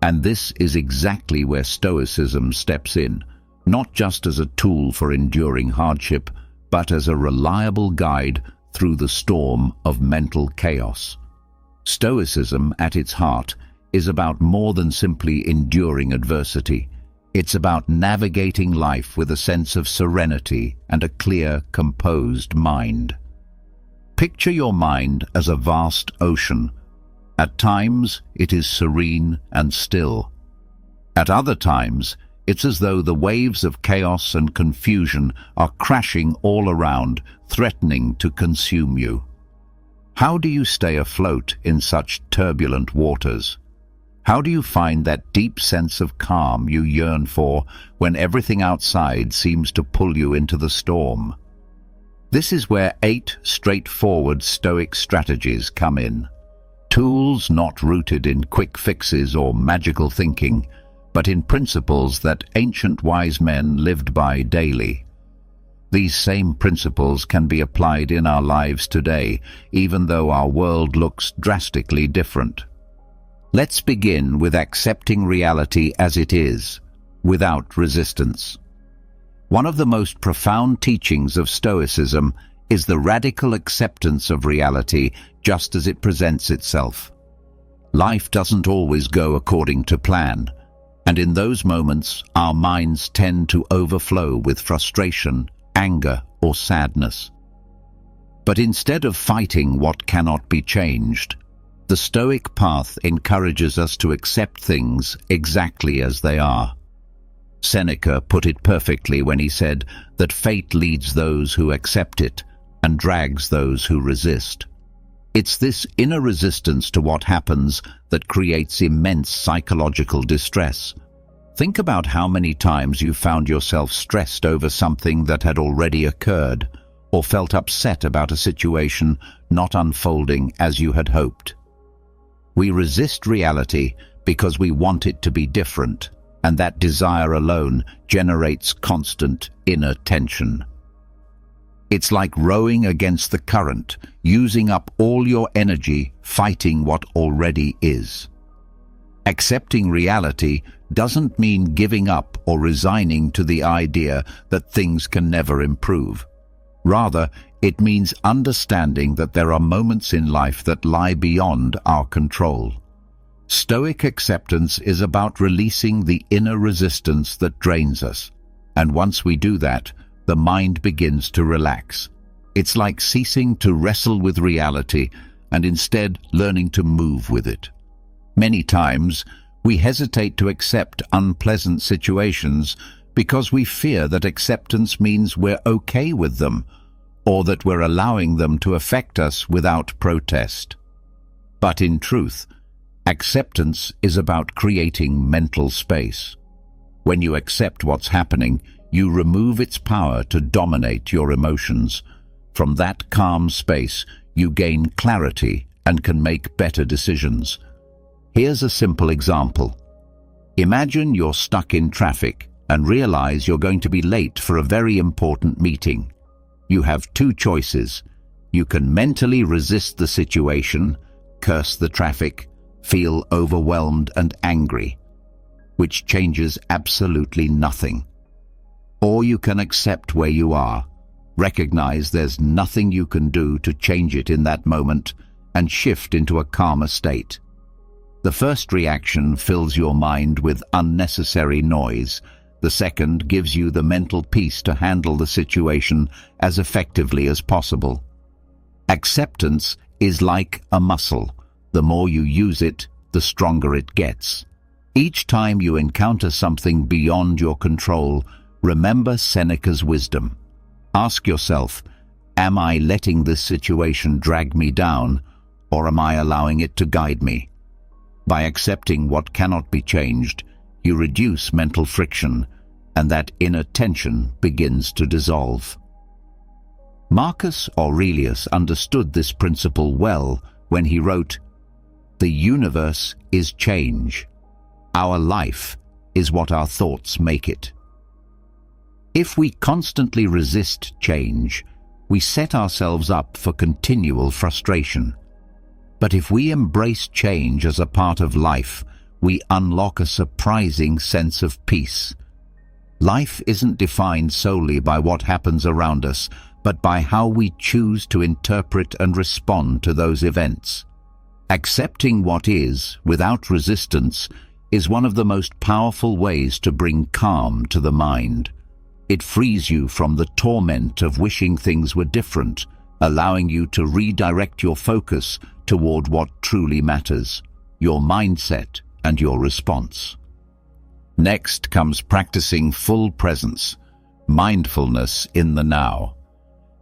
And this is exactly where Stoicism steps in, not just as a tool for enduring hardship, but as a reliable guide through the storm of mental chaos. Stoicism, at its heart, is about more than simply enduring adversity. It's about navigating life with a sense of serenity and a clear, composed mind. Picture your mind as a vast ocean. At times, it is serene and still. At other times, it's as though the waves of chaos and confusion are crashing all around, threatening to consume you. How do you stay afloat in such turbulent waters? How do you find that deep sense of calm you yearn for when everything outside seems to pull you into the storm? This is where 8 straightforward Stoic strategies come in. Tools not rooted in quick fixes or magical thinking, but in principles that ancient wise men lived by daily. These same principles can be applied in our lives today, even though our world looks drastically different. Let's begin with accepting reality as it is, without resistance. One of the most profound teachings of Stoicism is the radical acceptance of reality just as it presents itself. Life doesn't always go according to plan, and in those moments our minds tend to overflow with frustration, anger, or sadness. But instead of fighting what cannot be changed, the Stoic path encourages us to accept things exactly as they are. Seneca put it perfectly when he said that fate leads those who accept it and drags those who resist. It's this inner resistance to what happens that creates immense psychological distress. Think about how many times you found yourself stressed over something that had already occurred, or felt upset about a situation not unfolding as you had hoped. We resist reality because we want it to be different, and that desire alone generates constant inner tension. It's like rowing against the current, using up all your energy fighting what already is. Accepting reality doesn't mean giving up or resigning to the idea that things can never improve. Rather, it means understanding that there are moments in life that lie beyond our control. Stoic acceptance is about releasing the inner resistance that drains us, and once we do that, the mind begins to relax. It's like ceasing to wrestle with reality and instead learning to move with it. Many times, we hesitate to accept unpleasant situations because we fear that acceptance means we're okay with them, or that we're allowing them to affect us without protest. But in truth, acceptance is about creating mental space. When you accept what's happening, you remove its power to dominate your emotions. From that calm space, you gain clarity and can make better decisions. Here's a simple example. Imagine you're stuck in traffic and realize you're going to be late for a very important meeting. You have two choices. You can mentally resist the situation, curse the traffic, feel overwhelmed and angry, which changes absolutely nothing. Or you can accept where you are, recognize there's nothing you can do to change it in that moment, and shift into a calmer state. The first reaction fills your mind with unnecessary noise. The second gives you the mental peace to handle the situation as effectively as possible. Acceptance is like a muscle. The more you use it, the stronger it gets. Each time you encounter something beyond your control, remember Seneca's wisdom. Ask yourself, am I letting this situation drag me down, or am I allowing it to guide me? By accepting what cannot be changed, you reduce mental friction, and that inner tension begins to dissolve. Marcus Aurelius understood this principle well when he wrote, "The universe is change. Our life is what our thoughts make it." If we constantly resist change, we set ourselves up for continual frustration. But if we embrace change as a part of life, we unlock a surprising sense of peace. Life isn't defined solely by what happens around us, but by how we choose to interpret and respond to those events. Accepting what is, without resistance, is one of the most powerful ways to bring calm to the mind. It frees you from the torment of wishing things were different, allowing you to redirect your focus toward what truly matters, your mindset and your response. Next comes practicing full presence, mindfulness in the now.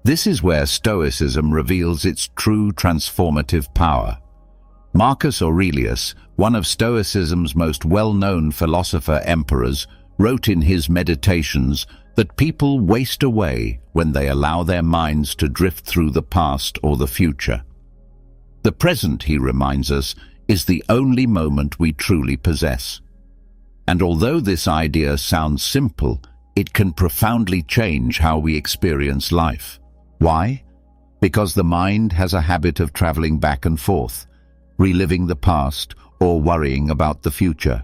This is where Stoicism reveals its true transformative power. Marcus Aurelius, one of Stoicism's most well-known philosopher-emperors, wrote in his Meditations that people waste away when they allow their minds to drift through the past or the future. The present, he reminds us, is the only moment we truly possess. And although this idea sounds simple, it can profoundly change how we experience life. Why? Because the mind has a habit of traveling back and forth, reliving the past or worrying about the future.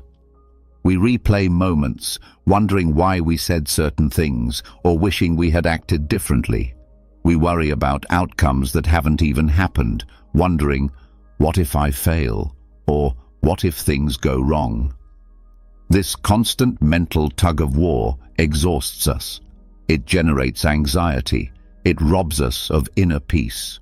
We replay moments, wondering why we said certain things or wishing we had acted differently. We worry about outcomes that haven't even happened, wondering, what if I fail? Or what if things go wrong? This constant mental tug-of-war exhausts us. It generates anxiety. It robs us of inner peace.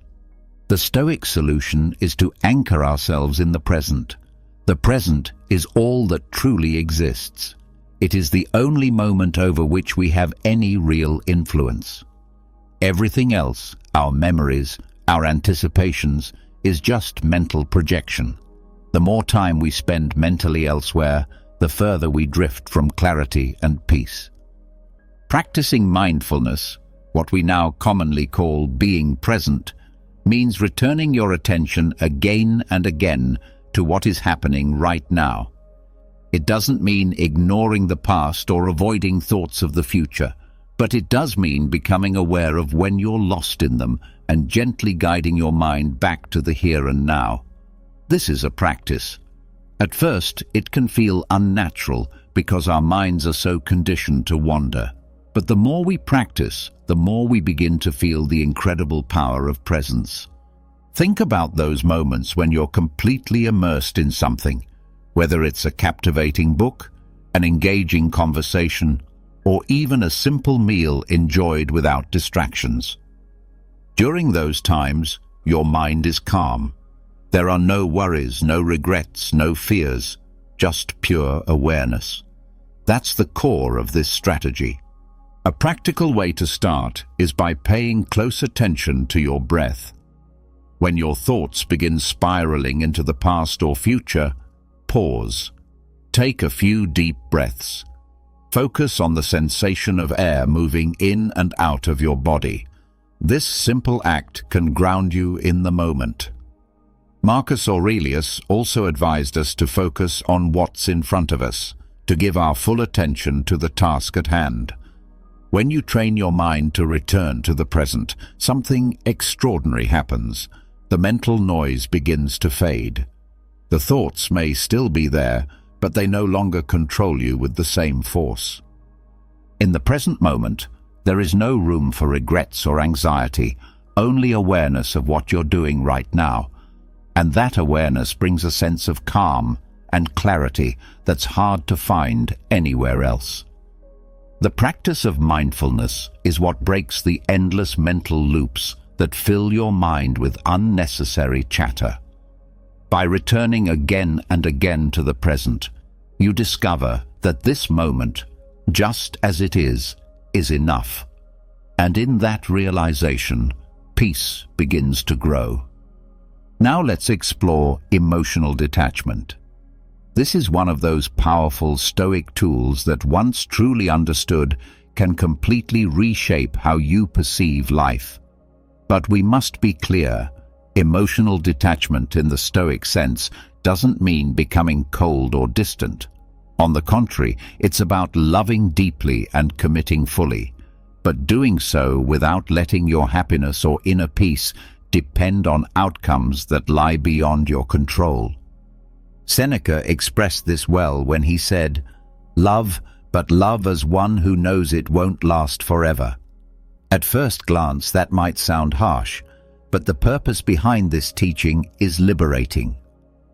The Stoic solution is to anchor ourselves in the present. The present is all that truly exists. It is the only moment over which we have any real influence. Everything else, our memories, our anticipations, is just mental projection. The more time we spend mentally elsewhere, the further we drift from clarity and peace. Practicing mindfulness, what we now commonly call being present, means returning your attention again and again to what is happening right now. It doesn't mean ignoring the past or avoiding thoughts of the future, but it does mean becoming aware of when you're lost in them and gently guiding your mind back to the here and now. This is a practice. At first, it can feel unnatural because our minds are so conditioned to wander. But the more we practice, the more we begin to feel the incredible power of presence. Think about those moments when you're completely immersed in something, whether it's a captivating book, an engaging conversation, or even a simple meal enjoyed without distractions. During those times, your mind is calm. There are no worries, no regrets, no fears, just pure awareness. That's the core of this strategy. A practical way to start is by paying close attention to your breath. When your thoughts begin spiraling into the past or future, pause. Take a few deep breaths. Focus on the sensation of air moving in and out of your body. This simple act can ground you in the moment. Marcus Aurelius also advised us to focus on what's in front of us, to give our full attention to the task at hand. When you train your mind to return to the present, something extraordinary happens. The mental noise begins to fade. The thoughts may still be there, but they no longer control you with the same force. In the present moment, there is no room for regrets or anxiety, only awareness of what you're doing right now. And that awareness brings a sense of calm and clarity that's hard to find anywhere else. The practice of mindfulness is what breaks the endless mental loops that fill your mind with unnecessary chatter. By returning again and again to the present, you discover that this moment, just as it is enough. And in that realization, peace begins to grow. Now let's explore emotional detachment. This is one of those powerful Stoic tools that, once truly understood, can completely reshape how you perceive life. But we must be clear, emotional detachment in the Stoic sense doesn't mean becoming cold or distant. On the contrary, it's about loving deeply and committing fully, but doing so without letting your happiness or inner peace depend on outcomes that lie beyond your control. Seneca expressed this well when he said, "Love, but love as one who knows it won't last forever." At first glance, that might sound harsh, but the purpose behind this teaching is liberating.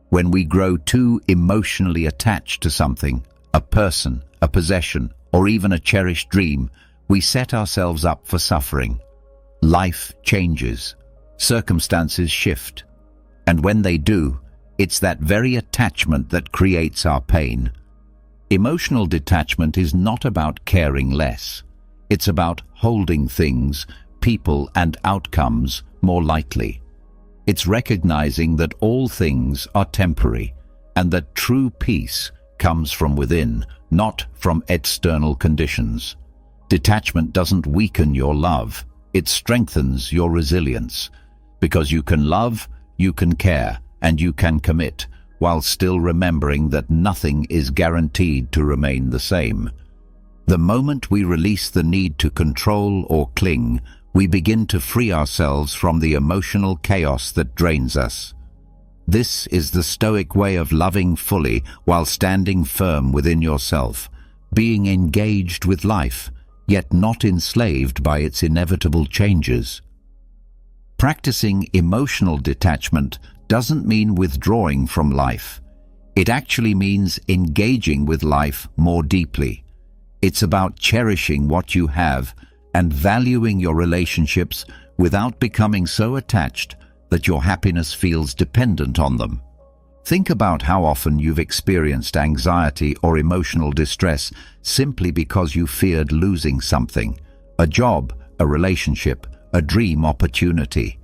When we grow too emotionally attached to something, a person, a possession, or even a cherished dream, we set ourselves up for suffering. Life changes, circumstances shift, and when they do, it's that very attachment that creates our pain. Emotional detachment is not about caring less. It's about holding things, people, and outcomes more lightly. It's recognizing that all things are temporary and that true peace comes from within, not from external conditions. Detachment doesn't weaken your love, it strengthens your resilience. Because you can love, you can care, and you can commit, while still remembering that nothing is guaranteed to remain the same. The moment we release the need to control or cling, we begin to free ourselves from the emotional chaos that drains us. This is the Stoic way of loving fully while standing firm within yourself, being engaged with life, yet not enslaved by its inevitable changes. Practicing emotional detachment doesn't mean withdrawing from life. It actually means engaging with life more deeply. It's about cherishing what you have and valuing your relationships without becoming so attached that your happiness feels dependent on them. Think about how often you've experienced anxiety or emotional distress simply because you feared losing something: a job, a relationship, a dream opportunity.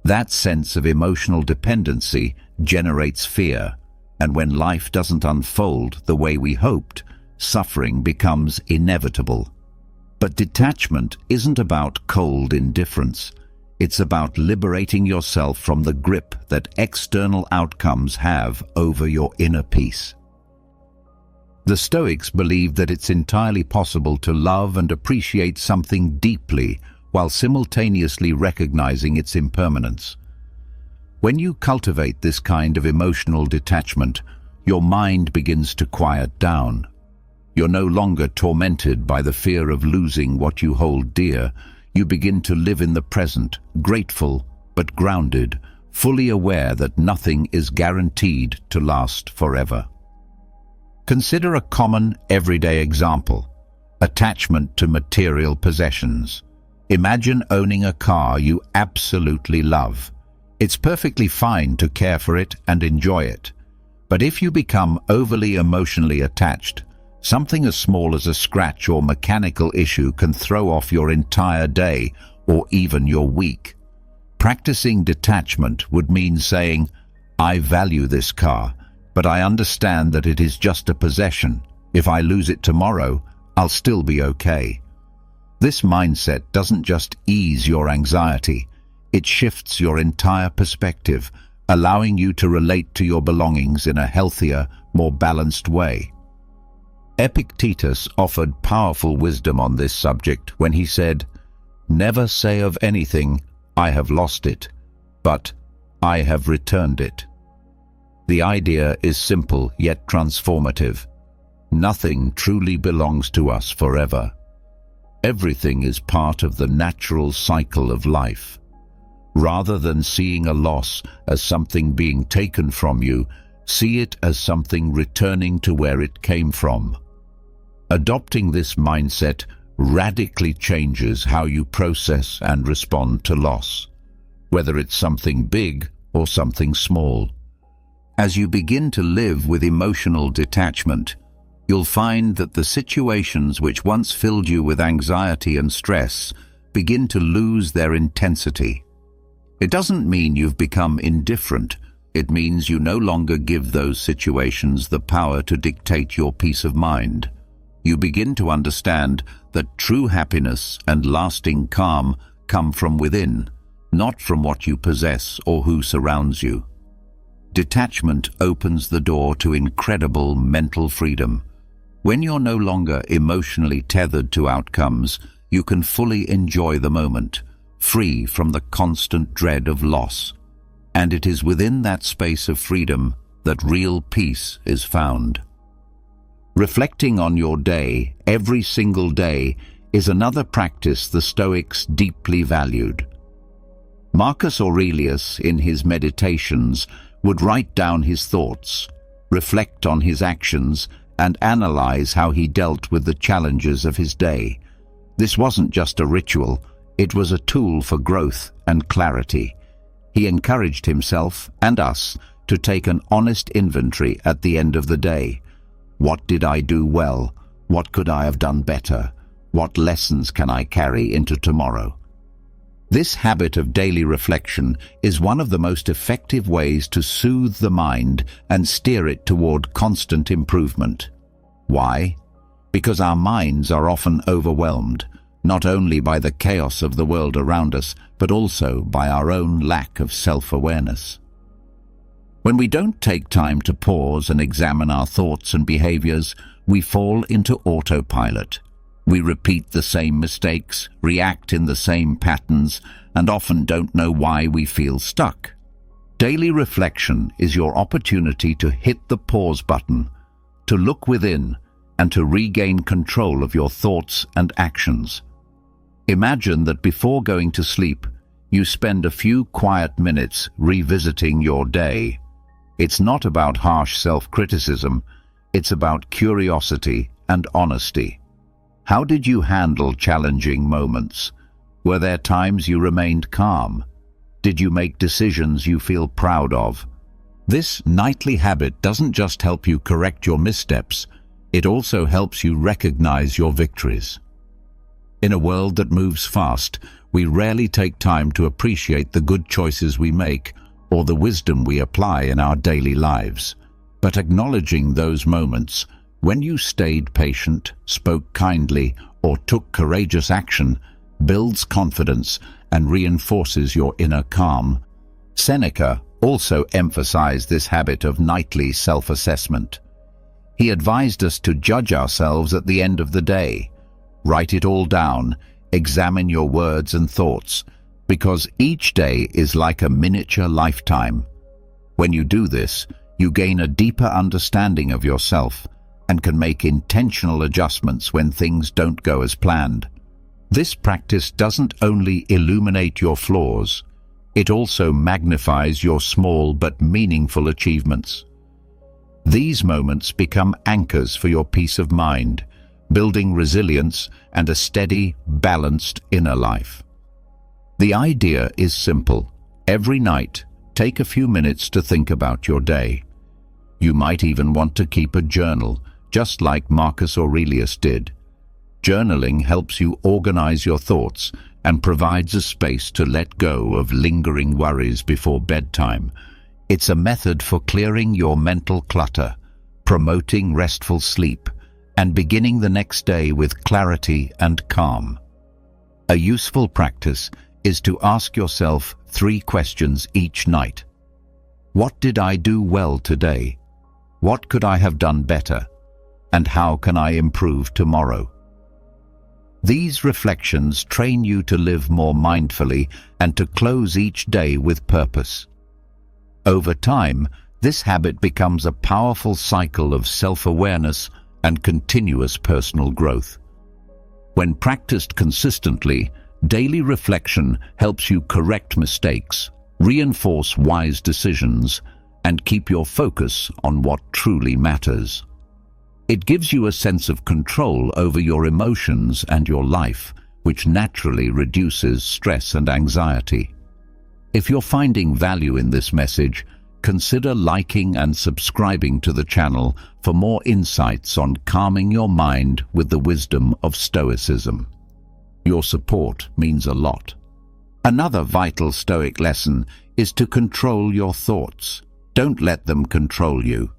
That sense of emotional dependency generates fear, and when life doesn't unfold the way we hoped, suffering becomes inevitable. But detachment isn't about cold indifference. It's about liberating yourself from the grip that external outcomes have over your inner peace. The Stoics believed that it's entirely possible to love and appreciate something deeply while simultaneously recognizing its impermanence. When you cultivate this kind of emotional detachment, your mind begins to quiet down. You're no longer tormented by the fear of losing what you hold dear. You begin to live in the present, grateful but grounded, fully aware that nothing is guaranteed to last forever. Consider a common, everyday example: attachment to material possessions. Imagine owning a car you absolutely love. It's perfectly fine to care for it and enjoy it. But if you become overly emotionally attached, something as small as a scratch or mechanical issue can throw off your entire day or even your week. Practicing detachment would mean saying, "I value this car, but I understand that it is just a possession. If I lose it tomorrow, I'll still be okay." This mindset doesn't just ease your anxiety, it shifts your entire perspective, allowing you to relate to your belongings in a healthier, more balanced way. Epictetus offered powerful wisdom on this subject when he said, "Never say of anything, 'I have lost it,' but 'I have returned it.'" The idea is simple yet transformative. Nothing truly belongs to us forever. Everything is part of the natural cycle of life. Rather than seeing a loss as something being taken from you, see it as something returning to where it came from. Adopting this mindset radically changes how you process and respond to loss, whether it's something big or something small. As you begin to live with emotional detachment, you'll find that the situations which once filled you with anxiety and stress begin to lose their intensity. It doesn't mean you've become indifferent. It means you no longer give those situations the power to dictate your peace of mind. You begin to understand that true happiness and lasting calm come from within, not from what you possess or who surrounds you. Detachment opens the door to incredible mental freedom. When you're no longer emotionally tethered to outcomes, you can fully enjoy the moment, free from the constant dread of loss. And it is within that space of freedom that real peace is found. Reflecting on your day, every single day, is another practice the Stoics deeply valued. Marcus Aurelius, in his Meditations, would write down his thoughts, reflect on his actions, and analyze how he dealt with the challenges of his day. This wasn't just a ritual, it was a tool for growth and clarity. He encouraged himself and us to take an honest inventory at the end of the day. What did I do well? What could I have done better? What lessons can I carry into tomorrow? This habit of daily reflection is one of the most effective ways to soothe the mind and steer it toward constant improvement. Why? Because our minds are often overwhelmed, not only by the chaos of the world around us, but also by our own lack of self-awareness. When we don't take time to pause and examine our thoughts and behaviors, we fall into autopilot. We repeat the same mistakes, react in the same patterns, and often don't know why we feel stuck. Daily reflection is your opportunity to hit the pause button, to look within, and to regain control of your thoughts and actions. Imagine that before going to sleep, You spend a few quiet minutes revisiting your day. It's not about harsh self-criticism, it's about curiosity and honesty. How did you handle challenging moments? Were there times you remained calm? Did you make decisions you feel proud of? This nightly habit doesn't just help you correct your missteps, it also helps you recognize your victories. In a world that moves fast, we rarely take time to appreciate the good choices we make or the wisdom we apply in our daily lives. But acknowledging those moments, when you stayed patient, spoke kindly, or took courageous action, builds confidence and reinforces your inner calm. Seneca also emphasized this habit of nightly self-assessment. He advised us to judge ourselves at the end of the day. Write it all down, examine your words and thoughts, because each day is like a miniature lifetime. When you do this, you gain a deeper understanding of yourself and can make intentional adjustments when things don't go as planned. This practice doesn't only illuminate your flaws, it also magnifies your small but meaningful achievements. These moments become anchors for your peace of mind, building resilience and a steady, balanced inner life. The idea is simple. Every night, take a few minutes to think about your day. You might even want to keep a journal, just like Marcus Aurelius did. Journaling helps you organize your thoughts and provides a space to let go of lingering worries before bedtime. It's a method for clearing your mental clutter, promoting restful sleep, and beginning the next day with clarity and calm. A useful practice is to ask yourself 3 questions each night. What did I do well today? What could I have done better? And how can I improve tomorrow? These reflections train you to live more mindfully and to close each day with purpose. Over time, this habit becomes a powerful cycle of self-awareness and continuous personal growth. When practiced consistently, daily reflection helps you correct mistakes, reinforce wise decisions, and keep your focus on what truly matters. It gives you a sense of control over your emotions and your life, which naturally reduces stress and anxiety. If you're finding value in this message, consider liking and subscribing to the channel for more insights on calming your mind with the wisdom of Stoicism. Your support means a lot. Another vital Stoic lesson is to control your thoughts. Don't let them control you.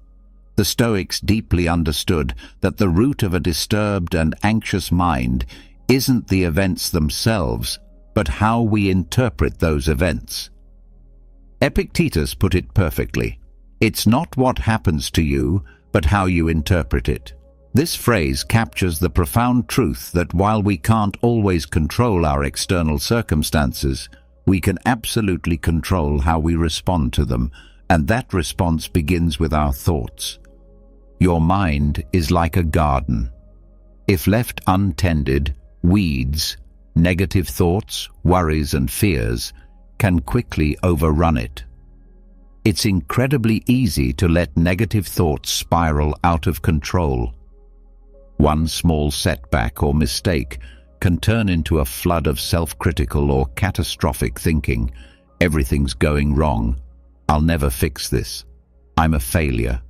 The Stoics deeply understood that the root of a disturbed and anxious mind isn't the events themselves, but how we interpret those events. Epictetus put it perfectly. It's not what happens to you, but how you interpret it. This phrase captures the profound truth that while we can't always control our external circumstances, we can absolutely control how we respond to them, and that response begins with our thoughts. Your mind is like a garden. If left untended, weeds, negative thoughts, worries and fears can quickly overrun it. It's incredibly easy to let negative thoughts spiral out of control. One small setback or mistake can turn into a flood of self-critical or catastrophic thinking. Everything's going wrong. I'll never fix this. I'm a failure.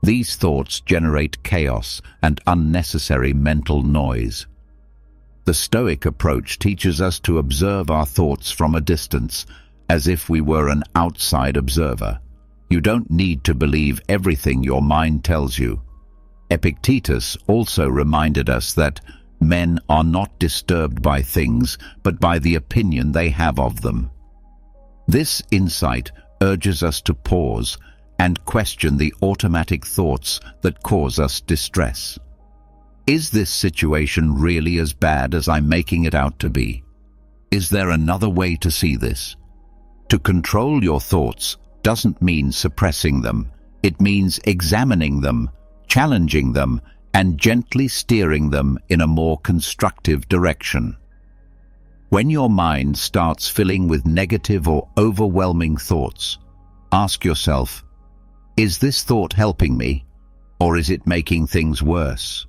These thoughts generate chaos and unnecessary mental noise. The Stoic approach teaches us to observe our thoughts from a distance, as if we were an outside observer. You don't need to believe everything your mind tells you. Epictetus also reminded us that men are not disturbed by things, but by the opinion they have of them. This insight urges us to pause and question the automatic thoughts that cause us distress. Is this situation really as bad as I'm making it out to be? Is there another way to see this? To control your thoughts doesn't mean suppressing them. It means examining them, challenging them, and gently steering them in a more constructive direction. When your mind starts filling with negative or overwhelming thoughts, ask yourself, is this thought helping me, or is it making things worse?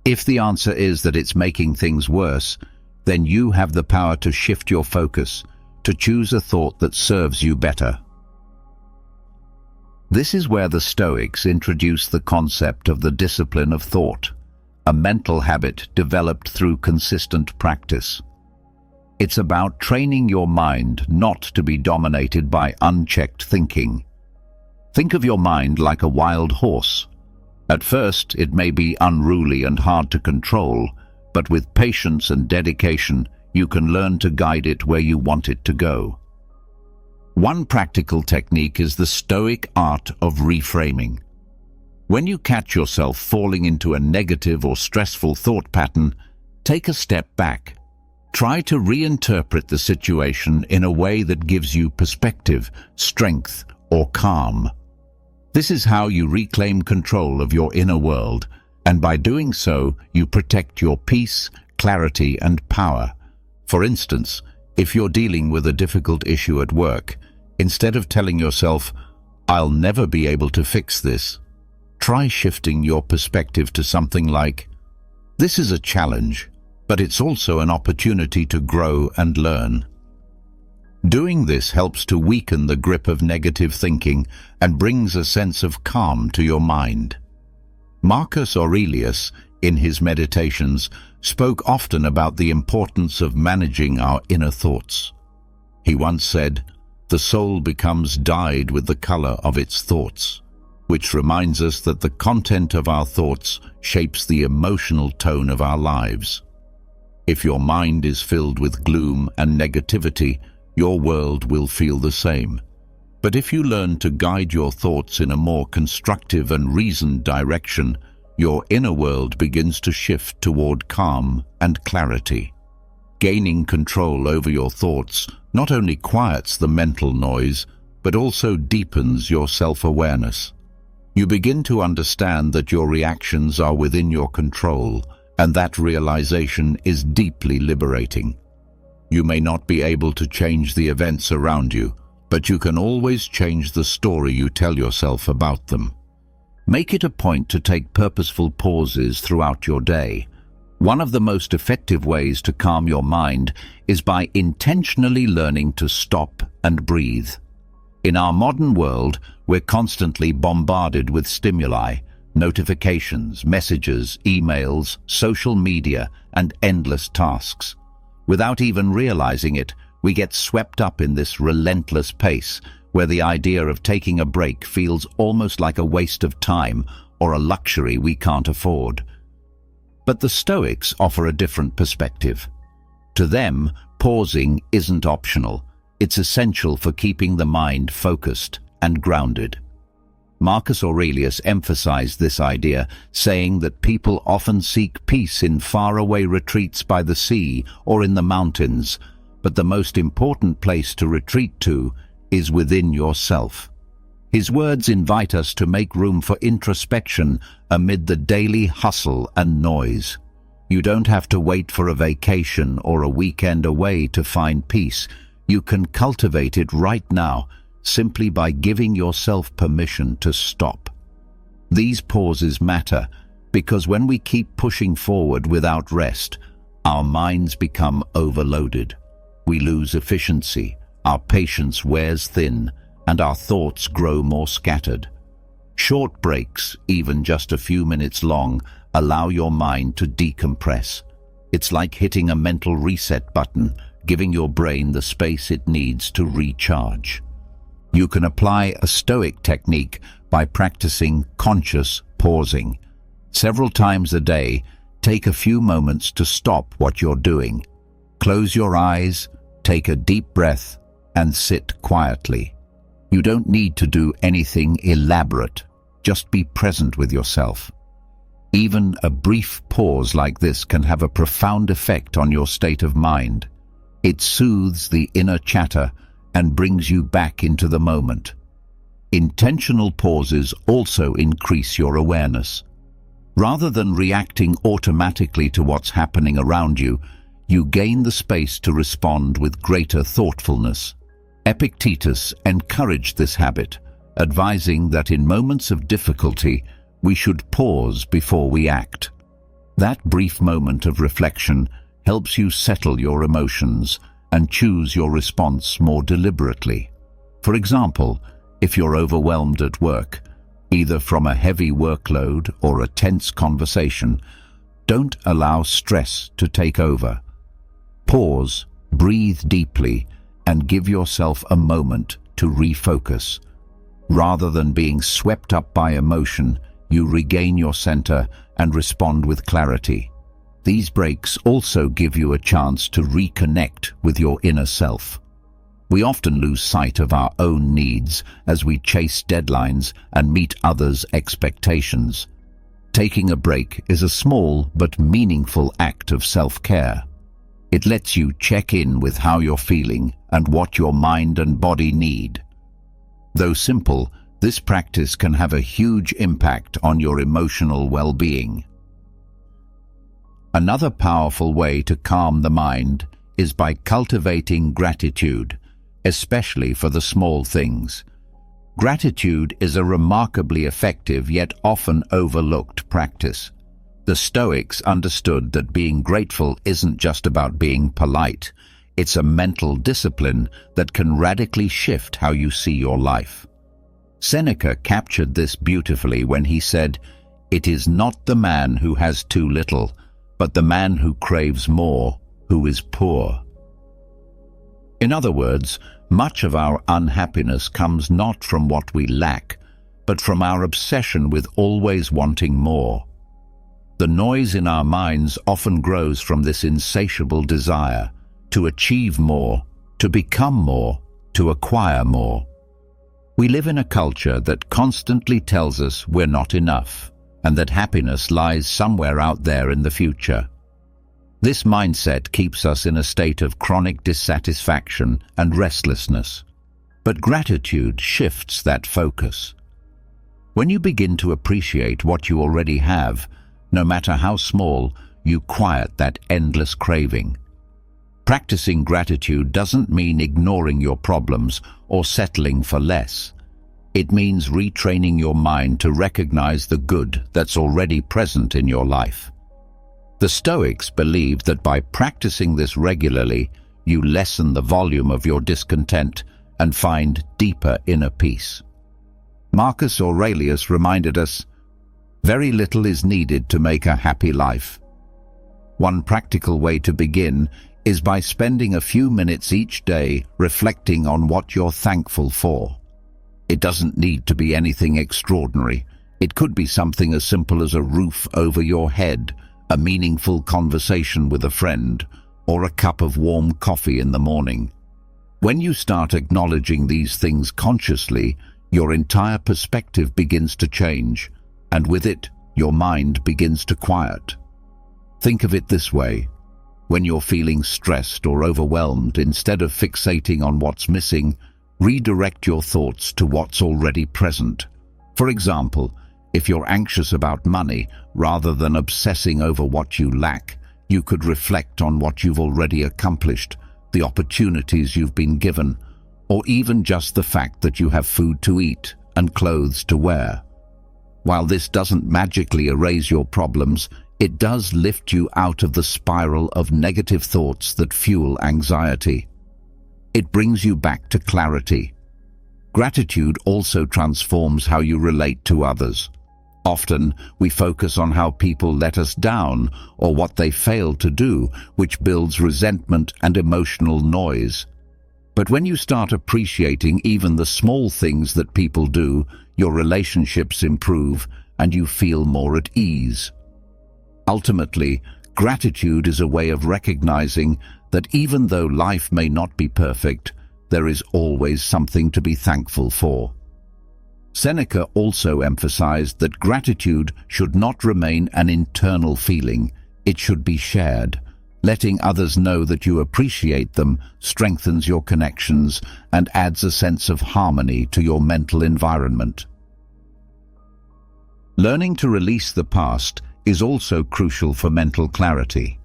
If the answer is that it's making things worse, then you have the power to shift your focus, to choose a thought that serves you better. This is where the Stoics introduce the concept of the discipline of thought, a mental habit developed through consistent practice. It's about training your mind not to be dominated by unchecked thinking. Think of your mind like a wild horse. At first, it may be unruly and hard to control, but with patience and dedication, you can learn to guide it where you want it to go. One practical technique is the Stoic art of reframing. When you catch yourself falling into a negative or stressful thought pattern, take a step back. Try to reinterpret the situation in a way that gives you perspective, strength, or calm. This is how you reclaim control of your inner world, and by doing so, you protect your peace, clarity, and power. For instance, if you're dealing with a difficult issue at work, instead of telling yourself, "I'll never be able to fix this," try shifting your perspective to something like, "This is a challenge, but it's also an opportunity to grow and learn." Doing this helps to weaken the grip of negative thinking and brings a sense of calm to your mind. Marcus Aurelius, in his Meditations, spoke often about the importance of managing our inner thoughts. He once said, "The soul becomes dyed with the color of its thoughts," which reminds us that the content of our thoughts shapes the emotional tone of our lives. If your mind is filled with gloom and negativity, your world will feel the same. But if you learn to guide your thoughts in a more constructive and reasoned direction, your inner world begins to shift toward calm and clarity. Gaining control over your thoughts not only quiets the mental noise, but also deepens your self-awareness. You begin to understand that your reactions are within your control, and that realization is deeply liberating. You may not be able to change the events around you, but you can always change the story you tell yourself about them. Make it a point to take purposeful pauses throughout your day. One of the most effective ways to calm your mind is by intentionally learning to stop and breathe. In our modern world, we're constantly bombarded with stimuli, notifications, messages, emails, social media, and endless tasks. Without even realizing it, we get swept up in this relentless pace, where the idea of taking a break feels almost like a waste of time or a luxury we can't afford. But the Stoics offer a different perspective. To them, pausing isn't optional. It's essential for keeping the mind focused and grounded. Marcus Aurelius emphasized this idea, saying that people often seek peace in faraway retreats by the sea or in the mountains, but the most important place to retreat to is within yourself. His words invite us to make room for introspection amid the daily hustle and noise. You don't have to wait for a vacation or a weekend away to find peace. You can cultivate it right now, simply by giving yourself permission to stop. These pauses matter because when we keep pushing forward without rest, our minds become overloaded. We lose efficiency, our patience wears thin, and our thoughts grow more scattered. Short breaks, even just a few minutes long, allow your mind to decompress. It's like hitting a mental reset button, giving your brain the space it needs to recharge. You can apply a Stoic technique by practicing conscious pausing. Several times a day, take a few moments to stop what you're doing. Close your eyes, take a deep breath, and sit quietly. You don't need to do anything elaborate. Just be present with yourself. Even a brief pause like this can have a profound effect on your state of mind. It soothes the inner chatter and brings you back into the moment. Intentional pauses also increase your awareness. Rather than reacting automatically to what's happening around you, you gain the space to respond with greater thoughtfulness. Epictetus encouraged this habit, advising that in moments of difficulty, we should pause before we act. That brief moment of reflection helps you settle your emotions and choose your response more deliberately. For example, if you're overwhelmed at work, either from a heavy workload or a tense conversation, don't allow stress to take over. Pause, breathe deeply, and give yourself a moment to refocus. Rather than being swept up by emotion, you regain your center and respond with clarity. These breaks also give you a chance to reconnect with your inner self. We often lose sight of our own needs as we chase deadlines and meet others' expectations. Taking a break is a small but meaningful act of self-care. It lets you check in with how you're feeling and what your mind and body need. Though simple, this practice can have a huge impact on your emotional well-being. Another powerful way to calm the mind is by cultivating gratitude, especially for the small things. Gratitude is a remarkably effective yet often overlooked practice. The Stoics understood that being grateful isn't just about being polite. It's a mental discipline that can radically shift how you see your life. Seneca captured this beautifully when he said, "It is not the man who has too little, but the man who craves more, who is poor." In other words, much of our unhappiness comes not from what we lack, but from our obsession with always wanting more. The noise in our minds often grows from this insatiable desire to achieve more, to become more, to acquire more. We live in a culture that constantly tells us we're not enough, and that happiness lies somewhere out there in the future. This mindset keeps us in a state of chronic dissatisfaction and restlessness. But gratitude shifts that focus. When you begin to appreciate what you already have, no matter how small, you quiet that endless craving. Practicing gratitude doesn't mean ignoring your problems or settling for less. It means retraining your mind to recognize the good that's already present in your life. The Stoics believed that by practicing this regularly, you lessen the volume of your discontent and find deeper inner peace. Marcus Aurelius reminded us, "Very little is needed to make a happy life." One practical way to begin is by spending a few minutes each day reflecting on what you're thankful for. It doesn't need to be anything extraordinary. It could be something as simple as a roof over your head, a meaningful conversation with a friend, or a cup of warm coffee in the morning. When you start acknowledging these things consciously, your entire perspective begins to change, and with it, your mind begins to quiet. Think of it this way. When you're feeling stressed or overwhelmed, instead of fixating on what's missing, redirect your thoughts to what's already present. For example, if you're anxious about money, rather than obsessing over what you lack, you could reflect on what you've already accomplished, the opportunities you've been given, or even just the fact that you have food to eat and clothes to wear. While this doesn't magically erase your problems, it does lift you out of the spiral of negative thoughts that fuel anxiety. It brings you back to clarity. Gratitude also transforms how you relate to others. Often, we focus on how people let us down or what they failed to do, which builds resentment and emotional noise. But when you start appreciating even the small things that people do, your relationships improve and you feel more at ease. Ultimately, gratitude is a way of recognizing that even though life may not be perfect, there is always something to be thankful for. Seneca also emphasized that gratitude should not remain an internal feeling, it should be shared. Letting others know that you appreciate them strengthens your connections and adds a sense of harmony to your mental environment. Learning to release the past is also crucial for mental clarity.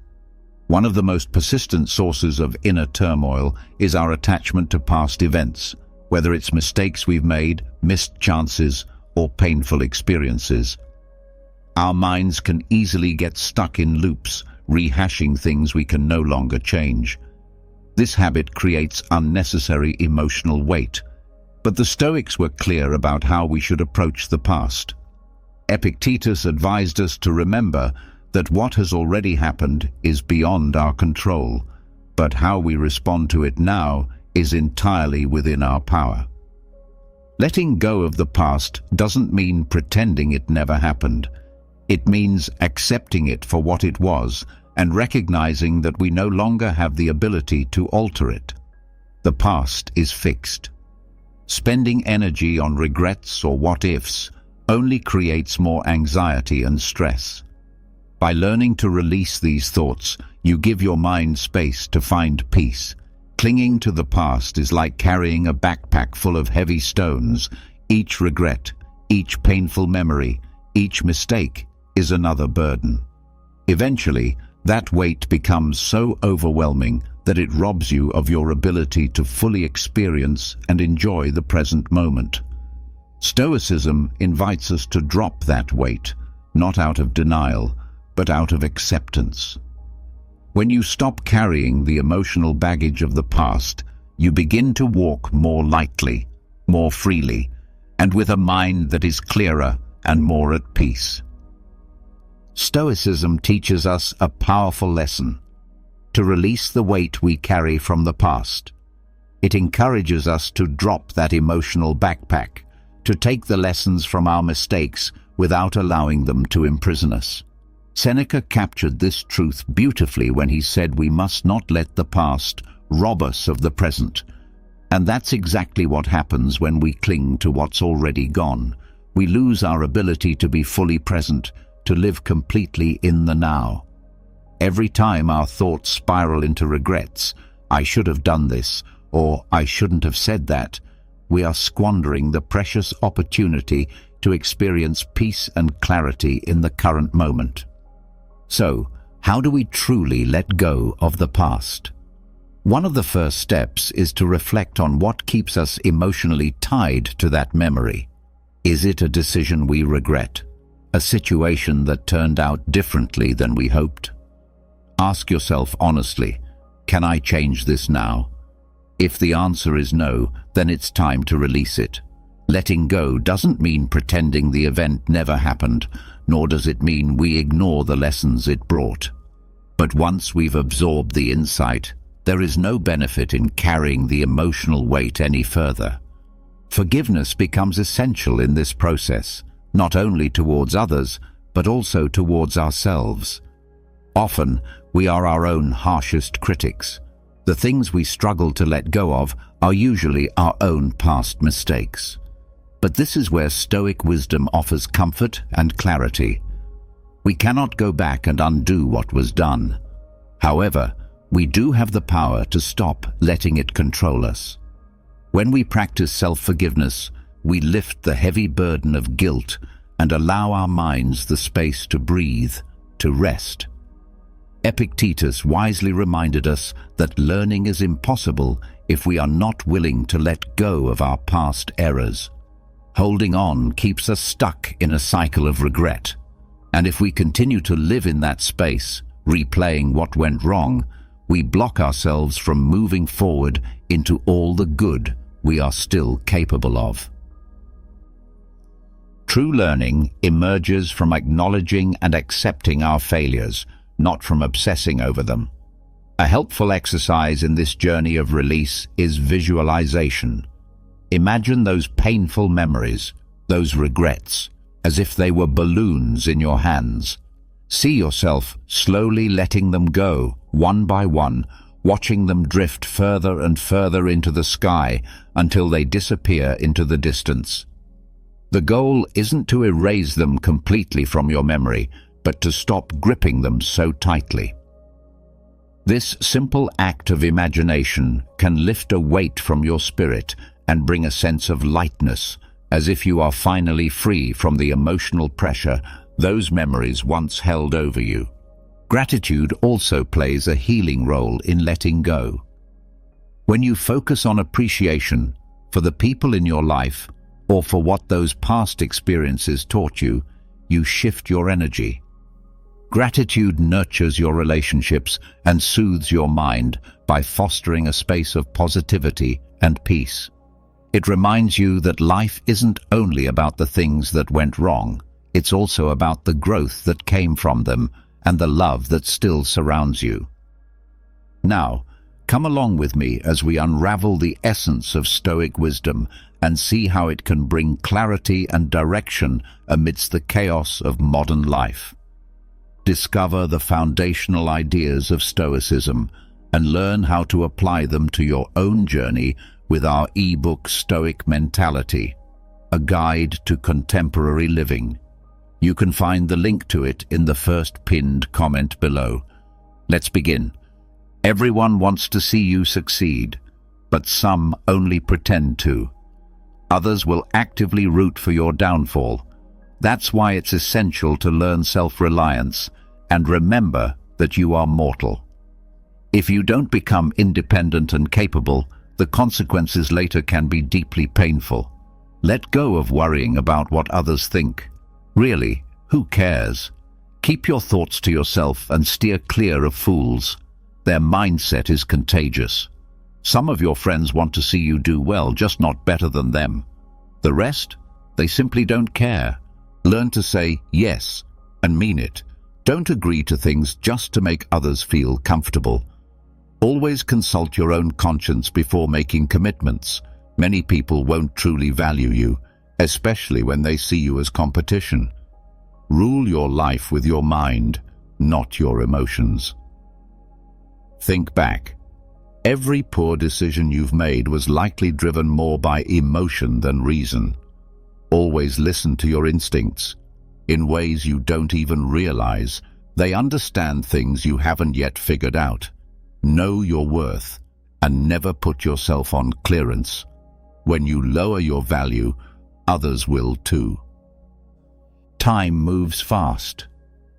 One of the most persistent sources of inner turmoil is our attachment to past events, whether it's mistakes we've made, missed chances, or painful experiences. Our minds can easily get stuck in loops, rehashing things we can no longer change. This habit creates unnecessary emotional weight. But the Stoics were clear about how we should approach the past. Epictetus advised us to remember that what has already happened is beyond our control, but how we respond to it now is entirely within our power. Letting go of the past doesn't mean pretending it never happened. It means accepting it for what it was and recognizing that we no longer have the ability to alter it. The past is fixed. Spending energy on regrets or what-ifs only creates more anxiety and stress. By learning to release these thoughts, you give your mind space to find peace. Clinging to the past is like carrying a backpack full of heavy stones. Each regret, each painful memory, each mistake is another burden. Eventually, that weight becomes so overwhelming that it robs you of your ability to fully experience and enjoy the present moment. Stoicism invites us to drop that weight, not out of denial, but out of acceptance. When you stop carrying the emotional baggage of the past, you begin to walk more lightly, more freely, and with a mind that is clearer and more at peace. Stoicism teaches us a powerful lesson: to release the weight we carry from the past. It encourages us to drop that emotional backpack, to take the lessons from our mistakes without allowing them to imprison us. Seneca captured this truth beautifully when he said we must not let the past rob us of the present. And that's exactly what happens when we cling to what's already gone. We lose our ability to be fully present, to live completely in the now. Every time our thoughts spiral into regrets, I should have done this, or I shouldn't have said that, we are squandering the precious opportunity to experience peace and clarity in the current moment. So, how do we truly let go of the past? One of the first steps is to reflect on what keeps us emotionally tied to that memory. Is it a decision we regret? A situation that turned out differently than we hoped? Ask yourself honestly, can I change this now? If the answer is no, then it's time to release it. Letting go doesn't mean pretending the event never happened, nor does it mean we ignore the lessons it brought. But once we've absorbed the insight, there is no benefit in carrying the emotional weight any further. Forgiveness becomes essential in this process, not only towards others, but also towards ourselves. Often, we are our own harshest critics. The things we struggle to let go of are usually our own past mistakes. But this is where Stoic wisdom offers comfort and clarity. We cannot go back and undo what was done. However, we do have the power to stop letting it control us. When we practice self-forgiveness, we lift the heavy burden of guilt and allow our minds the space to breathe, to rest. Epictetus wisely reminded us that learning is impossible if we are not willing to let go of our past errors. Holding on keeps us stuck in a cycle of regret, and if we continue to live in that space, replaying what went wrong, we block ourselves from moving forward into all the good we are still capable of. True learning emerges from acknowledging and accepting our failures, not from obsessing over them. A helpful exercise in this journey of release is visualization. Imagine those painful memories, those regrets, as if they were balloons in your hands. See yourself slowly letting them go, one by one, watching them drift further and further into the sky until they disappear into the distance. The goal isn't to erase them completely from your memory, but to stop gripping them so tightly. This simple act of imagination can lift a weight from your spirit and bring a sense of lightness, as if you are finally free from the emotional pressure those memories once held over you. Gratitude also plays a healing role in letting go. When you focus on appreciation for the people in your life or for what those past experiences taught you, you shift your energy. Gratitude nurtures your relationships and soothes your mind by fostering a space of positivity and peace. It reminds you that life isn't only about the things that went wrong, it's also about the growth that came from them and the love that still surrounds you. Now, come along with me as we unravel the essence of Stoic wisdom and see how it can bring clarity and direction amidst the chaos of modern life. Discover the foundational ideas of Stoicism and learn how to apply them to your own journey with our ebook Stoic Mentality, a guide to contemporary living. You can find the link to it in the first pinned comment below. Let's begin. Everyone wants to see you succeed, but some only pretend to. Others will actively root for your downfall. That's why it's essential to learn self-reliance and remember that you are mortal. If you don't become independent and capable, the consequences later can be deeply painful. Let go of worrying about what others think. Really, who cares? Keep your thoughts to yourself and steer clear of fools. Their mindset is contagious. Some of your friends want to see you do well, just not better than them. The rest? They simply don't care. Learn to say yes and mean it. Don't agree to things just to make others feel comfortable. Always consult your own conscience before making commitments. Many people won't truly value you, especially when they see you as competition. Rule your life with your mind, not your emotions. Think back. Every poor decision you've made was likely driven more by emotion than reason. Always listen to your instincts. In ways you don't even realize, they understand things you haven't yet figured out. Know your worth and never put yourself on clearance. When you lower your value, others will too. Time moves fast.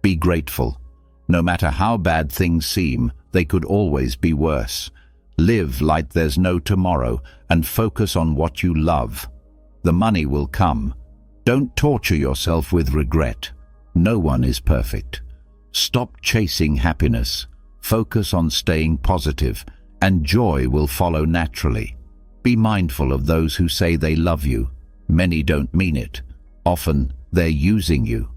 Be grateful. No matter how bad things seem, they could always be worse. Live like there's no tomorrow and focus on what you love. The money will come. Don't torture yourself with regret. No one is perfect. Stop chasing happiness. Focus on staying positive, and joy will follow naturally. Be mindful of those who say they love you. Many don't mean it. Often, they're using you.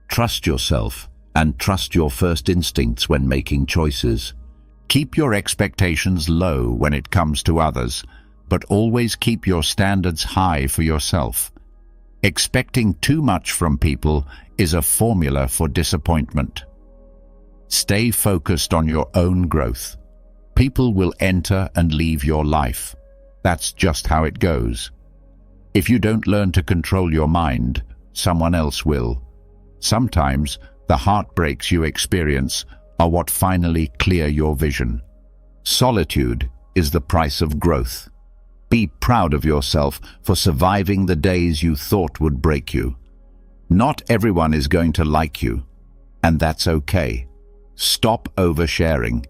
Trust yourself and trust your first instincts when making choices. Keep your expectations low when it comes to others, but always keep your standards high for yourself. Expecting too much from people is a formula for disappointment. Stay focused on your own growth. People will enter and leave your life. That's just how it goes. If you don't learn to control your mind, someone else will. Sometimes, the heartbreaks you experience are what finally clear your vision. Solitude is the price of growth. Be proud of yourself for surviving the days you thought would break you. Not everyone is going to like you, and that's okay. Stop oversharing.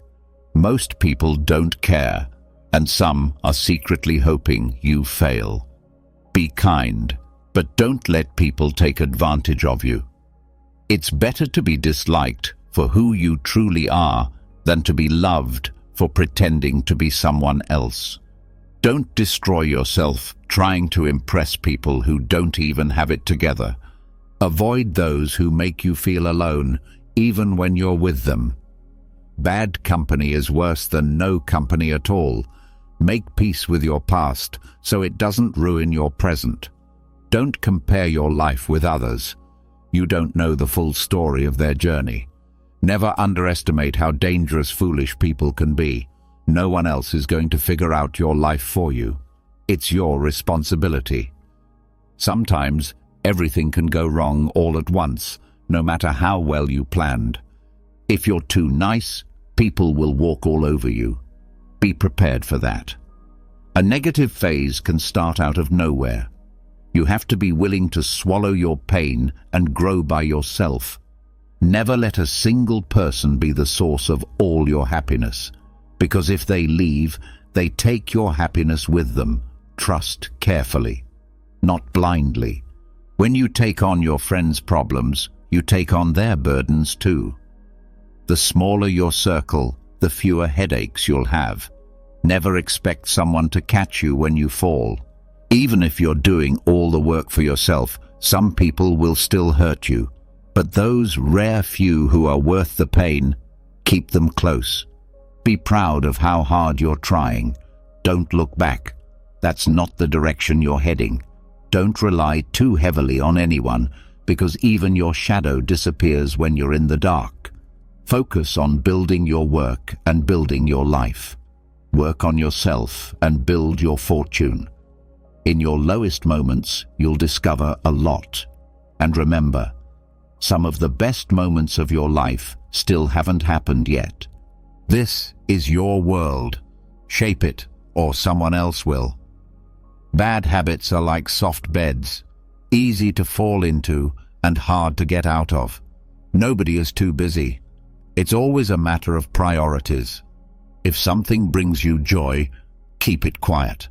Most people don't care, and some are secretly hoping you fail. Be kind, but don't let people take advantage of you. It's better to be disliked for who you truly are than to be loved for pretending to be someone else. Don't destroy yourself trying to impress people who don't even have it together. Avoid those who make you feel alone, even when you're with them. Bad company is worse than no company at all. Make peace with your past so it doesn't ruin your present. Don't compare your life with others. You don't know the full story of their journey. Never underestimate how dangerous foolish people can be. No one else is going to figure out your life for you. It's your responsibility. Sometimes, everything can go wrong all at once, no matter how well you planned. If you're too nice, people will walk all over you. Be prepared for that. A negative phase can start out of nowhere. You have to be willing to swallow your pain and grow by yourself. Never let a single person be the source of all your happiness, because if they leave, they take your happiness with them. Trust carefully, not blindly. When you take on your friends' problems, you take on their burdens too. The smaller your circle, the fewer headaches you'll have. Never expect someone to catch you when you fall. Even if you're doing all the work for yourself, some people will still hurt you. But those rare few who are worth the pain, keep them close. Be proud of how hard you're trying. Don't look back. That's not the direction you're heading. Don't rely too heavily on anyone, because even your shadow disappears when you're in the dark. Focus on building your work and building your life. Work on yourself and build your fortune. In your lowest moments, you'll discover a lot. And remember, some of the best moments of your life still haven't happened yet. This is your world. Shape it, or someone else will. Bad habits are like soft beds, easy to fall into and hard to get out of. Nobody is too busy. It's always a matter of priorities. If something brings you joy, keep it quiet.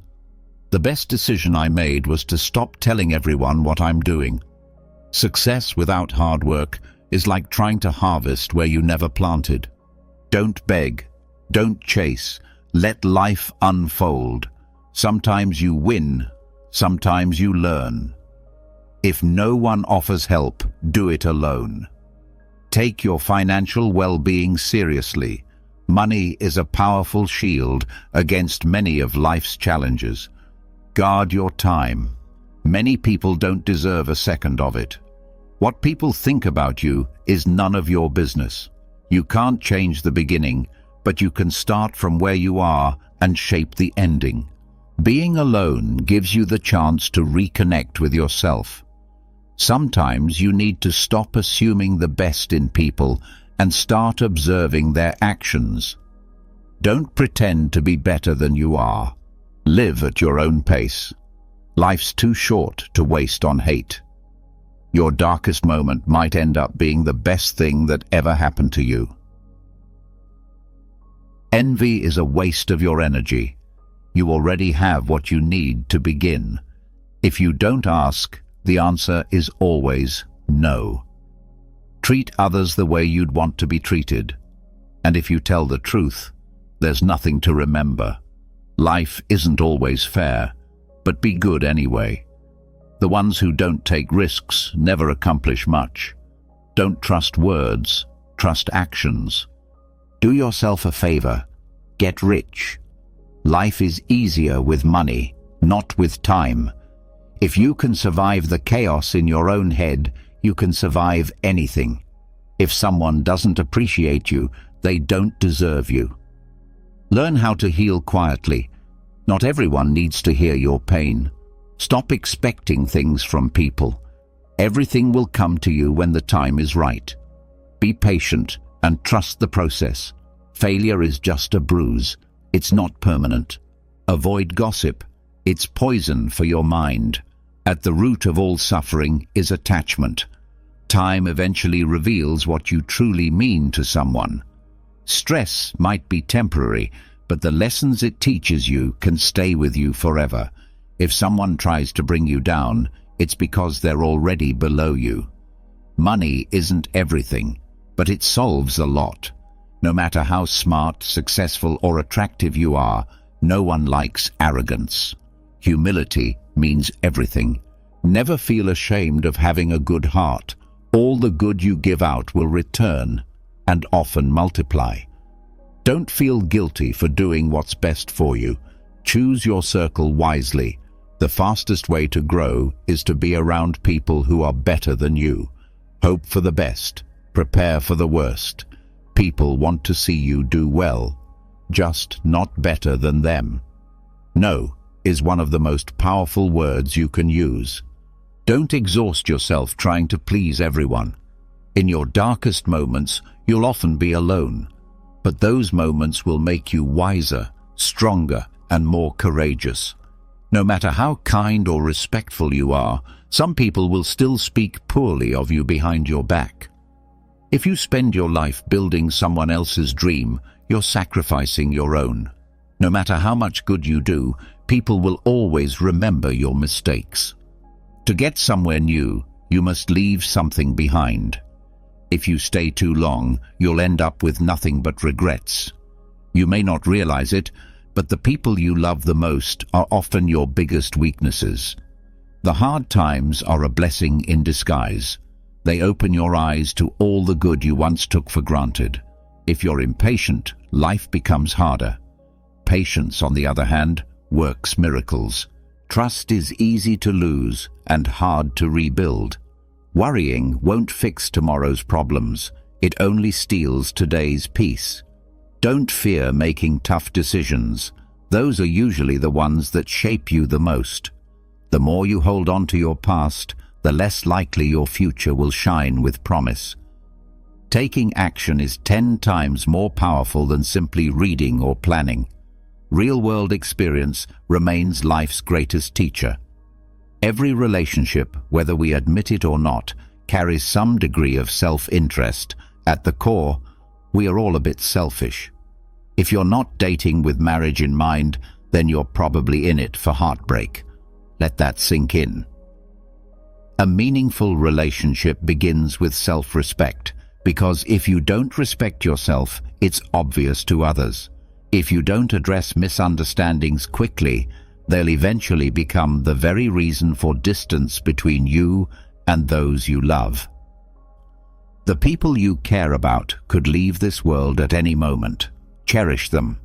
The best decision I made was to stop telling everyone what I'm doing. Success without hard work is like trying to harvest where you never planted. Don't beg, don't chase, let life unfold. Sometimes you win, sometimes you learn. If no one offers help, do it alone. Take your financial well-being seriously. Money is a powerful shield against many of life's challenges. Guard your time. Many people don't deserve a second of it. What people think about you is none of your business. You can't change the beginning, but you can start from where you are and shape the ending. Being alone gives you the chance to reconnect with yourself. Sometimes you need to stop assuming the best in people and start observing their actions. Don't pretend to be better than you are. Live at your own pace. Life's too short to waste on hate. Your darkest moment might end up being the best thing that ever happened to you. Envy is a waste of your energy. You already have what you need to begin. If you don't ask, the answer is always no. Treat others the way you'd want to be treated. And if you tell the truth, there's nothing to remember. Life isn't always fair, but be good anyway. The ones who don't take risks never accomplish much. Don't trust words, trust actions. Do yourself a favor. Get rich. Life is easier with money, not with time. If you can survive the chaos in your own head, you can survive anything. If someone doesn't appreciate you, they don't deserve you. Learn how to heal quietly. Not everyone needs to hear your pain. Stop expecting things from people. Everything will come to you when the time is right. Be patient and trust the process. Failure is just a bruise. It's not permanent. Avoid gossip. It's poison for your mind. At the root of all suffering is attachment. Time eventually reveals what you truly mean to someone. Stress might be temporary, but the lessons it teaches you can stay with you forever. If someone tries to bring you down, it's because they're already below you. Money isn't everything, but it solves a lot. No matter how smart, successful, or attractive you are, no one likes arrogance. Humility means everything. Never feel ashamed of having a good heart. All the good you give out will return, and often multiply. Don't feel guilty for doing what's best for you. Choose your circle wisely. The fastest way to grow is to be around people who are better than you. Hope for the best. Prepare for the worst. People want to see you do well, just not better than them. No is one of the most powerful words you can use. Don't exhaust yourself trying to please everyone. In your darkest moments, you'll often be alone, but those moments will make you wiser, stronger, and more courageous. No matter how kind or respectful you are, some people will still speak poorly of you behind your back. If you spend your life building someone else's dream, you're sacrificing your own. No matter how much good you do, people will always remember your mistakes. To get somewhere new, you must leave something behind. If you stay too long, you'll end up with nothing but regrets. You may not realize it, but the people you love the most are often your biggest weaknesses. The hard times are a blessing in disguise. They open your eyes to all the good you once took for granted. If you're impatient, life becomes harder. Patience, on the other hand, works miracles. Trust is easy to lose and hard to rebuild. Worrying won't fix tomorrow's problems. It only steals today's peace. Don't fear making tough decisions. Those are usually the ones that shape you the most. The more you hold on to your past, the less likely your future will shine with promise. Taking action is 10 times more powerful than simply reading or planning. Real-world experience remains life's greatest teacher. Every relationship, whether we admit it or not, carries some degree of self-interest. At the core, we are all a bit selfish. If you're not dating with marriage in mind, then you're probably in it for heartbreak. Let that sink in. A meaningful relationship begins with self-respect, because if you don't respect yourself, it's obvious to others. If you don't address misunderstandings quickly, they'll eventually become the very reason for distance between you and those you love. The people you care about could leave this world at any moment. Cherish them.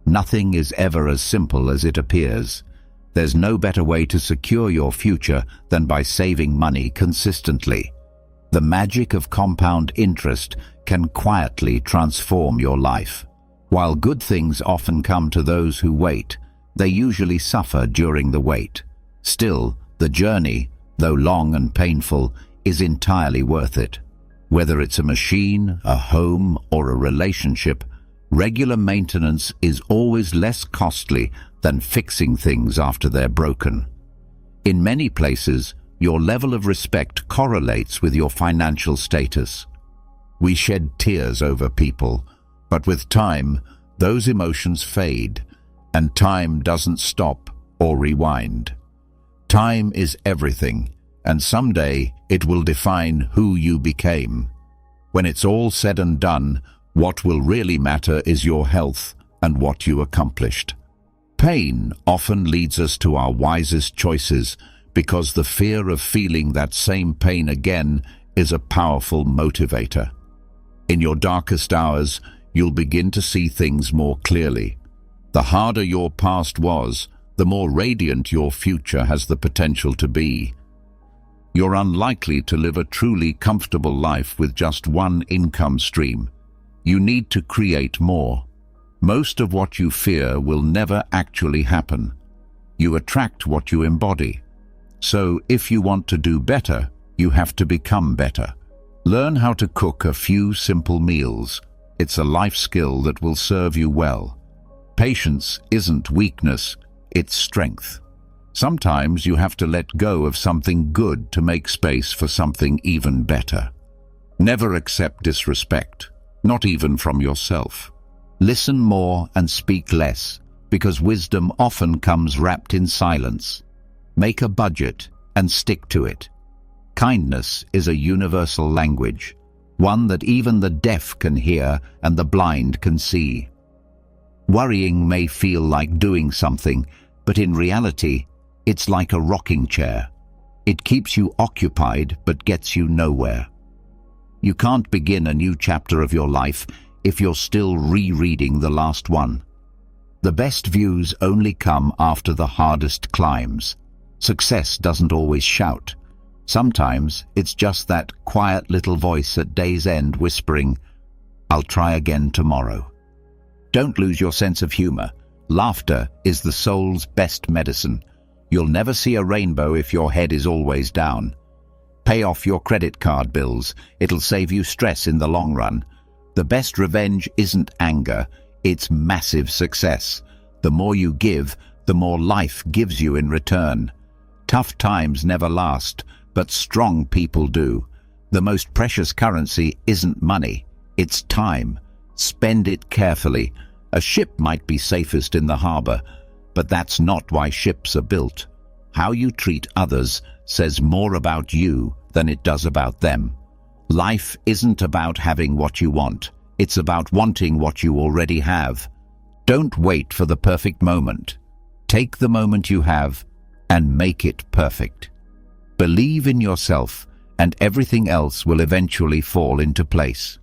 Nothing is ever as simple as it appears. There's no better way to secure your future than by saving money consistently. The magic of compound interest can quietly transform your life. While good things often come to those who wait, they usually suffer during the wait. Still, the journey, though long and painful, is entirely worth it. Whether it's a machine, a home, or a relationship, regular maintenance is always less costly than fixing things after they're broken. In many places, your level of respect correlates with your financial status. We shed tears over people, but with time, those emotions fade, and time doesn't stop or rewind. Time is everything, and someday it will define who you became. When it's all said and done, what will really matter is your health and what you accomplished. Pain often leads us to our wisest choices because the fear of feeling that same pain again is a powerful motivator. In your darkest hours, you'll begin to see things more clearly. The harder your past was, the more radiant your future has the potential to be. You're unlikely to live a truly comfortable life with just one income stream. You need to create more. Most of what you fear will never actually happen. You attract what you embody. So if you want to do better, you have to become better. Learn how to cook a few simple meals. It's a life skill that will serve you well. Patience isn't weakness, it's strength. Sometimes you have to let go of something good to make space for something even better. Never accept disrespect, not even from yourself. Listen more and speak less, because wisdom often comes wrapped in silence. Make a budget and stick to it. Kindness is a universal language, one that even the deaf can hear and the blind can see. Worrying may feel like doing something, but in reality, it's like a rocking chair. It keeps you occupied but gets you nowhere. You can't begin a new chapter of your life if you're still rereading the last one. The best views only come after the hardest climbs. Success doesn't always shout. Sometimes it's just that quiet little voice at day's end whispering, "I'll try again tomorrow." Don't lose your sense of humor. Laughter is the soul's best medicine. You'll never see a rainbow if your head is always down. Pay off your credit card bills. It'll save you stress in the long run. The best revenge isn't anger, it's massive success. The more you give, the more life gives you in return. Tough times never last, but strong people do. The most precious currency isn't money, it's time. Spend it carefully. A ship might be safest in the harbor, but that's not why ships are built. How you treat others says more about you than it does about them. Life isn't about having what you want. It's about wanting what you already have. Don't wait for the perfect moment. Take the moment you have and make it perfect. Believe in yourself, and everything else will eventually fall into place.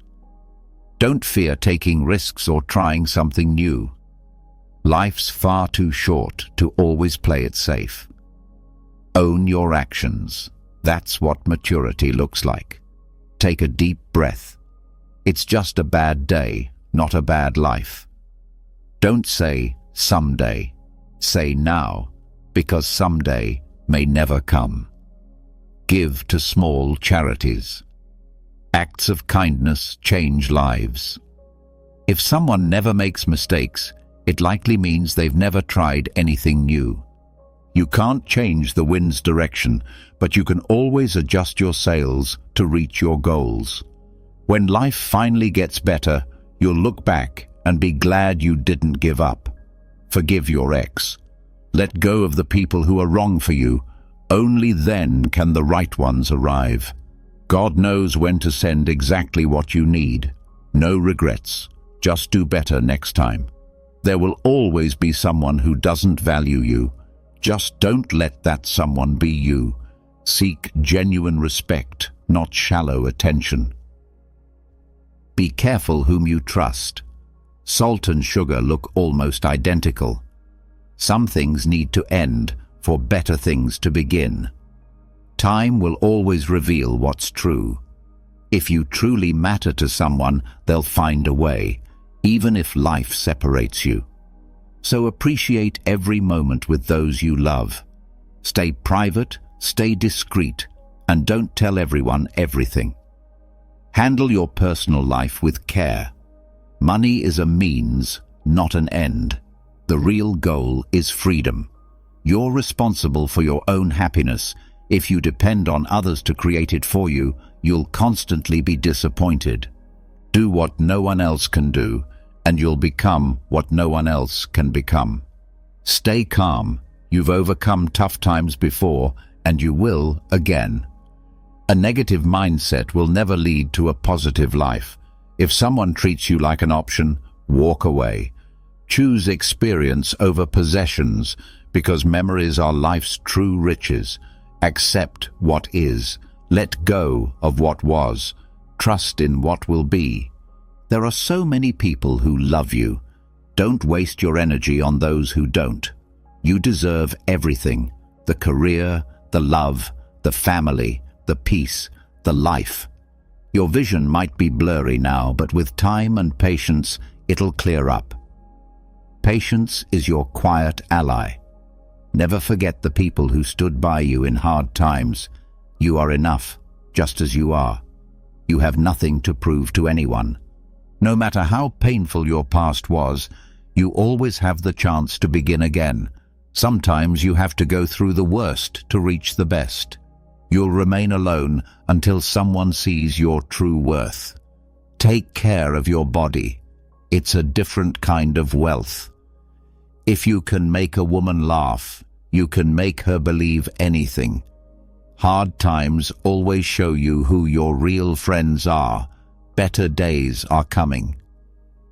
Don't fear taking risks or trying something new. Life's far too short to always play it safe. Own your actions. That's what maturity looks like. Take a deep breath. It's just a bad day, not a bad life. Don't say someday. Say now, because someday may never come. Give to small charities. Acts of kindness change lives. If someone never makes mistakes, it likely means they've never tried anything new. You can't change the wind's direction, but you can always adjust your sails to reach your goals. When life finally gets better, you'll look back and be glad you didn't give up. Forgive your ex. Let go of the people who are wrong for you. Only then can the right ones arrive. God knows when to send exactly what you need. No regrets. Just do better next time. There will always be someone who doesn't value you. Just don't let that someone be you. Seek genuine respect, not shallow attention. Be careful whom you trust. Salt and sugar look almost identical. Some things need to end for better things to begin. Time will always reveal what's true. If you truly matter to someone, they'll find a way, even if life separates you. So appreciate every moment with those you love. Stay private, stay discreet, and don't tell everyone everything. Handle your personal life with care. Money is a means, not an end. The real goal is freedom. You're responsible for your own happiness. If you depend on others to create it for you, you'll constantly be disappointed. Do what no one else can do, and you'll become what no one else can become. Stay calm. You've overcome tough times before, and you will again. A negative mindset will never lead to a positive life. If someone treats you like an option, walk away. Choose experience over possessions, because memories are life's true riches. Accept what is. Let go of what was. Trust in what will be. There are so many people who love you. Don't waste your energy on those who don't. You deserve everything: the career, the love, the family, the peace, the life. Your vision might be blurry now, but with time and patience, it'll clear up. Patience is your quiet ally. Never forget the people who stood by you in hard times. You are enough, just as you are. You have nothing to prove to anyone. No matter how painful your past was, you always have the chance to begin again. Sometimes you have to go through the worst to reach the best. You'll remain alone until someone sees your true worth. Take care of your body. It's a different kind of wealth. If you can make a woman laugh, you can make her believe anything. Hard times always show you who your real friends are. Better days are coming.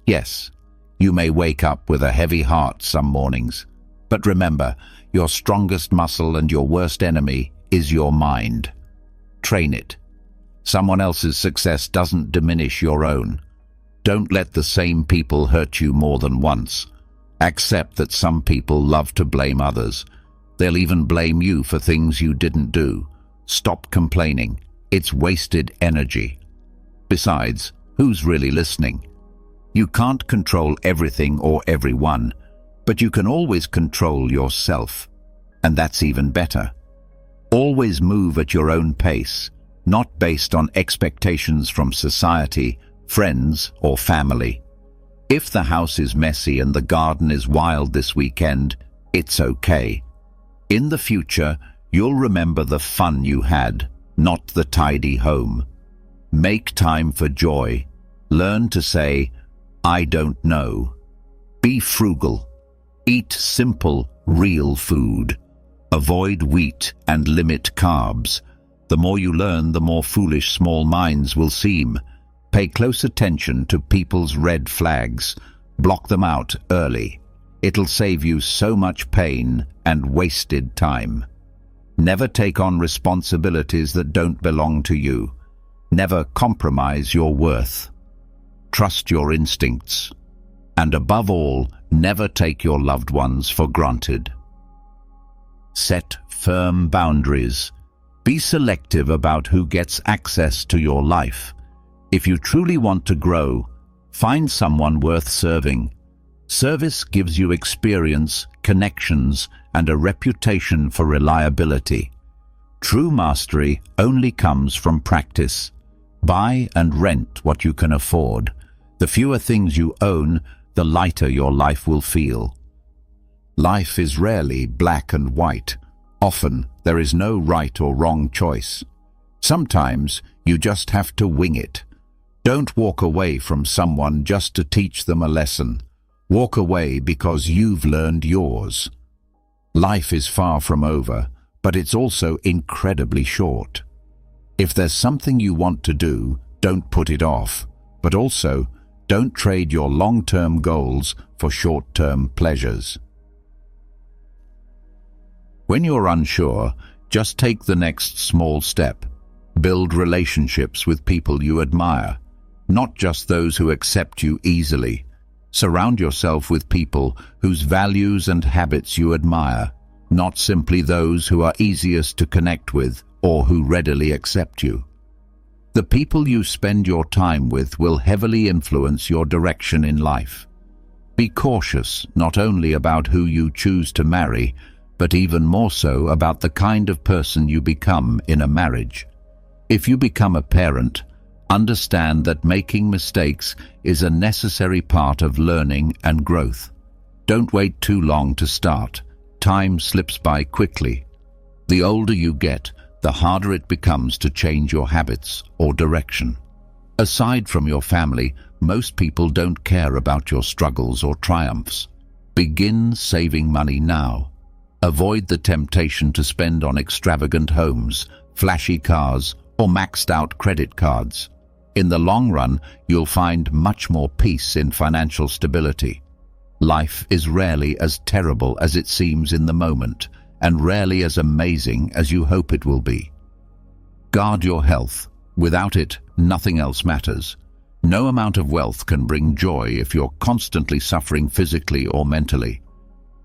Yes, you may wake up with a heavy heart some mornings, but remember, your strongest muscle and your worst enemy is your mind. Train it. Someone else's success doesn't diminish your own. Don't let the same people hurt you more than once. Accept that some people love to blame others. They'll even blame you for things you didn't do. Stop complaining. It's wasted energy. Besides, who's really listening? You can't control everything or everyone, but you can always control yourself. And that's even better. Always move at your own pace, not based on expectations from society, friends, or family. If the house is messy and the garden is wild this weekend, it's okay. In the future, you'll remember the fun you had, not the tidy home. Make time for joy. Learn to say, I don't know. Be frugal. Eat simple, real food. Avoid wheat and limit carbs. The more you learn, the more foolish small minds will seem. Pay close attention to people's red flags. Block them out early. It'll save you so much pain and wasted time. Never take on responsibilities that don't belong to you. Never compromise your worth. Trust your instincts. And above all, never take your loved ones for granted. Set firm boundaries. Be selective about who gets access to your life. If you truly want to grow, find someone worth serving. Service gives you experience, connections, and a reputation for reliability. True mastery only comes from practice. Buy and rent what you can afford. The fewer things you own, the lighter your life will feel. Life is rarely black and white. Often, there is no right or wrong choice. Sometimes, you just have to wing it. Don't walk away from someone just to teach them a lesson. Walk away because you've learned yours. Life is far from over, but it's also incredibly short. If there's something you want to do, don't put it off. But also, don't trade your long-term goals for short-term pleasures. When you're unsure, just take the next small step. Build relationships with people you admire, not just those who accept you easily. Surround yourself with people whose values and habits you admire, not simply those who are easiest to connect with or who readily accept you. The people you spend your time with will heavily influence your direction in life. Be cautious not only about who you choose to marry, but even more so about the kind of person you become in a marriage. If you become a parent, understand that making mistakes is a necessary part of learning and growth. Don't wait too long to start. Time slips by quickly. The older you get, the harder it becomes to change your habits or direction. Aside from your family, most people don't care about your struggles or triumphs. Begin saving money now. Avoid the temptation to spend on extravagant homes, flashy cars, or maxed-out credit cards. In the long run, you'll find much more peace in financial stability. Life is rarely as terrible as it seems in the moment, and rarely as amazing as you hope it will be. Guard your health. Without it, nothing else matters. No amount of wealth can bring joy if you're constantly suffering physically or mentally.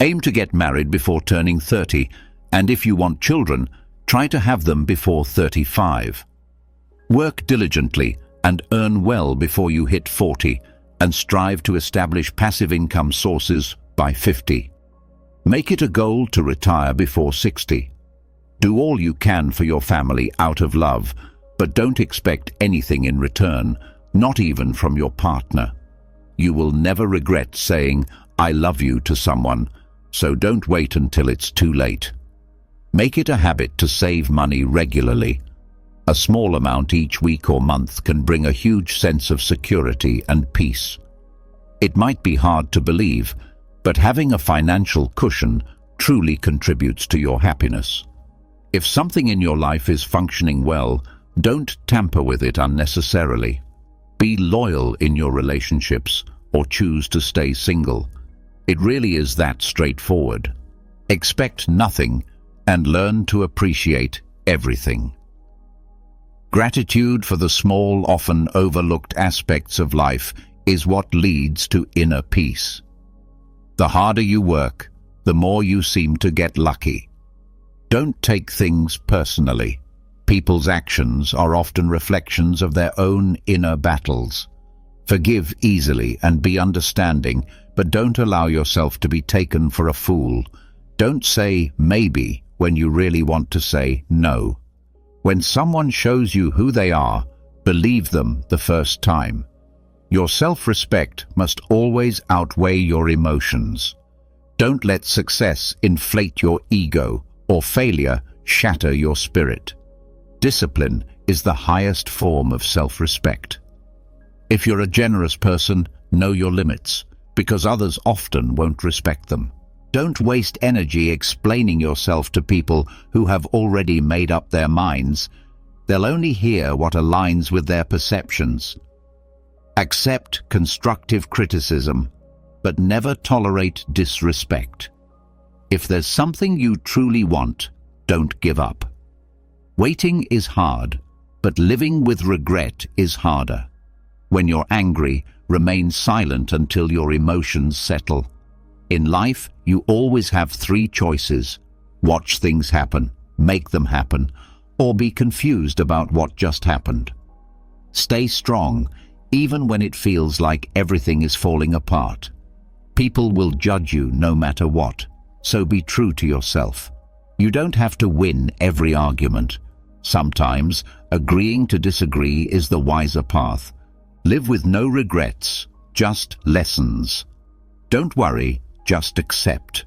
Aim to get married before turning 30, and if you want children, try to have them before 35. Work diligently and earn well before you hit 40, and strive to establish passive income sources by 50. Make it a goal to retire before 60. Do all you can for your family out of love, but don't expect anything in return, not even from your partner. You will never regret saying, "I love you" to someone, so don't wait until it's too late. Make it a habit to save money regularly. A small amount each week or month can bring a huge sense of security and peace. It might be hard to believe, but having a financial cushion truly contributes to your happiness. If something in your life is functioning well, don't tamper with it unnecessarily. Be loyal in your relationships or choose to stay single. It really is that straightforward. Expect nothing and learn to appreciate everything. Gratitude for the small, often overlooked aspects of life is what leads to inner peace. The harder you work, the more you seem to get lucky. Don't take things personally. People's actions are often reflections of their own inner battles. Forgive easily and be understanding, but don't allow yourself to be taken for a fool. Don't say maybe when you really want to say no. When someone shows you who they are, believe them the first time. Your self-respect must always outweigh your emotions. Don't let success inflate your ego or failure shatter your spirit. Discipline is the highest form of self-respect. If you're a generous person, know your limits, because others often won't respect them. Don't waste energy explaining yourself to people who have already made up their minds. They'll only hear what aligns with their perceptions. Accept constructive criticism, but never tolerate disrespect. If there's something you truly want, don't give up. Waiting is hard, but living with regret is harder. When you're angry, remain silent until your emotions settle. In life, you always have 3 choices: watch things happen, make them happen, or be confused about what just happened. Stay strong, even when it feels like everything is falling apart. People will judge you no matter what, so be true to yourself. You don't have to win every argument. Sometimes, agreeing to disagree is the wiser path. Live with no regrets, just lessons. Don't worry, just accept.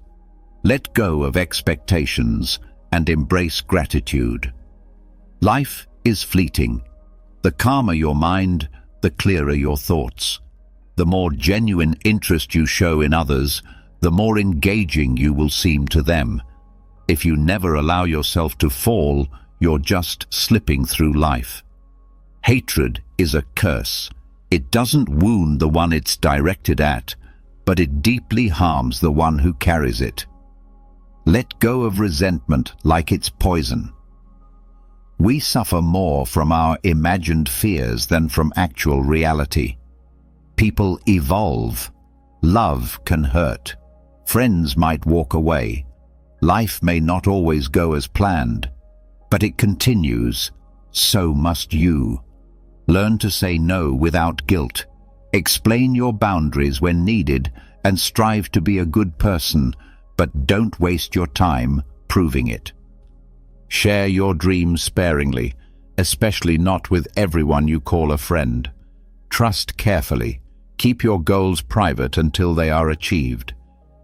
Let go of expectations and embrace gratitude. Life is fleeting. The calmer your mind, the clearer your thoughts. The more genuine interest you show in others, the more engaging you will seem to them. If you never allow yourself to fall, you're just slipping through life. Hatred is a curse. It doesn't wound the one it's directed at, but it deeply harms the one who carries it. Let go of resentment like it's poison. We suffer more from our imagined fears than from actual reality. People evolve. Love can hurt. Friends might walk away. Life may not always go as planned, but it continues. So must you. Learn to say no without guilt. Explain your boundaries when needed and strive to be a good person, but don't waste your time proving it. Share your dreams sparingly, especially not with everyone you call a friend. Trust carefully. Keep your goals private until they are achieved.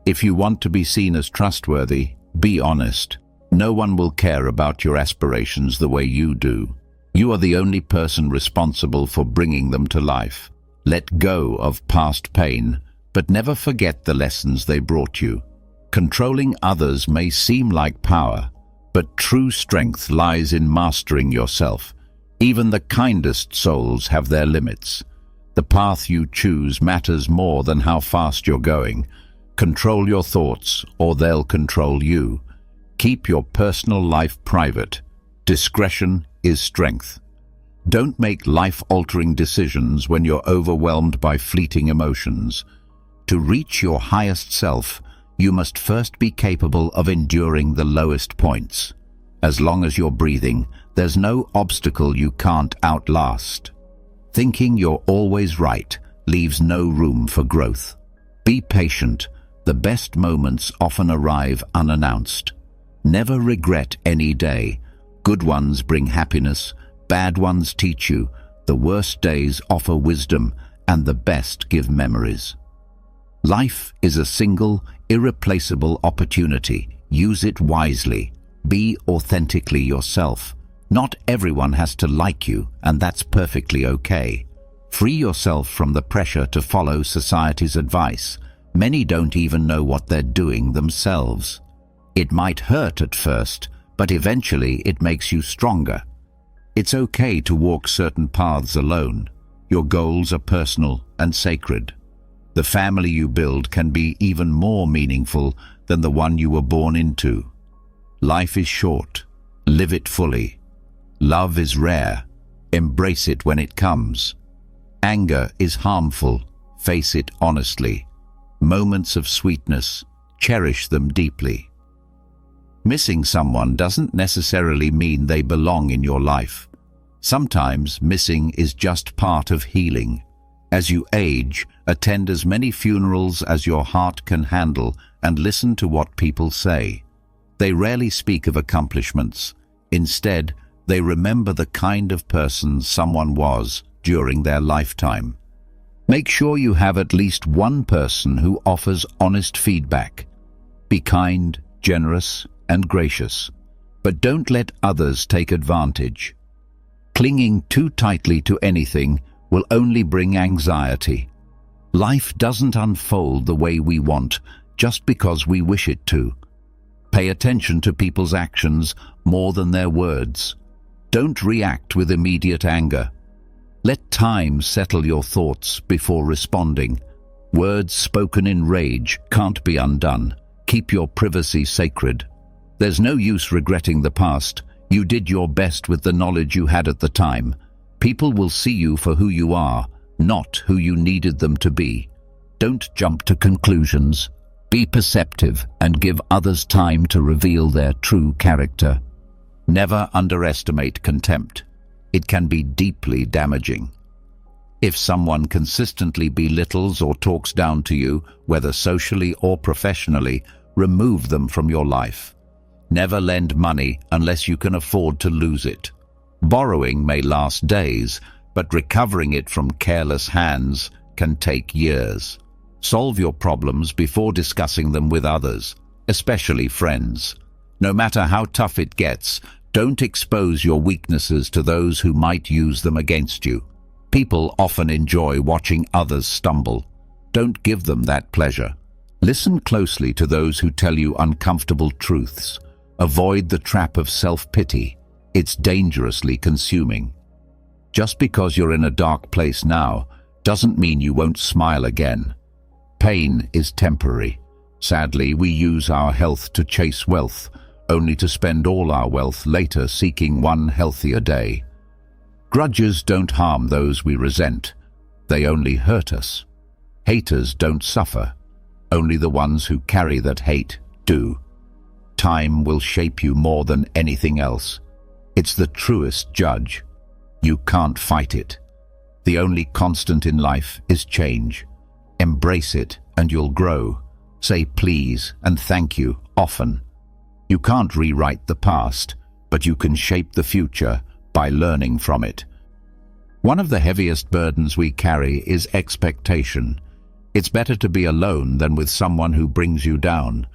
If you want to be seen as trustworthy, be honest. No one will care about your aspirations the way you do. You are the only person responsible for bringing them to life. Let go of past pain, but never forget the lessons they brought you. Controlling others may seem like power, but true strength lies in mastering yourself. Even the kindest souls have their limits. The path you choose matters more than how fast you're going. Control your thoughts, or they'll control you. Keep your personal life private. Discretion is strength. Don't make life-altering decisions when you're overwhelmed by fleeting emotions. To reach your highest self, you must first be capable of enduring the lowest points. As long as you're breathing, there's no obstacle you can't outlast. Thinking you're always right leaves no room for growth. Be patient. The best moments often arrive unannounced. Never regret any day. Good ones bring happiness, bad ones teach you, the worst days offer wisdom, and the best give memories. Life is a single, irreplaceable opportunity. Use it wisely. Be authentically yourself. Not everyone has to like you, and that's perfectly okay. Free yourself from the pressure to follow society's advice. Many don't even know what they're doing themselves. It might hurt at first, but eventually it makes you stronger. It's okay to walk certain paths alone. Your goals are personal and sacred. The family you build can be even more meaningful than the one you were born into. Life is short. Live it fully. Love is rare. Embrace it when it comes. Anger is harmful. Face it honestly. Moments of sweetness. Cherish them deeply. Missing someone doesn't necessarily mean they belong in your life. Sometimes missing is just part of healing. As you age, attend as many funerals as your heart can handle and listen to what people say. They rarely speak of accomplishments. Instead, they remember the kind of person someone was during their lifetime. Make sure you have at least one person who offers honest feedback. Be kind, generous, and gracious, but don't let others take advantage. Clinging too tightly to anything will only bring anxiety. Life doesn't unfold the way we want just because we wish it to. Pay attention to people's actions more than their words. Don't react with immediate anger. Let time settle your thoughts before responding. Words spoken in rage can't be undone. Keep your privacy sacred. There's no use regretting the past. You did your best with the knowledge you had at the time. People will see you for who you are, not who you needed them to be. Don't jump to conclusions. Be perceptive and give others time to reveal their true character. Never underestimate contempt. It can be deeply damaging. If someone consistently belittles or talks down to you, whether socially or professionally, remove them from your life. Never lend money unless you can afford to lose it. Borrowing may last days, but recovering it from careless hands can take years. Solve your problems before discussing them with others, especially friends. No matter how tough it gets, don't expose your weaknesses to those who might use them against you. People often enjoy watching others stumble. Don't give them that pleasure. Listen closely to those who tell you uncomfortable truths. Avoid the trap of self-pity. It's dangerously consuming. Just because you're in a dark place now doesn't mean you won't smile again. Pain is temporary. Sadly, we use our health to chase wealth, only to spend all our wealth later seeking one healthier day. Grudges don't harm those we resent. They only hurt us. Haters don't suffer. Only the ones who carry that hate do. Time will shape you more than anything else. It's the truest judge. You can't fight it. The only constant in life is change. Embrace it and you'll grow. Say please and thank you often. You can't rewrite the past, but you can shape the future by learning from it. One of the heaviest burdens we carry is expectation. It's better to be alone than with someone who brings you down.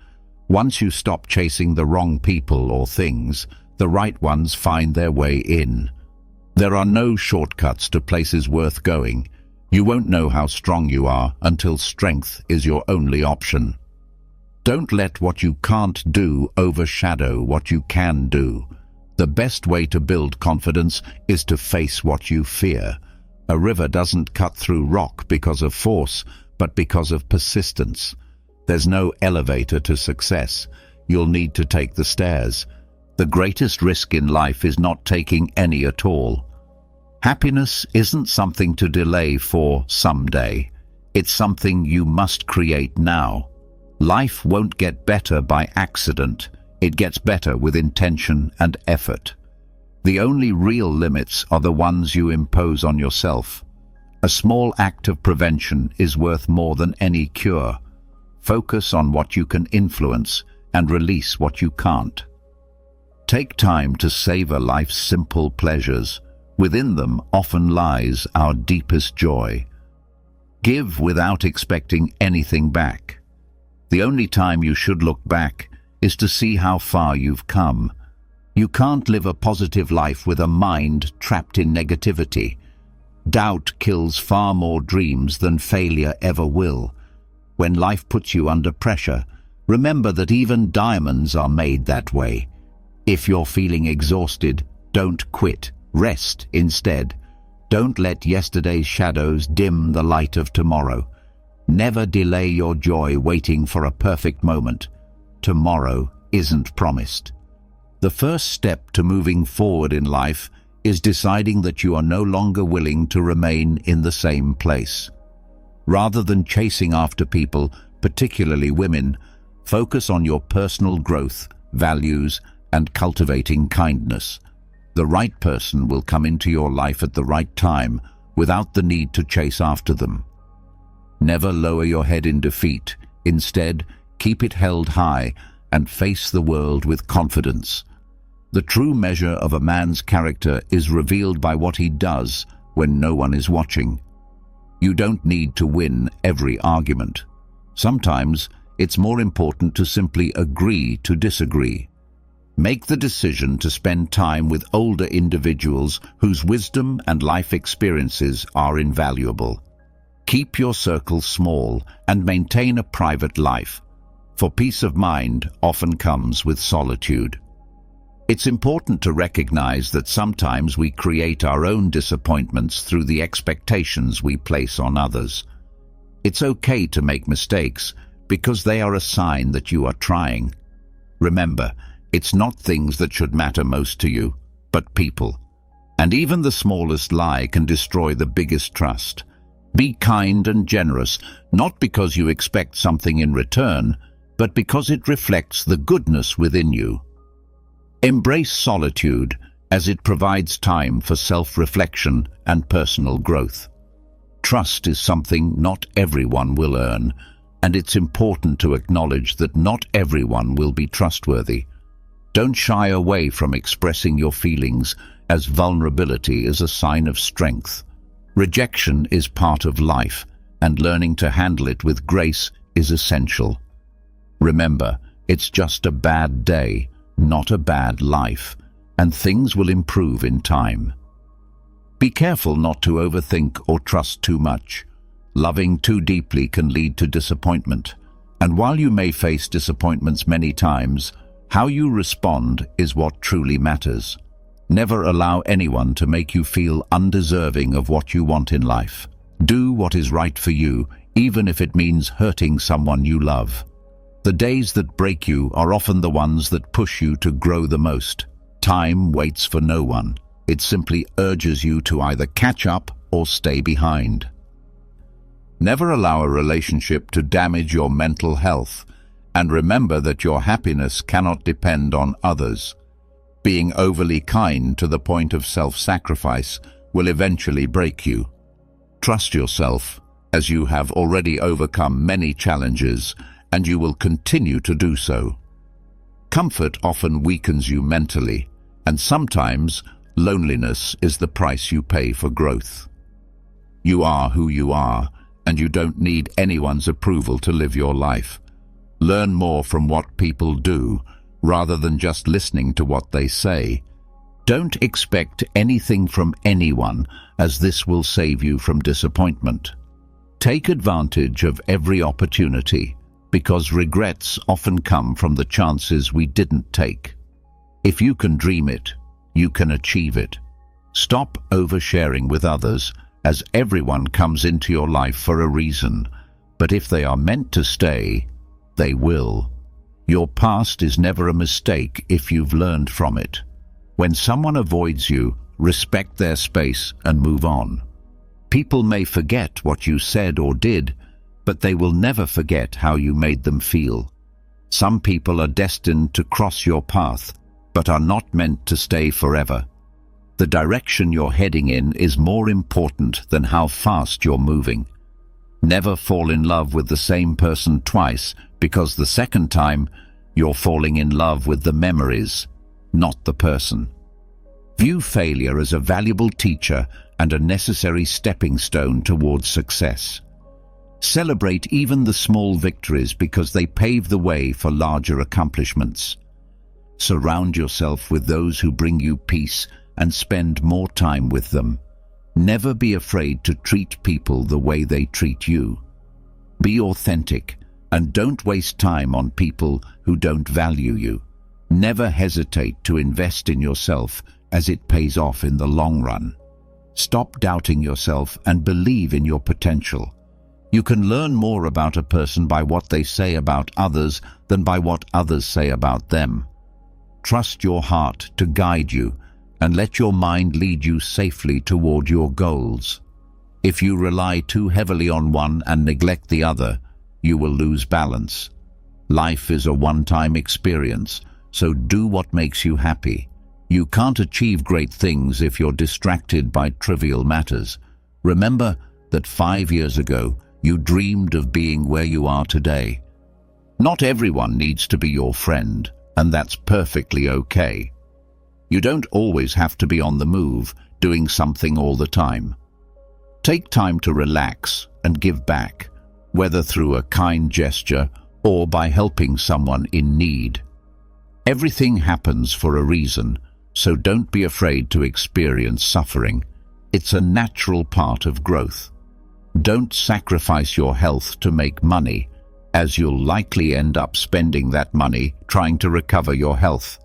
Once you stop chasing the wrong people or things, the right ones find their way in. There are no shortcuts to places worth going. You won't know how strong you are until strength is your only option. Don't let what you can't do overshadow what you can do. The best way to build confidence is to face what you fear. A river doesn't cut through rock because of force, but because of persistence. There's no elevator to success. You'll need to take the stairs. The greatest risk in life is not taking any at all. Happiness isn't something to delay for someday. It's something you must create now. Life won't get better by accident. It gets better with intention and effort. The only real limits are the ones you impose on yourself. A small act of prevention is worth more than any cure. Focus on what you can influence and release what you can't. Take time to savor life's simple pleasures. Within them often lies our deepest joy. Give without expecting anything back. The only time you should look back is to see how far you've come. You can't live a positive life with a mind trapped in negativity. Doubt kills far more dreams than failure ever will. When life puts you under pressure, remember that even diamonds are made that way. If you're feeling exhausted, don't quit. Rest instead. Don't let yesterday's shadows dim the light of tomorrow. Never delay your joy waiting for a perfect moment. Tomorrow isn't promised. The first step to moving forward in life is deciding that you are no longer willing to remain in the same place. Rather than chasing after people, particularly women, focus on your personal growth, values, and cultivating kindness. The right person will come into your life at the right time without the need to chase after them. Never lower your head in defeat. Instead, keep it held high and face the world with confidence. The true measure of a man's character is revealed by what he does when no one is watching. You don't need to win every argument. Sometimes it's more important to simply agree to disagree. Make the decision to spend time with older individuals whose wisdom and life experiences are invaluable. Keep your circle small and maintain a private life, for peace of mind often comes with solitude. It's important to recognize that sometimes we create our own disappointments through the expectations we place on others. It's okay to make mistakes because they are a sign that you are trying. Remember, it's not things that should matter most to you, but people. And even the smallest lie can destroy the biggest trust. Be kind and generous, not because you expect something in return, but because it reflects the goodness within you. Embrace solitude as it provides time for self-reflection and personal growth. Trust is something not everyone will earn, and it's important to acknowledge that not everyone will be trustworthy. Don't shy away from expressing your feelings, as vulnerability is a sign of strength. Rejection is part of life, and learning to handle it with grace is essential. Remember, it's just a bad day, not a bad life, and things will improve in time. Be careful not to overthink or trust too much. Loving too deeply can lead to disappointment, and while you may face disappointments many times, how you respond is what truly matters. Never allow anyone to make you feel undeserving of what you want in life. Do what is right for you, even if it means hurting someone you love. The days that break you are often the ones that push you to grow the most. Time waits for no one. It simply urges you to either catch up or stay behind. Never allow a relationship to damage your mental health, and remember that your happiness cannot depend on others. Being overly kind to the point of self-sacrifice will eventually break you. Trust yourself, as you have already overcome many challenges, and you will continue to do so. Comfort often weakens you mentally, and sometimes loneliness is the price you pay for growth. You are who you are, and you don't need anyone's approval to live your life. Learn more from what people do, rather than just listening to what they say. Don't expect anything from anyone, as this will save you from disappointment. Take advantage of every opportunity, because regrets often come from the chances we didn't take. If you can dream it, you can achieve it. Stop oversharing with others, as everyone comes into your life for a reason, but if they are meant to stay, they will. Your past is never a mistake if you've learned from it. When someone avoids you, respect their space and move on. People may forget what you said or did, but they will never forget how you made them feel. Some people are destined to cross your path, but are not meant to stay forever. The direction you're heading in is more important than how fast you're moving. Never fall in love with the same person twice, because the second time, you're falling in love with the memories, not the person. View failure as a valuable teacher and a necessary stepping stone towards success. Celebrate even the small victories because they pave the way for larger accomplishments. Surround yourself with those who bring you peace and spend more time with them. Never be afraid to treat people the way they treat you. Be authentic and don't waste time on people who don't value you. Never hesitate to invest in yourself, as it pays off in the long run. Stop doubting yourself and believe in your potential. You can learn more about a person by what they say about others than by what others say about them. Trust your heart to guide you and let your mind lead you safely toward your goals. If you rely too heavily on one and neglect the other, you will lose balance. Life is a one-time experience, so do what makes you happy. You can't achieve great things if you're distracted by trivial matters. Remember that 5 years ago, you dreamed of being where you are today. Not everyone needs to be your friend, and that's perfectly okay. You don't always have to be on the move, doing something all the time. Take time to relax and give back, whether through a kind gesture or by helping someone in need. Everything happens for a reason, so don't be afraid to experience suffering. It's a natural part of growth. Don't sacrifice your health to make money, as you'll likely end up spending that money trying to recover your health.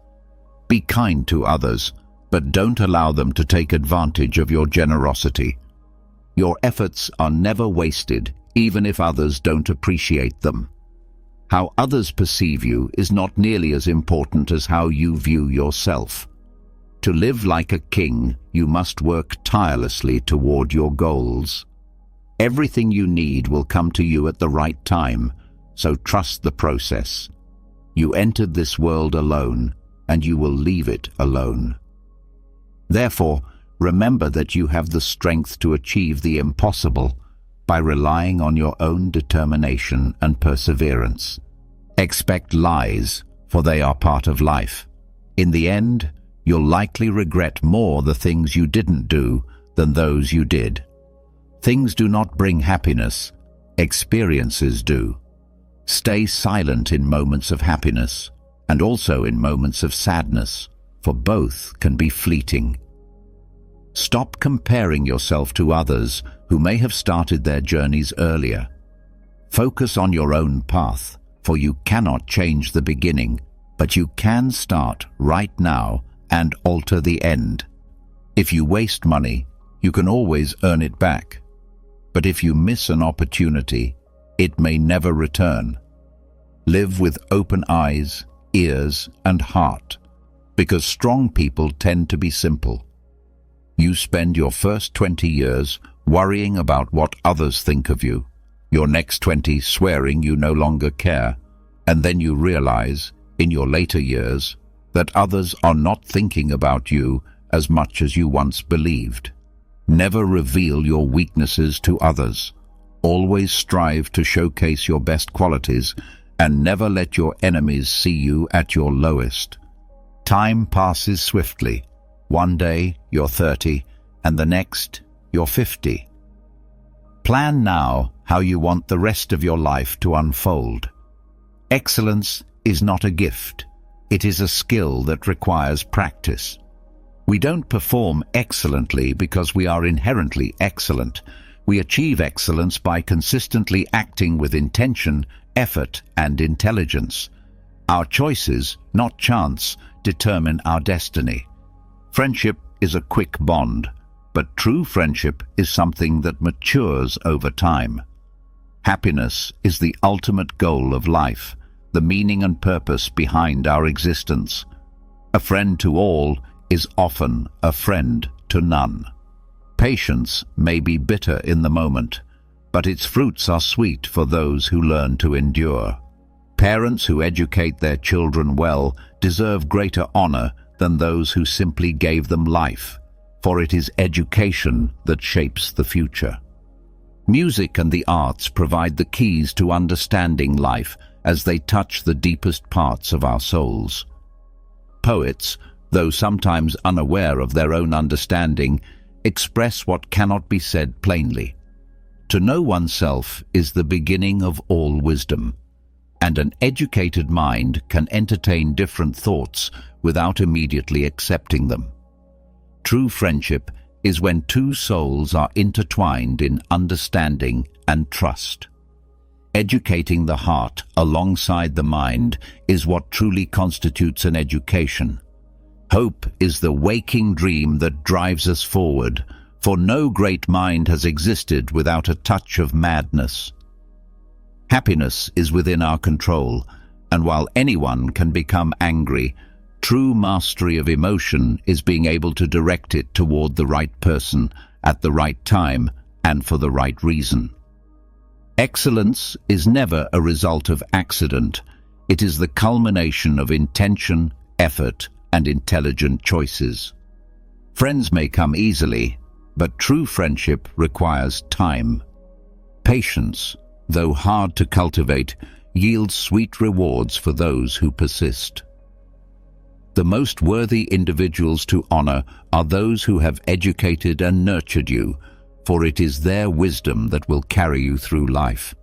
Be kind to others, but don't allow them to take advantage of your generosity. Your efforts are never wasted, even if others don't appreciate them. How others perceive you is not nearly as important as how you view yourself. To live like a king, you must work tirelessly toward your goals. Everything you need will come to you at the right time, so trust the process. You entered this world alone, and you will leave it alone. Therefore, remember that you have the strength to achieve the impossible by relying on your own determination and perseverance. Expect lies, for they are part of life. In the end, you'll likely regret more the things you didn't do than those you did. Things do not bring happiness, experiences do. Stay silent in moments of happiness, and also in moments of sadness, for both can be fleeting. Stop comparing yourself to others who may have started their journeys earlier. Focus on your own path, for you cannot change the beginning, but you can start right now and alter the end. If you waste money, you can always earn it back. But if you miss an opportunity, it may never return. Live with open eyes, ears, and heart, because strong people tend to be simple. You spend your first 20 years worrying about what others think of you, your next 20 swearing you no longer care, and then you realize, in your later years, that others are not thinking about you as much as you once believed. Never reveal your weaknesses to others. Always strive to showcase your best qualities, and never let your enemies see you at your lowest. Time passes swiftly. One day you're 30, and the next you're 50. Plan now how you want the rest of your life to unfold. Excellence is not a gift. It is a skill that requires practice. We don't perform excellently because we are inherently excellent. We achieve excellence by consistently acting with intention, effort, and intelligence. Our choices, not chance, determine our destiny. Friendship is a quick bond, but true friendship is something that matures over time. Happiness is the ultimate goal of life, the meaning and purpose behind our existence. A friend to all is often a friend to none. Patience may be bitter in the moment, but its fruits are sweet for those who learn to endure. Parents who educate their children well deserve greater honor than those who simply gave them life, for it is education that shapes the future. Music and the arts provide the keys to understanding life as they touch the deepest parts of our souls. Poets, though sometimes unaware of their own understanding, express what cannot be said plainly. To know oneself is the beginning of all wisdom, and an educated mind can entertain different thoughts without immediately accepting them. True friendship is when two souls are intertwined in understanding and trust. Educating the heart alongside the mind is what truly constitutes an education. Hope is the waking dream that drives us forward, for no great mind has existed without a touch of madness. Happiness is within our control, and while anyone can become angry, true mastery of emotion is being able to direct it toward the right person at the right time and for the right reason. Excellence is never a result of accident. It is the culmination of intention, effort, and intelligent choices. Friends may come easily, but true friendship requires time. Patience, though hard to cultivate, yields sweet rewards for those who persist. The most worthy individuals to honor are those who have educated and nurtured you, for it is their wisdom that will carry you through life.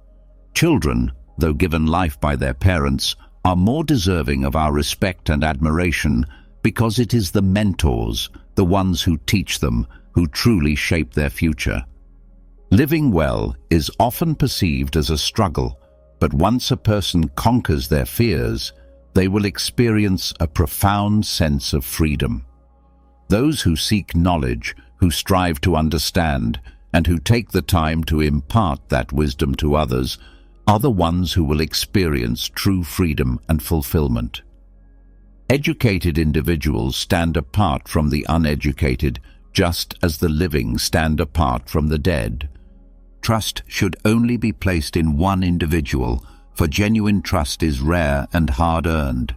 Children, though given life by their parents, are more deserving of our respect and admiration because it is the mentors, the ones who teach them, who truly shape their future. Living well is often perceived as a struggle, but once a person conquers their fears, they will experience a profound sense of freedom. Those who seek knowledge, who strive to understand, and who take the time to impart that wisdom to others, are the ones who will experience true freedom and fulfillment. Educated individuals stand apart from the uneducated, just as the living stand apart from the dead. Trust should only be placed in one individual, for genuine trust is rare and hard-earned.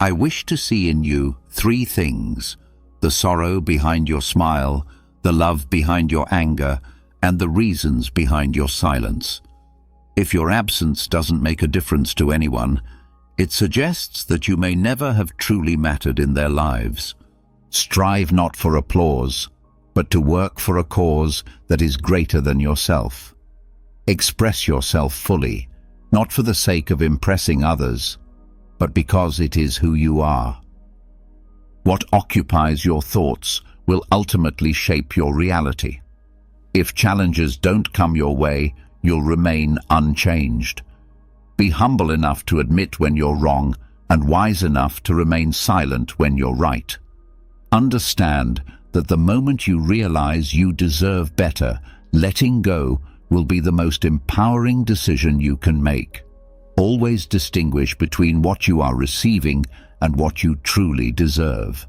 I wish to see in you 3 things: the sorrow behind your smile, the love behind your anger, and the reasons behind your silence. If your absence doesn't make a difference to anyone, it suggests that you may never have truly mattered in their lives. Strive not for applause, but to work for a cause that is greater than yourself. Express yourself fully, not for the sake of impressing others, but because it is who you are. What occupies your thoughts will ultimately shape your reality. If challenges don't come your way, you'll remain unchanged. Be humble enough to admit when you're wrong and wise enough to remain silent when you're right. Understand that the moment you realize you deserve better, letting go will be the most empowering decision you can make. Always distinguish between what you are receiving and what you truly deserve.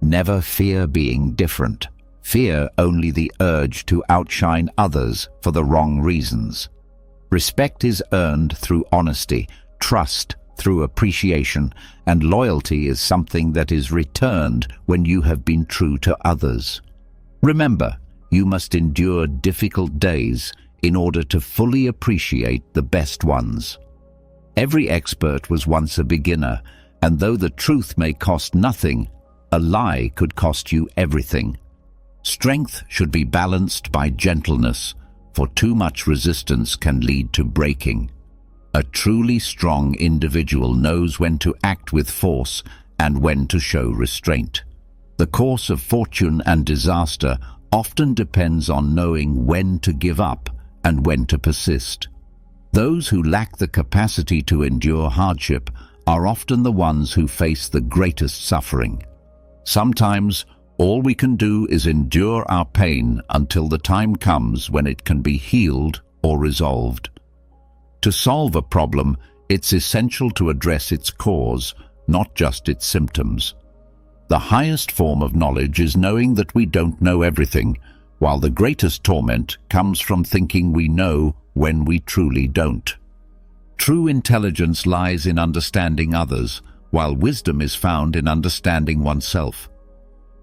Never fear being different. Fear only the urge to outshine others for the wrong reasons. Respect is earned through honesty, trust through appreciation, and loyalty is something that is returned when you have been true to others. Remember, you must endure difficult days in order to fully appreciate the best ones. Every expert was once a beginner, and though the truth may cost nothing, a lie could cost you everything. Strength should be balanced by gentleness, for too much resistance can lead to breaking. A truly strong individual knows when to act with force and when to show restraint. The course of fortune and disaster often depends on knowing when to give up and when to persist. Those who lack the capacity to endure hardship are often the ones who face the greatest suffering. Sometimes, all we can do is endure our pain until the time comes when it can be healed or resolved. To solve a problem, it's essential to address its cause, not just its symptoms. The highest form of knowledge is knowing that we don't know everything, while the greatest torment comes from thinking we know when we truly don't. True intelligence lies in understanding others, while wisdom is found in understanding oneself.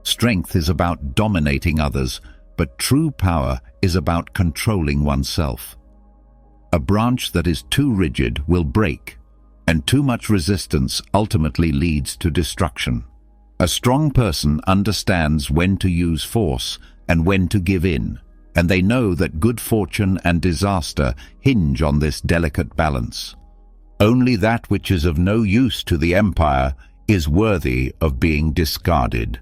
Strength is about dominating others, but true power is about controlling oneself. A branch that is too rigid will break, and too much resistance ultimately leads to destruction. A strong person understands when to use force and when to give in, and they know that good fortune and disaster hinge on this delicate balance. Only that which is of no use to the empire is worthy of being discarded.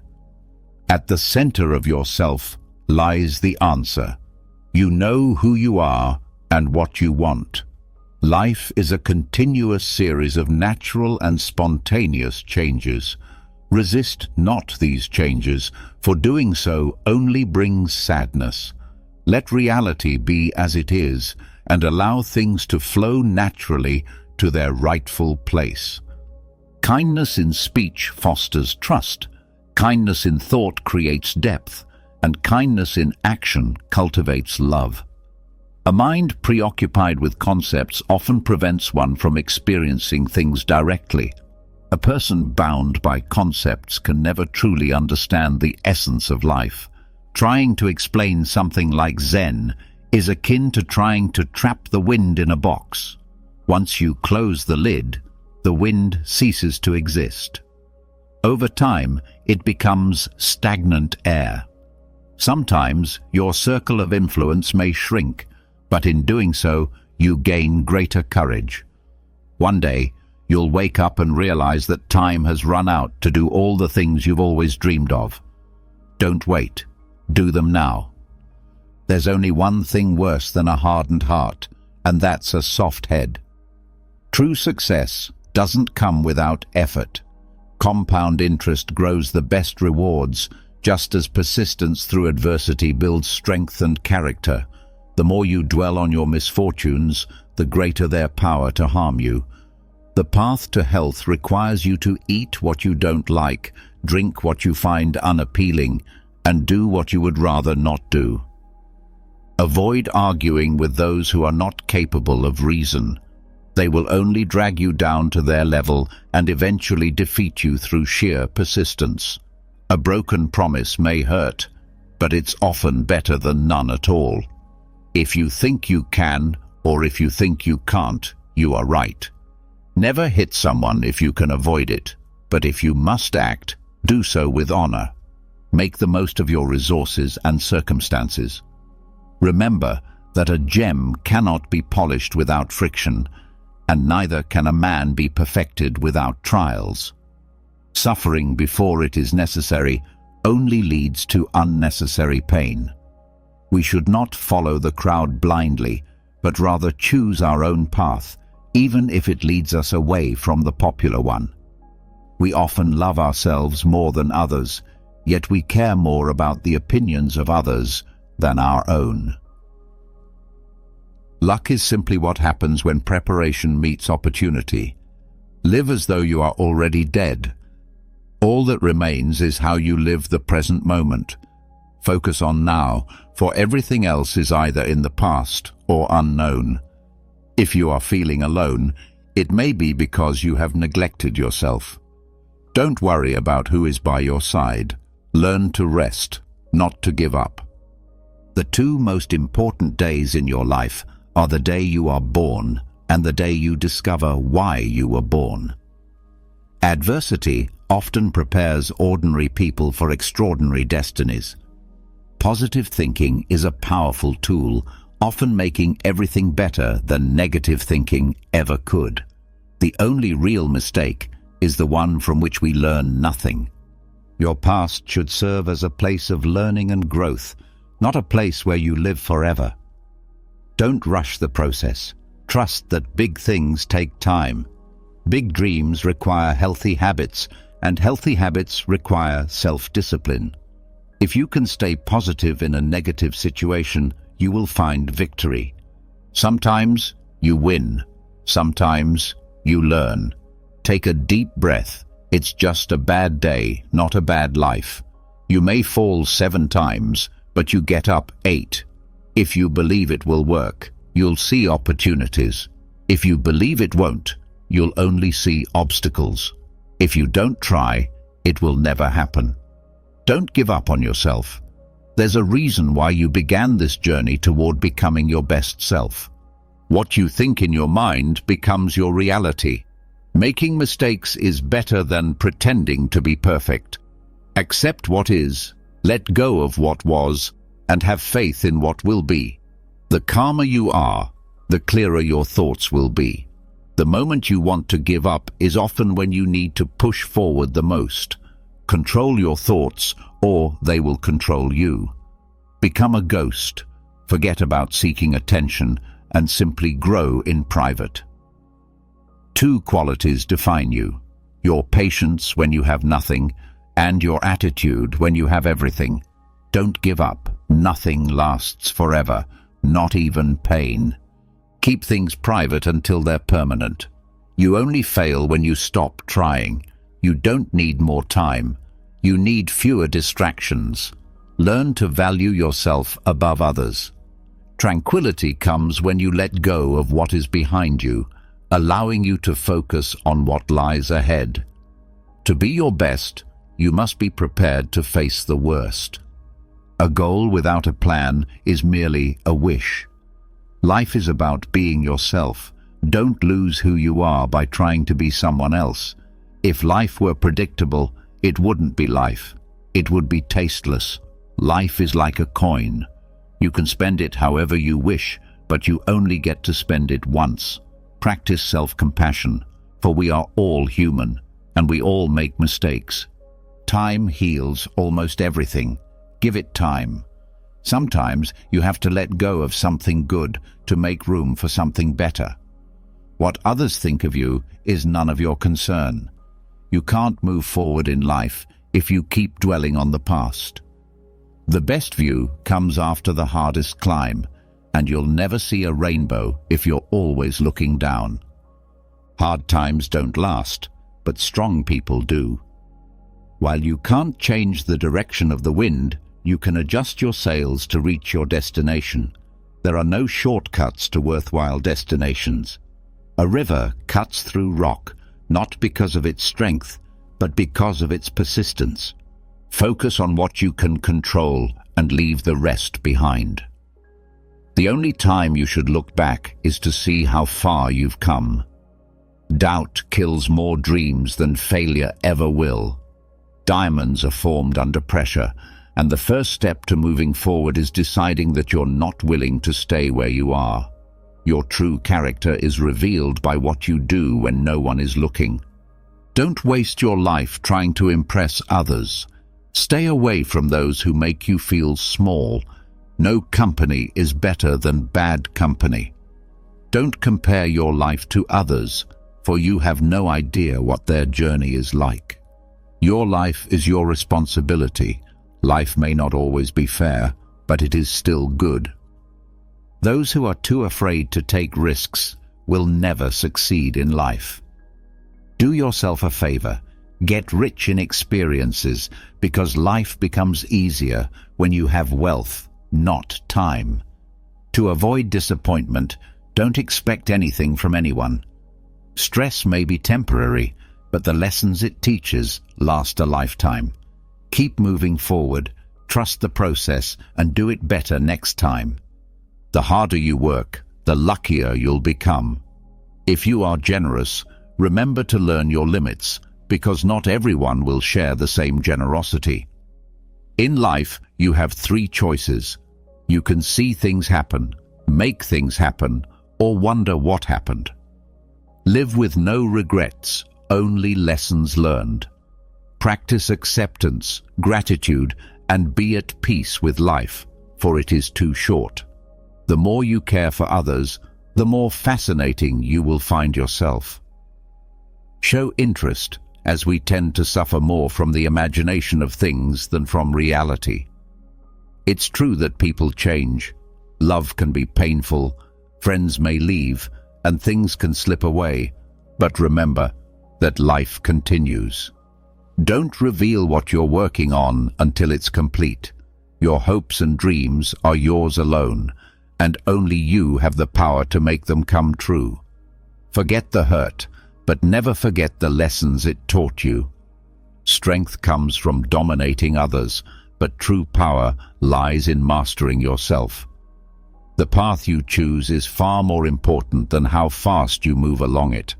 At the center of yourself lies the answer. You know who you are and what you want. Life is a continuous series of natural and spontaneous changes. Resist not these changes, for doing so only brings sadness. Let reality be as it is, and allow things to flow naturally to their rightful place. Kindness in speech fosters trust. Kindness in thought creates depth, and kindness in action cultivates love. A mind preoccupied with concepts often prevents one from experiencing things directly. A person bound by concepts can never truly understand the essence of life. Trying to explain something like Zen is akin to trying to trap the wind in a box. Once you close the lid, the wind ceases to exist. Over time, it becomes stagnant air. Sometimes your circle of influence may shrink, but in doing so, you gain greater courage. One day, you'll wake up and realize that time has run out to do all the things you've always dreamed of. Don't wait. Do them now. There's only one thing worse than a hardened heart, and that's a soft head. True success doesn't come without effort. Compound interest grows the best rewards, just as persistence through adversity builds strength and character. The more you dwell on your misfortunes, the greater their power to harm you. The path to health requires you to eat what you don't like, drink what you find unappealing, and do what you would rather not do. Avoid arguing with those who are not capable of reason. They will only drag you down to their level and eventually defeat you through sheer persistence. A broken promise may hurt, but it's often better than none at all. If you think you can, or if you think you can't, you are right. Never hit someone if you can avoid it, but if you must act, do so with honor. Make the most of your resources and circumstances. Remember that a gem cannot be polished without friction, and neither can a man be perfected without trials. Suffering before it is necessary only leads to unnecessary pain. We should not follow the crowd blindly, but rather choose our own path, even if it leads us away from the popular one. We often love ourselves more than others, yet we care more about the opinions of others than our own. Luck is simply what happens when preparation meets opportunity. Live as though you are already dead. All that remains is how you live the present moment. Focus on now, for everything else is either in the past or unknown. If you are feeling alone, it may be because you have neglected yourself. Don't worry about who is by your side. Learn to rest, not to give up. The two most important days in your life are the day you are born and the day you discover why you were born. Adversity often prepares ordinary people for extraordinary destinies. Positive thinking is a powerful tool, often making everything better than negative thinking ever could. The only real mistake is the one from which we learn nothing. Your past should serve as a place of learning and growth, not a place where you live forever. Don't rush the process. Trust that big things take time. Big dreams require healthy habits, and healthy habits require self-discipline. If you can stay positive in a negative situation, you will find victory. Sometimes you win. Sometimes you learn. Take a deep breath. It's just a bad day, not a bad life. You may fall 7 times, but you get up 8. If you believe it will work, you'll see opportunities. If you believe it won't, you'll only see obstacles. If you don't try, it will never happen. Don't give up on yourself. There's a reason why you began this journey toward becoming your best self. What you think in your mind becomes your reality. Making mistakes is better than pretending to be perfect. Accept what is, let go of what was, and have faith in what will be. The calmer you are, the clearer your thoughts will be. The moment you want to give up is often when you need to push forward the most. Control your thoughts, or they will control you. Become a ghost. Forget about seeking attention and simply grow in private. 2 qualities define you: your patience when you have nothing, and your attitude when you have everything. Don't give up. Nothing lasts forever, not even pain. Keep things private until they're permanent. You only fail when you stop trying. You don't need more time. You need fewer distractions. Learn to value yourself above others. Tranquility comes when you let go of what is behind you, allowing you to focus on what lies ahead. To be your best, you must be prepared to face the worst. A goal without a plan is merely a wish. Life is about being yourself. Don't lose who you are by trying to be someone else. If life were predictable, it wouldn't be life. It would be tasteless. Life is like a coin. You can spend it however you wish, but you only get to spend it once. Practice self-compassion, for we are all human, and we all make mistakes. Time heals almost everything. Give it time. Sometimes you have to let go of something good to make room for something better. What others think of you is none of your concern. You can't move forward in life if you keep dwelling on the past. The best view comes after the hardest climb, and you'll never see a rainbow if you're always looking down. Hard times don't last, but strong people do. While you can't change the direction of the wind, you can adjust your sails to reach your destination. There are no shortcuts to worthwhile destinations. A river cuts through rock, not because of its strength, but because of its persistence. Focus on what you can control and leave the rest behind. The only time you should look back is to see how far you've come. Doubt kills more dreams than failure ever will. Diamonds are formed under pressure, and the first step to moving forward is deciding that you're not willing to stay where you are. Your true character is revealed by what you do when no one is looking. Don't waste your life trying to impress others. Stay away from those who make you feel small. No company is better than bad company. Don't compare your life to others, for you have no idea what their journey is like. Your life is your responsibility. Life may not always be fair, but it is still good. Those who are too afraid to take risks will never succeed in life. Do yourself a favor. Get rich in experiences, because life becomes easier when you have wealth, not time. To avoid disappointment, don't expect anything from anyone. Stress may be temporary, but the lessons it teaches last a lifetime. Keep moving forward, trust the process, and do it better next time. The harder you work, the luckier you'll become. If you are generous, remember to learn your limits, because not everyone will share the same generosity. In life, you have 3 choices. You can see things happen, make things happen, or wonder what happened. Live with no regrets, only lessons learned. Practice acceptance, gratitude, and be at peace with life, for it is too short. The more you care for others, the more fascinating you will find yourself. Show interest, as we tend to suffer more from the imagination of things than from reality. It's true that people change. Love can be painful, friends may leave, and things can slip away. But remember that life continues. Don't reveal what you're working on until it's complete. Your hopes and dreams are yours alone, and only you have the power to make them come true. Forget the hurt, but never forget the lessons it taught you. Strength comes from dominating others, but true power lies in mastering yourself. The path you choose is far more important than how fast you move along it.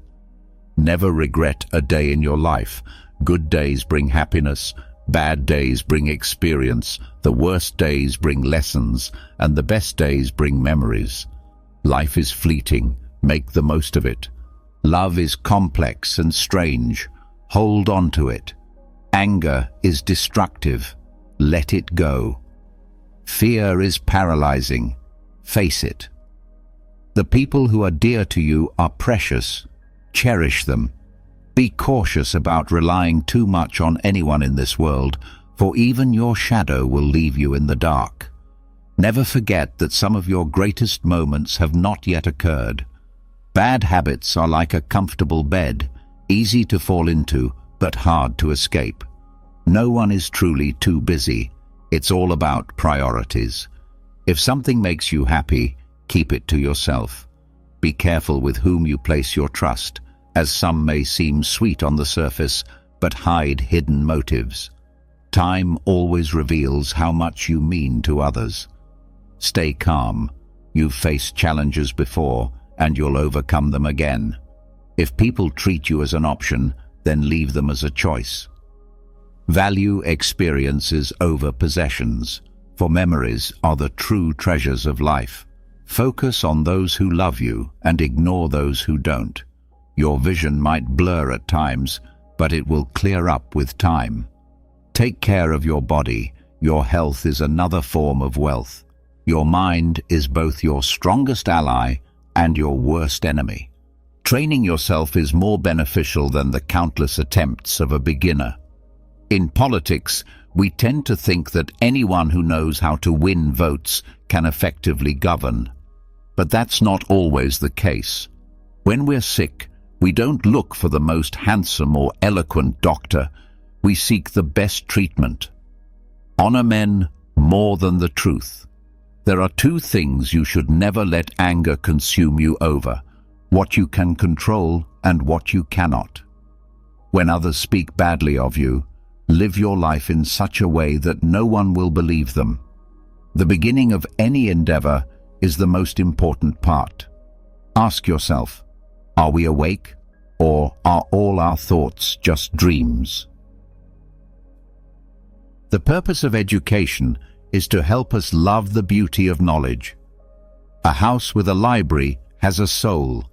Never regret a day in your life. Good days bring happiness, bad days bring experience, the worst days bring lessons, and the best days bring memories. Life is fleeting, make the most of it. Love is complex and strange, hold on to it. Anger is destructive, let it go. Fear is paralyzing, face it. The people who are dear to you are precious, cherish them. Be cautious about relying too much on anyone in this world, for even your shadow will leave you in the dark. Never forget that some of your greatest moments have not yet occurred. Bad habits are like a comfortable bed, easy to fall into, but hard to escape. No one is truly too busy. It's all about priorities. If something makes you happy, keep it to yourself. Be careful with whom you place your trust, as some may seem sweet on the surface, but hide hidden motives. Time always reveals how much you mean to others. Stay calm. You've faced challenges before, and you'll overcome them again. If people treat you as an option, then leave them as a choice. Value experiences over possessions, for memories are the true treasures of life. Focus on those who love you and ignore those who don't. Your vision might blur at times, but it will clear up with time. Take care of your body. Your health is another form of wealth. Your mind is both your strongest ally and your worst enemy. Training yourself is more beneficial than the countless attempts of a beginner. In politics, we tend to think that anyone who knows how to win votes can effectively govern. But that's not always the case. When we're sick, we don't look for the most handsome or eloquent doctor. We seek the best treatment. Honor men more than the truth. There are two things you should never let anger consume you over: what you can control and what you cannot. When others speak badly of you, live your life in such a way that no one will believe them. The beginning of any endeavor is the most important part. Ask yourself, are we awake, or are all our thoughts just dreams? The purpose of education is to help us love the beauty of knowledge. A house with a library has a soul.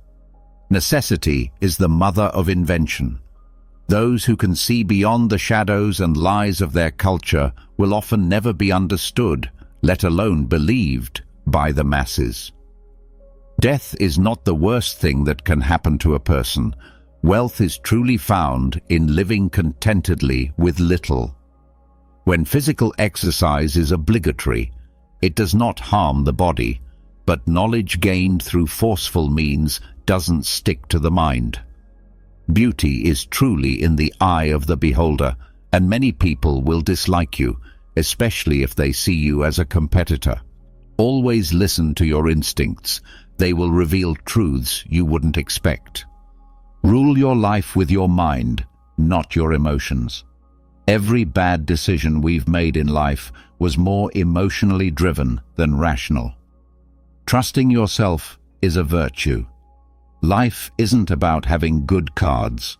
Necessity is the mother of invention. Those who can see beyond the shadows and lies of their culture will often never be understood, let alone believed, by the masses. Death is not the worst thing that can happen to a person. Wealth is truly found in living contentedly with little. When physical exercise is obligatory, it does not harm the body, but knowledge gained through forceful means doesn't stick to the mind. Beauty is truly in the eye of the beholder, and many people will dislike you, especially if they see you as a competitor. Always listen to your instincts. They will reveal truths you wouldn't expect. Rule your life with your mind, not your emotions. Every bad decision we've made in life was more emotionally driven than rational. Trusting yourself is a virtue. Life isn't about having good cards.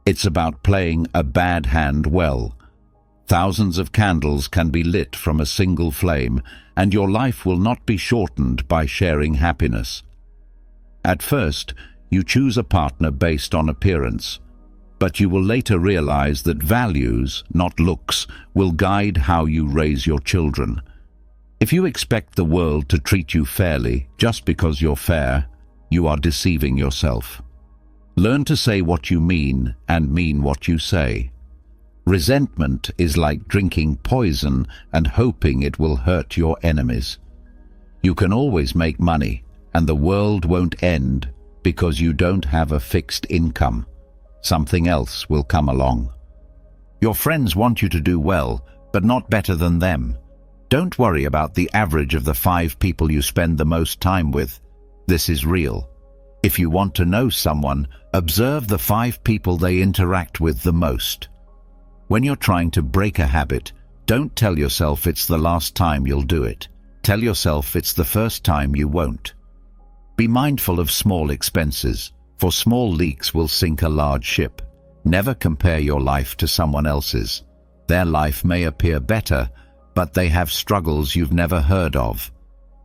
It's about playing a bad hand well. Thousands of candles can be lit from a single flame, and your life will not be shortened by sharing happiness. At first, you choose a partner based on appearance, but you will later realize that values, not looks, will guide how you raise your children. If you expect the world to treat you fairly just because you're fair, you are deceiving yourself. Learn to say what you mean and mean what you say. Resentment is like drinking poison and hoping it will hurt your enemies. You can always make money, and the world won't end because you don't have a fixed income. Something else will come along. Your friends want you to do well, but not better than them. Don't worry about the average of the 5 people you spend the most time with. This is real. If you want to know someone, observe the 5 people they interact with the most. When you're trying to break a habit, don't tell yourself it's the last time you'll do it. Tell yourself it's the first time you won't. Be mindful of small expenses, for small leaks will sink a large ship. Never compare your life to someone else's. Their life may appear better, but they have struggles you've never heard of.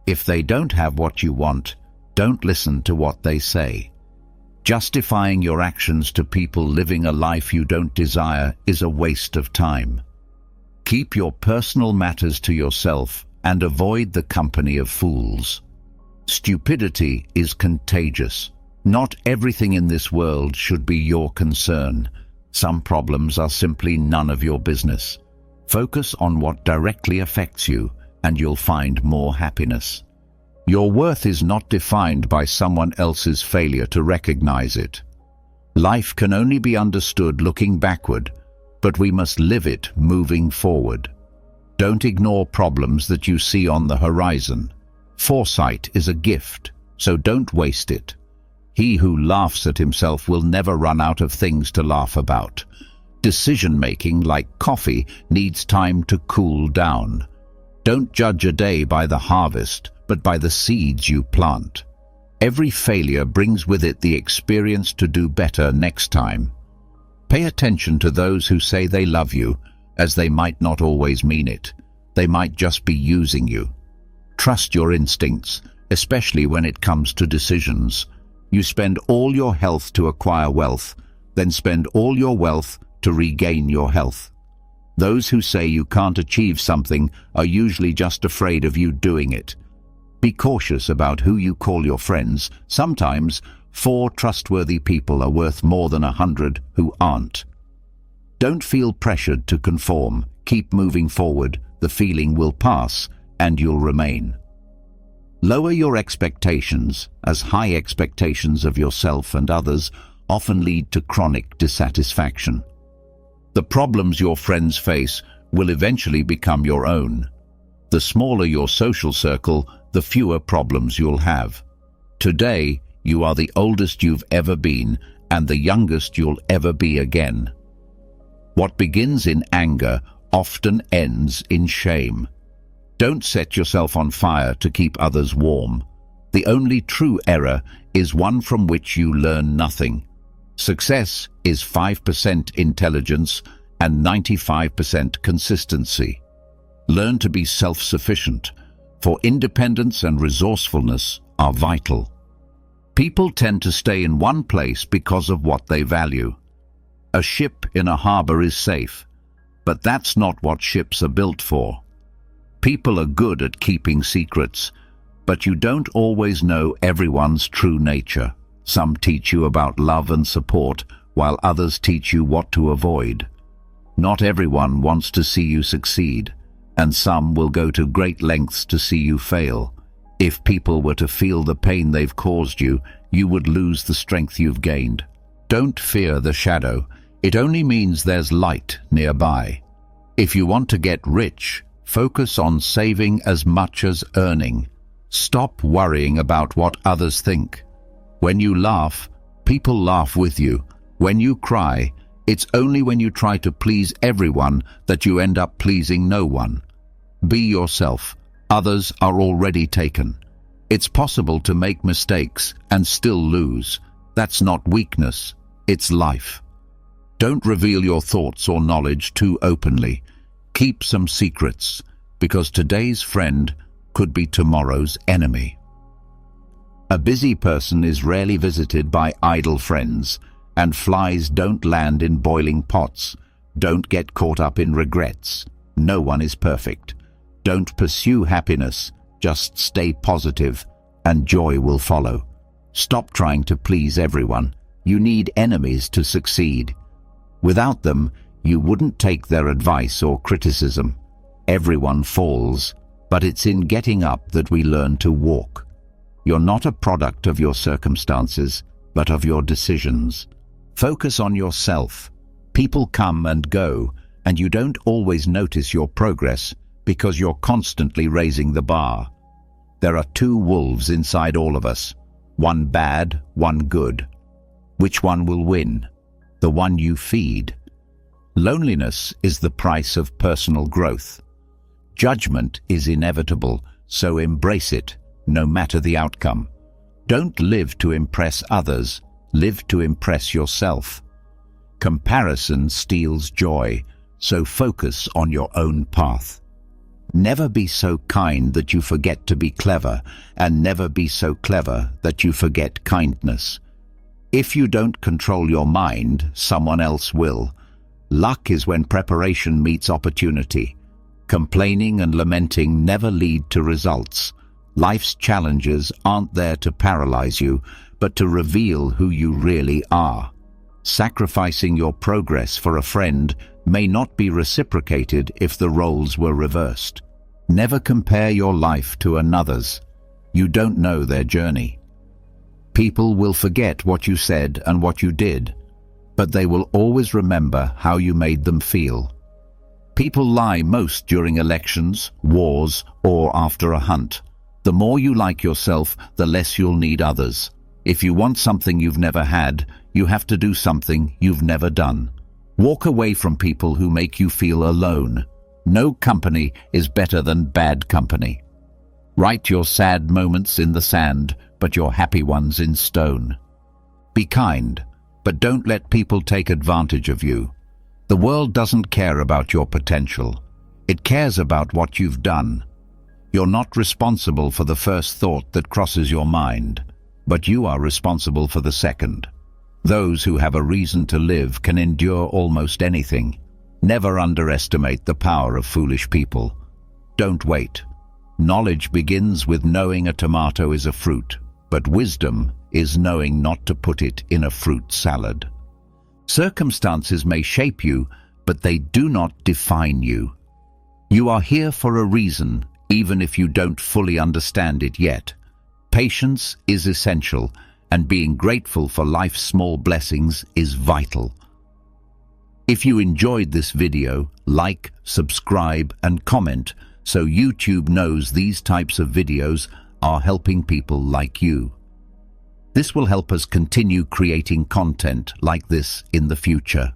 If they don't have what you want, don't listen to what they say. Justifying your actions to people living a life you don't desire is a waste of time. Keep your personal matters to yourself and avoid the company of fools. Stupidity is contagious. Not everything in this world should be your concern. Some problems are simply none of your business. Focus on what directly affects you, and you'll find more happiness. Your worth is not defined by someone else's failure to recognize it. Life can only be understood looking backward, but we must live it moving forward. Don't ignore problems that you see on the horizon. Foresight is a gift, so don't waste it. He who laughs at himself will never run out of things to laugh about. Decision-making, like coffee, needs time to cool down. Don't judge a day by the harvest, but by the seeds you plant. Every failure brings with it the experience to do better next time. Pay attention to those who say they love you, as they might not always mean it. They might just be using you. Trust your instincts, especially when it comes to decisions. You spend all your health to acquire wealth, then spend all your wealth to regain your health. Those who say you can't achieve something are usually just afraid of you doing it. Be cautious about who you call your friends. Sometimes 4 trustworthy people are worth more than 100 who aren't. Don't feel pressured to conform. Keep moving forward. The feeling will pass, and you'll remain. Lower your expectations, as high expectations of yourself and others often lead to chronic dissatisfaction. The problems your friends face will eventually become your own. The smaller your social circle, the fewer problems you'll have. Today, you are the oldest you've ever been and the youngest you'll ever be again. What begins in anger often ends in shame. Don't set yourself on fire to keep others warm. The only true error is one from which you learn nothing. Success is 5% intelligence and 95% consistency. Learn to be self-sufficient, for independence and resourcefulness are vital. People tend to stay in one place because of what they value. A ship in a harbor is safe, but that's not what ships are built for. People are good at keeping secrets, but you don't always know everyone's true nature. Some teach you about love and support, while others teach you what to avoid. Not everyone wants to see you succeed, and some will go to great lengths to see you fail. If people were to feel the pain they've caused you, you would lose the strength you've gained. Don't fear the shadow. It only means there's light nearby. If you want to get rich, focus on saving as much as earning. Stop worrying about what others think. When you laugh, people laugh with you. When you cry, it's only when you try to please everyone that you end up pleasing no one. Be yourself. Others are already taken. It's possible to make mistakes and still lose. That's not weakness, it's life. Don't reveal your thoughts or knowledge too openly. Keep some secrets, because today's friend could be tomorrow's enemy. A busy person is rarely visited by idle friends, and flies don't land in boiling pots. Don't get caught up in regrets. No one is perfect. Don't pursue happiness, just stay positive, and joy will follow. Stop trying to please everyone. You need enemies to succeed. Without them, you wouldn't take their advice or criticism. Everyone falls, but it's in getting up that we learn to walk. You're not a product of your circumstances, but of your decisions. Focus on yourself. People come and go, and you don't always notice your progress because you're constantly raising the bar. There are 2 wolves inside all of us, one bad, one good. Which one will win? The one you feed. Loneliness is the price of personal growth. Judgment is inevitable, so embrace it, no matter the outcome. Don't live to impress others, live to impress yourself. Comparison steals joy, so focus on your own path. Never be so kind that you forget to be clever, and never be so clever that you forget kindness. If you don't control your mind, someone else will. Luck is when preparation meets opportunity. Complaining and lamenting never lead to results. Life's challenges aren't there to paralyze you, but to reveal who you really are. Sacrificing your progress for a friend may not be reciprocated if the roles were reversed. Never compare your life to another's. You don't know their journey. People will forget what you said and what you did, but they will always remember how you made them feel. People lie most during elections, wars, or after a hunt. The more you like yourself, the less you'll need others. If you want something you've never had, you have to do something you've never done. Walk away from people who make you feel alone. No company is better than bad company. Write your sad moments in the sand, but your happy ones in stone. Be kind, but don't let people take advantage of you. The world doesn't care about your potential. It cares about what you've done. You're not responsible for the first thought that crosses your mind, but you are responsible for the second. Those who have a reason to live can endure almost anything. Never underestimate the power of foolish people. Don't wait. Knowledge begins with knowing a tomato is a fruit, but wisdom is knowing not to put it in a fruit salad. Circumstances may shape you, but they do not define you. You are here for a reason, even if you don't fully understand it yet. Patience is essential, and being grateful for life's small blessings is vital. If you enjoyed this video, like, subscribe, and comment so YouTube knows these types of videos are helping people like you. This will help us continue creating content like this in the future.